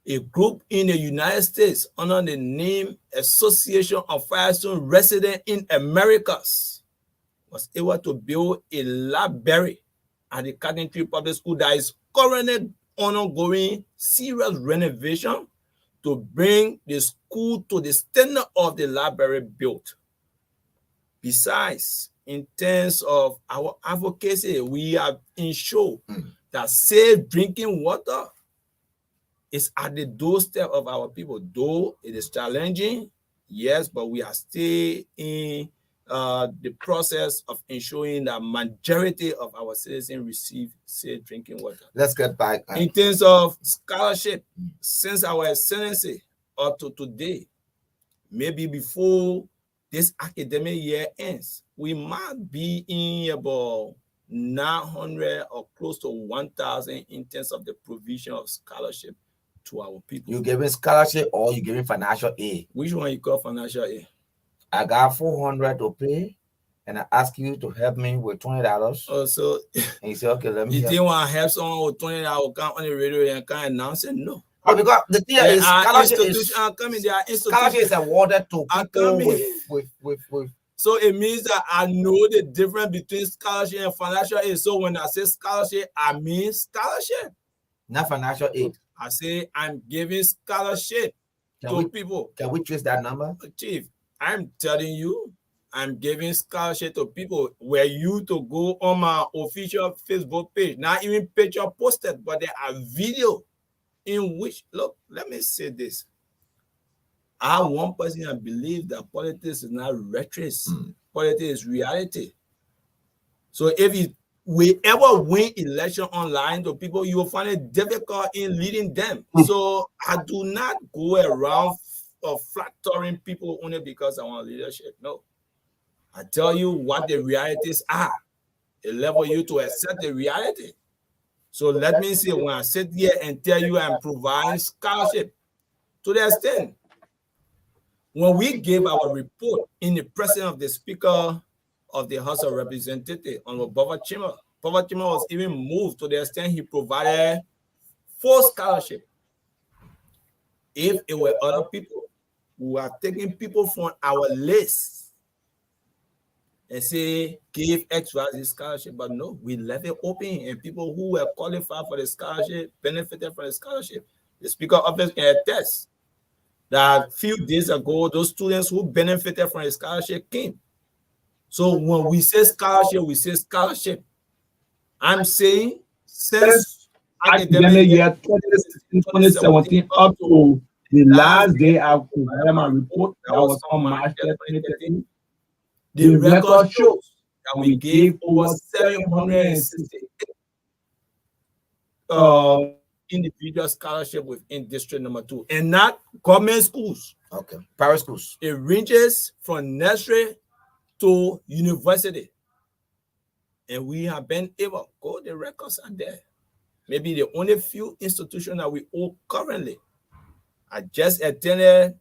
a group in the United States under the name Association of Firestone Residents in Americas, was able to build a library at the Cottontree Public School that is currently undergoing serious renovation to bring the school to the standard of the library built. Besides, in terms of our advocacy, we have ensured that safe drinking water is at the doorstep of our people. Though it is challenging, yes, but we are still in the process of ensuring that majority of our citizens receive safe drinking water. Let's get back. In terms of scholarship, since our ascendancy up to today, maybe before this academic year ends, we might be in about 900 or close to 1,000 in terms of the provision of scholarship to our people. You giving scholarship or you giving financial aid? Which one you call financial aid? I got $400 to pay, and I ask you to help me with $20. Oh, so and you say, okay, let me. You didn't want to help someone with $20 come on the radio and can't announce it? No. Oh, because the thing is, scholarship is awarded to people with. So it means that I know the difference between scholarship and financial aid. So when I say scholarship, I mean scholarship, not financial aid. I say I'm giving scholarship to people. Can we trace that number? Chief, I'm telling you, I'm giving scholarship to people. Were you to go on my official Facebook page, not even picture posted, but there are video in which, look, let me say this. I'm one person that believes that politics is not rhetoric. Politics is reality. So if we ever win election online to people, you will find it difficult in leading them. So I do not go around flattering people only because I want leadership. No. I tell you what the realities are. It level you to accept the reality. So let me say, when I sit here and tell you I'm providing scholarship, to the extent, when we gave our report in the presence of the Speaker of the House of Representatives, on Bova Chima was even moved to the extent he provided 4 scholarships. If it were other people who are taking people from our list and say, give XYZ scholarship, but no, we left it open, and people who were qualified for the scholarship benefited from the scholarship. The Speaker office can attest that a few days ago, those students who benefited from the scholarship came. So when we say scholarship, we say scholarship. I'm saying since academic year 2016-2017 up to the last day I provided my report, that was on March 2013, the record shows that we gave over 768 individual scholarship within district number 2, and not government schools. Okay, private schools. It ranges from nursery to university, and we have been able. Go, the records are there. Maybe the only few institutions that we owe currently. I just attended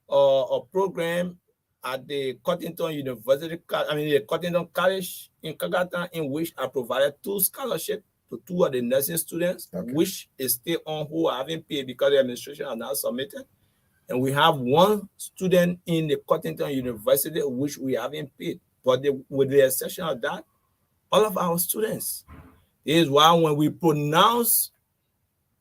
a program at the Cottington University, the Cottington College in Kagatan, in which I provided 2 scholarships to 2 of the nursing students, which is still on who I haven't paid because the administration has not submitted. And we have 1 student in the Cottington University, which we haven't paid. But with the exception of that, all of our students. This is why when we pronounce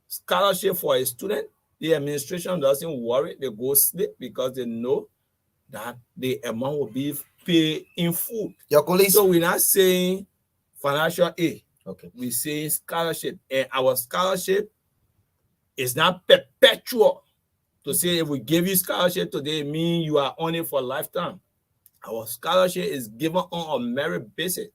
scholarship for a student, the administration doesn't worry. They go sleep because they know that the amount will be paid in full. Your colleagues. So we're not saying financial aid. Okay. We say scholarship. And our scholarship is not perpetual. To say if we give you scholarship today, it means you are on it for a lifetime. Our scholarship is given on a merit basis.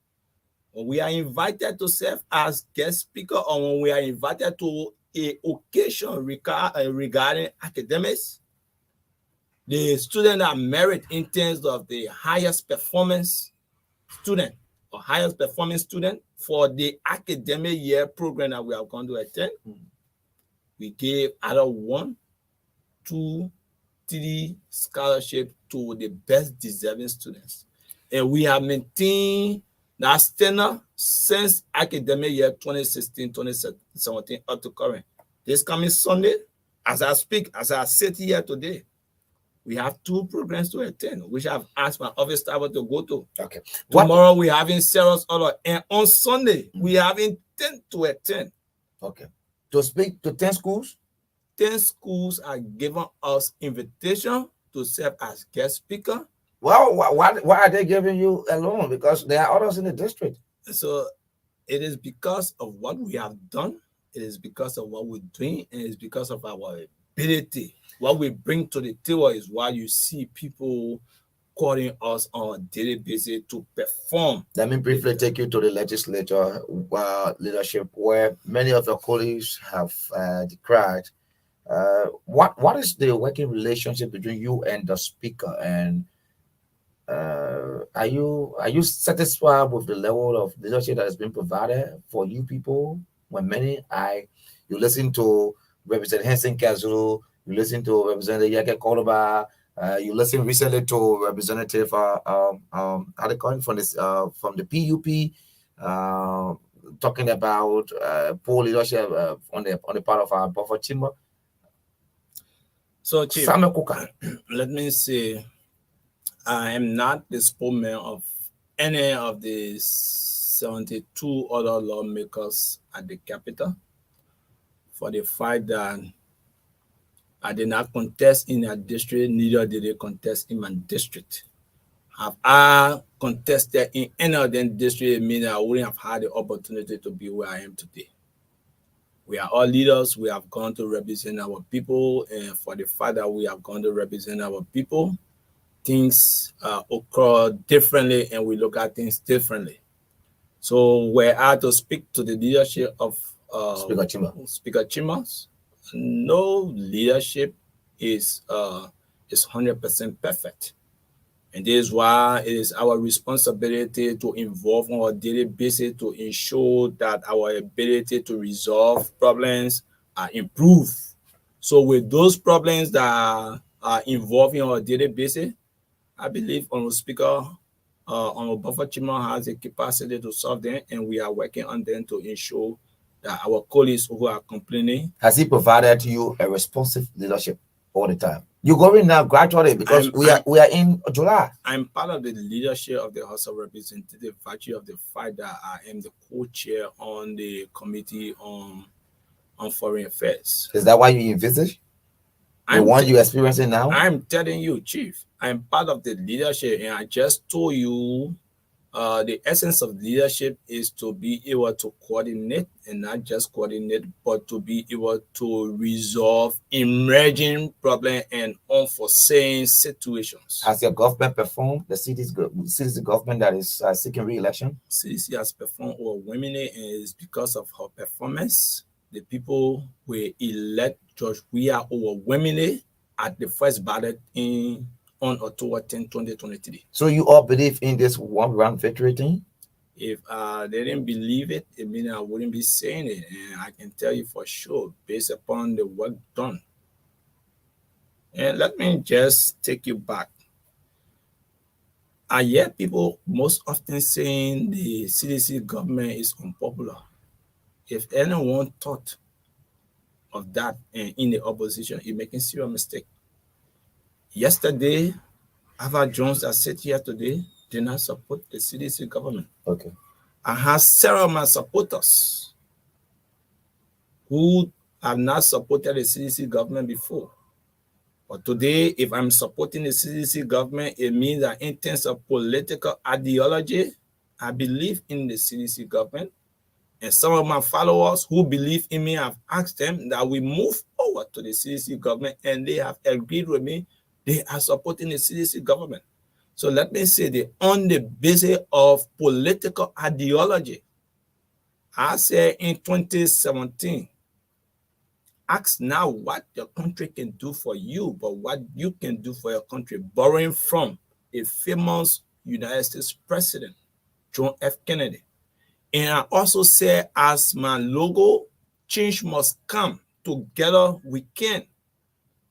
When we are invited to serve as guest speaker or when we are invited to a occasion regarding academics, the student that merit in terms of the highest performance student or highest performing student for the academic year program that we are going to attend, we gave either 1, 2, 3 scholarship to the best deserving students. And we have maintained that standard since academic year 2016, 2017 up to current. This coming Sunday, as I speak, as I sit here today, we have 2 programs to attend, which I've asked my office staff to go to. Okay. Tomorrow we're having serious order, and on Sunday we have intent to attend. Okay. To speak to 10 schools? 10 schools are giving us invitation to serve as guest speaker. Well, why are they giving you alone? Because there are others in the district. So it is because of what we have done. It is because of what we're doing, and it's because of our ability. What we bring to the table is why you see people calling us on a daily basis to perform. Let me briefly take you to the legislature leadership, where many of your colleagues have decried. What is the working relationship between you and the speaker? And are you satisfied with the level of leadership that has been provided for you people? When you listen to Representative Henson Kazulu, you listen to Representative Yake Koloba, you listen recently to Representative how they call it from the PUP, talking about poor leadership on the part of our buffer chamber. So, Chief, let me say, I am not the spokesman of any of the 72 other lawmakers at the Capitol for the fact that I did not contest in their district, neither did they contest in my district. Have I contested in any of them district, meaning I wouldn't have had the opportunity to be where I am today. We are all leaders. We have gone to represent our people, and for the fact that we have gone to represent our people, things occur differently, and we look at things differently. So were I to speak to the leadership of Speaker Chimas, no leadership is 100% perfect. And this is why it is our responsibility to involve on a daily basis to ensure that our ability to resolve problems are improved. So with those problems that are involved on a daily basis, I believe Honorable Speaker, Honorable Buffer Chima has the capacity to solve them, and we are working on them to ensure that our colleagues who are complaining. Has he provided you a responsive leadership all the time? You're going now gradually because we are in July. I'm part of the leadership of the House of Representatives, virtue of the fact that I am the co-chair on the Committee on Foreign Affairs. Is that why you envisage the one you're experiencing now? I'm telling you, Chief, I'm part of the leadership, and I just told you the essence of leadership is to be able to coordinate, and not just coordinate, but to be able to resolve emerging problems and unforeseen situations. Has your government performed? The city's government that is seeking re-election? CDC has performed overwhelmingly, and it's because of her performance. The people will elect George Weah overwhelmingly at the first ballot on October 10, 2023. So you all believe in this one-round victory thing? If they didn't believe it, I mean, I wouldn't be saying it. And I can tell you for sure, based upon the work done. And let me just take you back. I hear people most often saying the CDC government is unpopular. If anyone thought of that and in the opposition, you're making serious mistake. Yesterday, Ava Jones that sit here today did not support the CDC government. Okay. I have several of my supporters who have not supported the CDC government before. But today, if I'm supporting the CDC government, it means that in terms of political ideology, I believe in the CDC government. And some of my followers who believe in me, I've asked them that we move forward to the CDC government, and they have agreed with me. They are supporting the CDC government. So let me say that on the basis of political ideology, I said in 2017, ask now what your country can do for you, but what you can do for your country, borrowing from a famous United States president, John F. Kennedy. And I also said, as my logo, change must come. Together we can.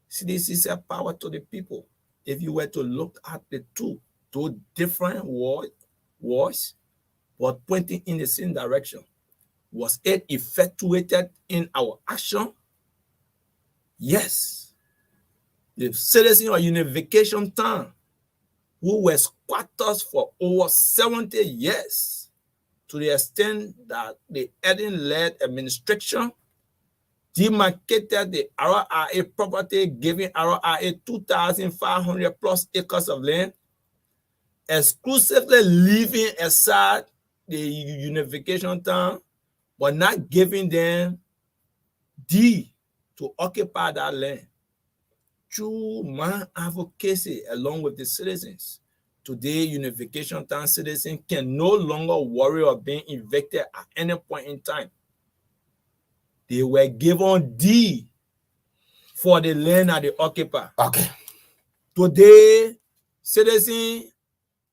See, this is a power to the people. If you were to look at the two different wars, but pointing in the same direction, was it effectuated in our action? Yes. The citizens of Unification Town, who were squatters for over 70 years, to the extent that the Eden-led administration demarcated the RRA property, giving RRA 2,500 plus acres of land, exclusively leaving aside the Unification Town, but not giving them deed to occupy that land. Through my advocacy along with the citizens, today Unification Town citizens can no longer worry of being evicted at any point in time. They were given deed for the land that they occupy. Okay. Today, citizens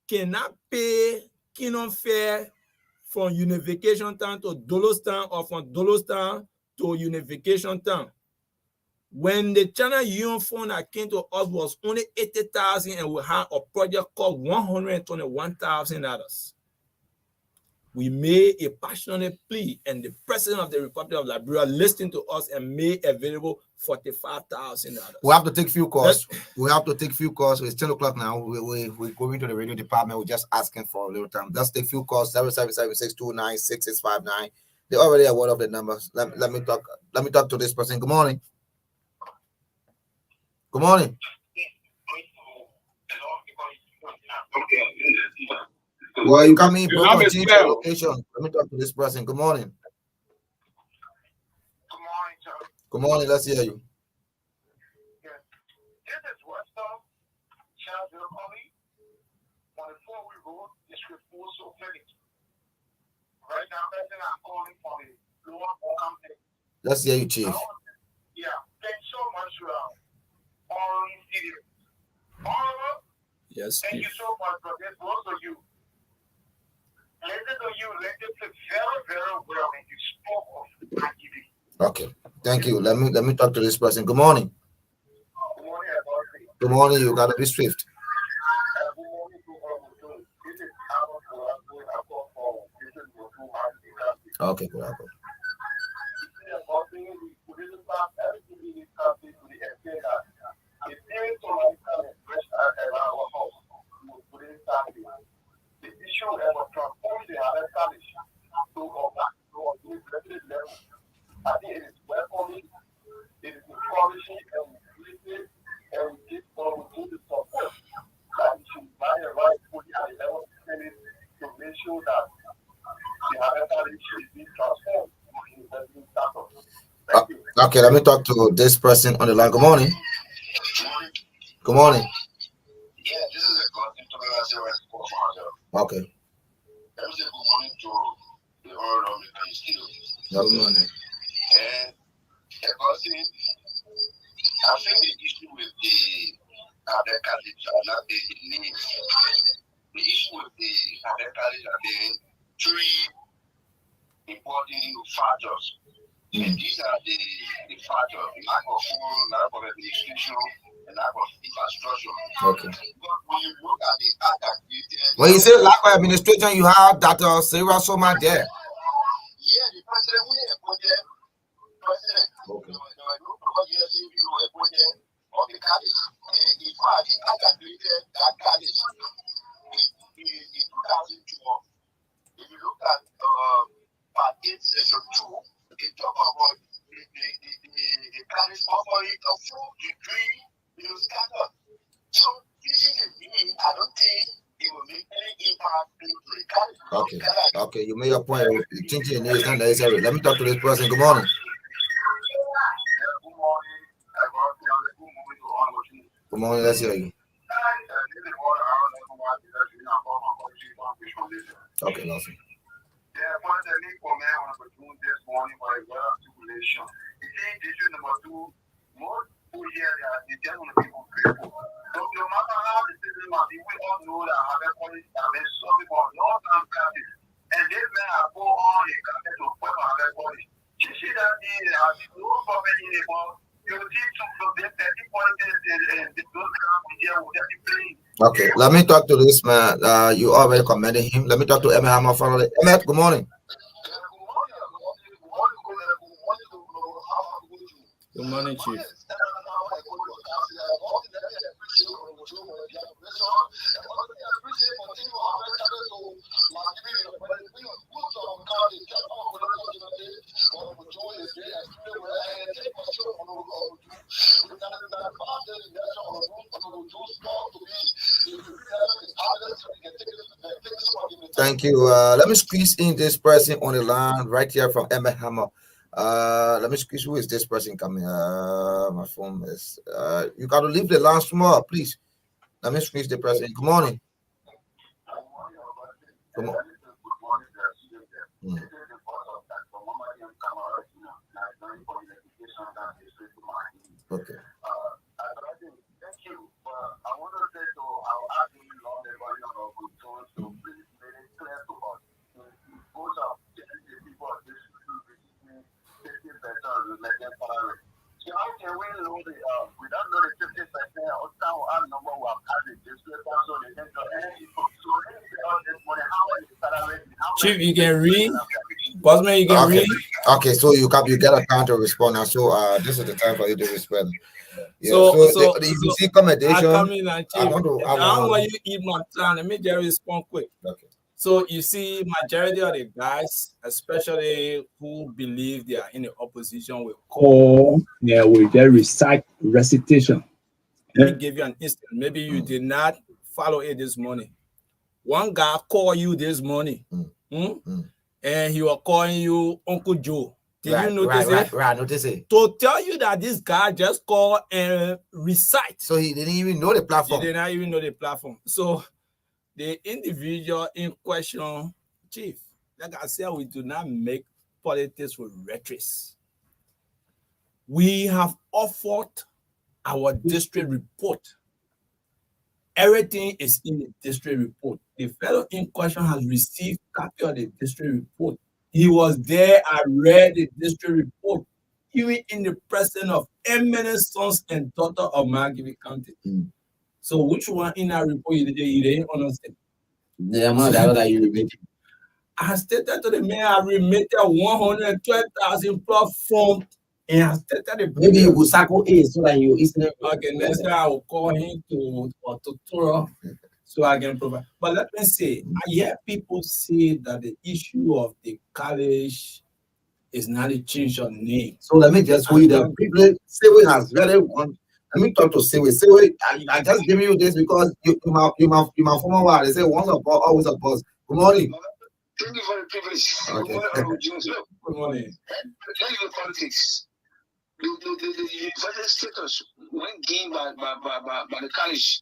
cannot pay kingdom fare from Unification Town to Dolostown or from Dolostown to Unification Town. When the China Union Fund that came to us was only $80,000 and we had a project called $121,000. We made a passionate plea and the President of the Republic of Liberia listened to us and made available $45,000. We have to take few calls. It's 10 o'clock now. We're going to the radio department. We're just asking for a little time. Let's take few calls. 777-629-6659. They already are one of the numbers. Let me talk to this person. Good morning. Good morning. Well, you come in, change your location. Let me talk to this person. Good morning. Good morning, sir. Good morning. Let's hear you. Yes. This is Western Charles Collie on the four-wheel road, District 4, so Phoenix. Right now, I'm calling from the lower company. Let's hear you, Chief. Yeah. Thanks so much, Orange City. Oliver, yes, thank you so much for this. Both of you. Listen to you. Listen to very, very well, and you spoke of IGB. Okay. Thank you. Let me talk to this person. Good morning. Good morning, Good morning. You gotta be swift. good morning to all of you. This is our Okay, good. Okay. I think it is welcoming, it is encouraging, and we and we give all to the support that we should buy a right for the level to make sure that the American issue is being transformed in the status. Thank you. Okay, let me talk to this person on the line. Good morning. Good morning. Yeah, this is a good Okay. Let me say good morning to the whole of the studio. Good morning. And I think the issue with the college are not the names. The issue with the college are the three important factors. And these are the factors: lack of food, lack of administration, and lack of infrastructure. Okay. But when you look at the activity, When you say lack of administration, you have that Sarah Soma there. yeah, the president will appoint president. Okay. There were no projects appointed of the college. And in fact, the activated that college in 2012. If you look at part 8, section 2, it talk about the college offering a full degree in standard. So this is a meaning. I don't think it will make any impact into the college. Okay. Okay, you made your point. Changing the news, not necessary. Let me talk to this person. Good morning. Good morning. Good morning. Let's hear you. Okay, nothing. Yeah, one of the link for me on the June this morning by weather simulation. The same issue number two, most people here they are the general people grateful. So no matter how the system might be, we all know that other colleges have been some people are not practice. And this man have go on a cabinet to work on other college. You see that the no government in the world, you see some of the 30 politics and those crowd here will be playing. Okay, let me talk to this man. You already commended him. Let me talk to Emmett Hammer. Emmett, good morning. Good morning, Chief. Thank you. Let me squeeze in this person on the line right here from Emmett Hammer. Let me squeeze. Who is this person coming? My phone is. You got to leave the line small, please. Let me squeeze the person. Good morning. Come on. Okay. Chief, you can read. Bossman, you can read. Okay, so you get a counter response now. So this is the time for you to respond. Yeah, So you see commendation. I come in and Chief, I don't want you to eat my time. Let me just respond quick. Okay. So you see, majority of the guys, especially who believe they are in the opposition, will call. Yeah, we just recite recitation. Let me give you an instance. Maybe you did not follow it this morning. One guy called you this morning, and he was calling you Uncle Joe. Did you notice it? Right, notice it. To tell you that this guy just called and recite. So he didn't even know the platform. He did not even know the platform. So the individual in question, Chief, like I said, we do not make politics with rhetoric. We have offered our district report. Everything is in the district report. The fellow in question has received a copy of the district report. He was there. I read the district report, even in the presence of eminent sons and daughters of Margibi County. So which one in that report you didn't understand? The amount that you remitted. I stated to the man I remitted 112,000 plus from, and I stated the maybe you will circle A so that you instantly. Okay, next time I will call him to tutorial so I can provide. But let me say, I hear people say that the issue of the college is not a change of name. So let me just read the people. Sewe has very one. Let me talk to Sewe. Sewe, I just give you this because you my former wife. They say once a boss, always a boss. Good morning. Thank you for the privilege. Okay. Good morning. Thank you for politics. The university status when gained by the college.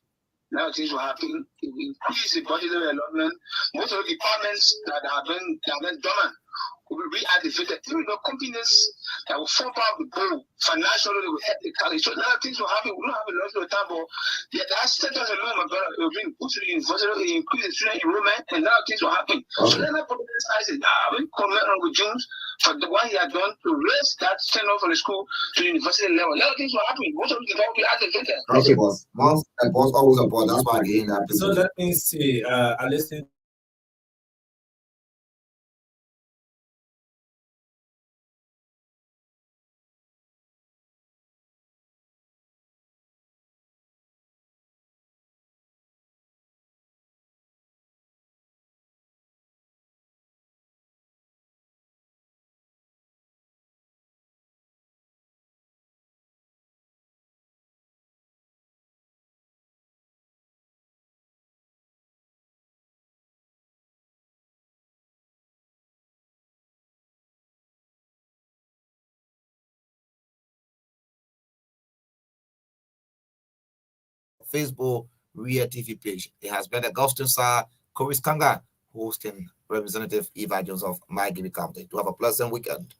Now things will happen. It will increase the budgetary allotment. Most of the departments that have been dormant will be reactivated. Even the companies that will form part of the goal financially will help the college. So now things will happen. We don't have a lot of time, but that status alone, my brother, will bring put to the university, increase the student enrollment, and now things will happen. Okay. So let me put this aside. I will comment on with Jones for the one he had done to raise that standard from the school to the university level. Now things will happen. Most of the will be activated. Okay, boss. Once a boss, always a boss. That's why I gain that. So let me see. I listened. Facebook Real TV page. It has been Augustine SAAH, KORRIES KARNGAR, hosting Representative Eva Jones of my Gibby County. To have a pleasant weekend.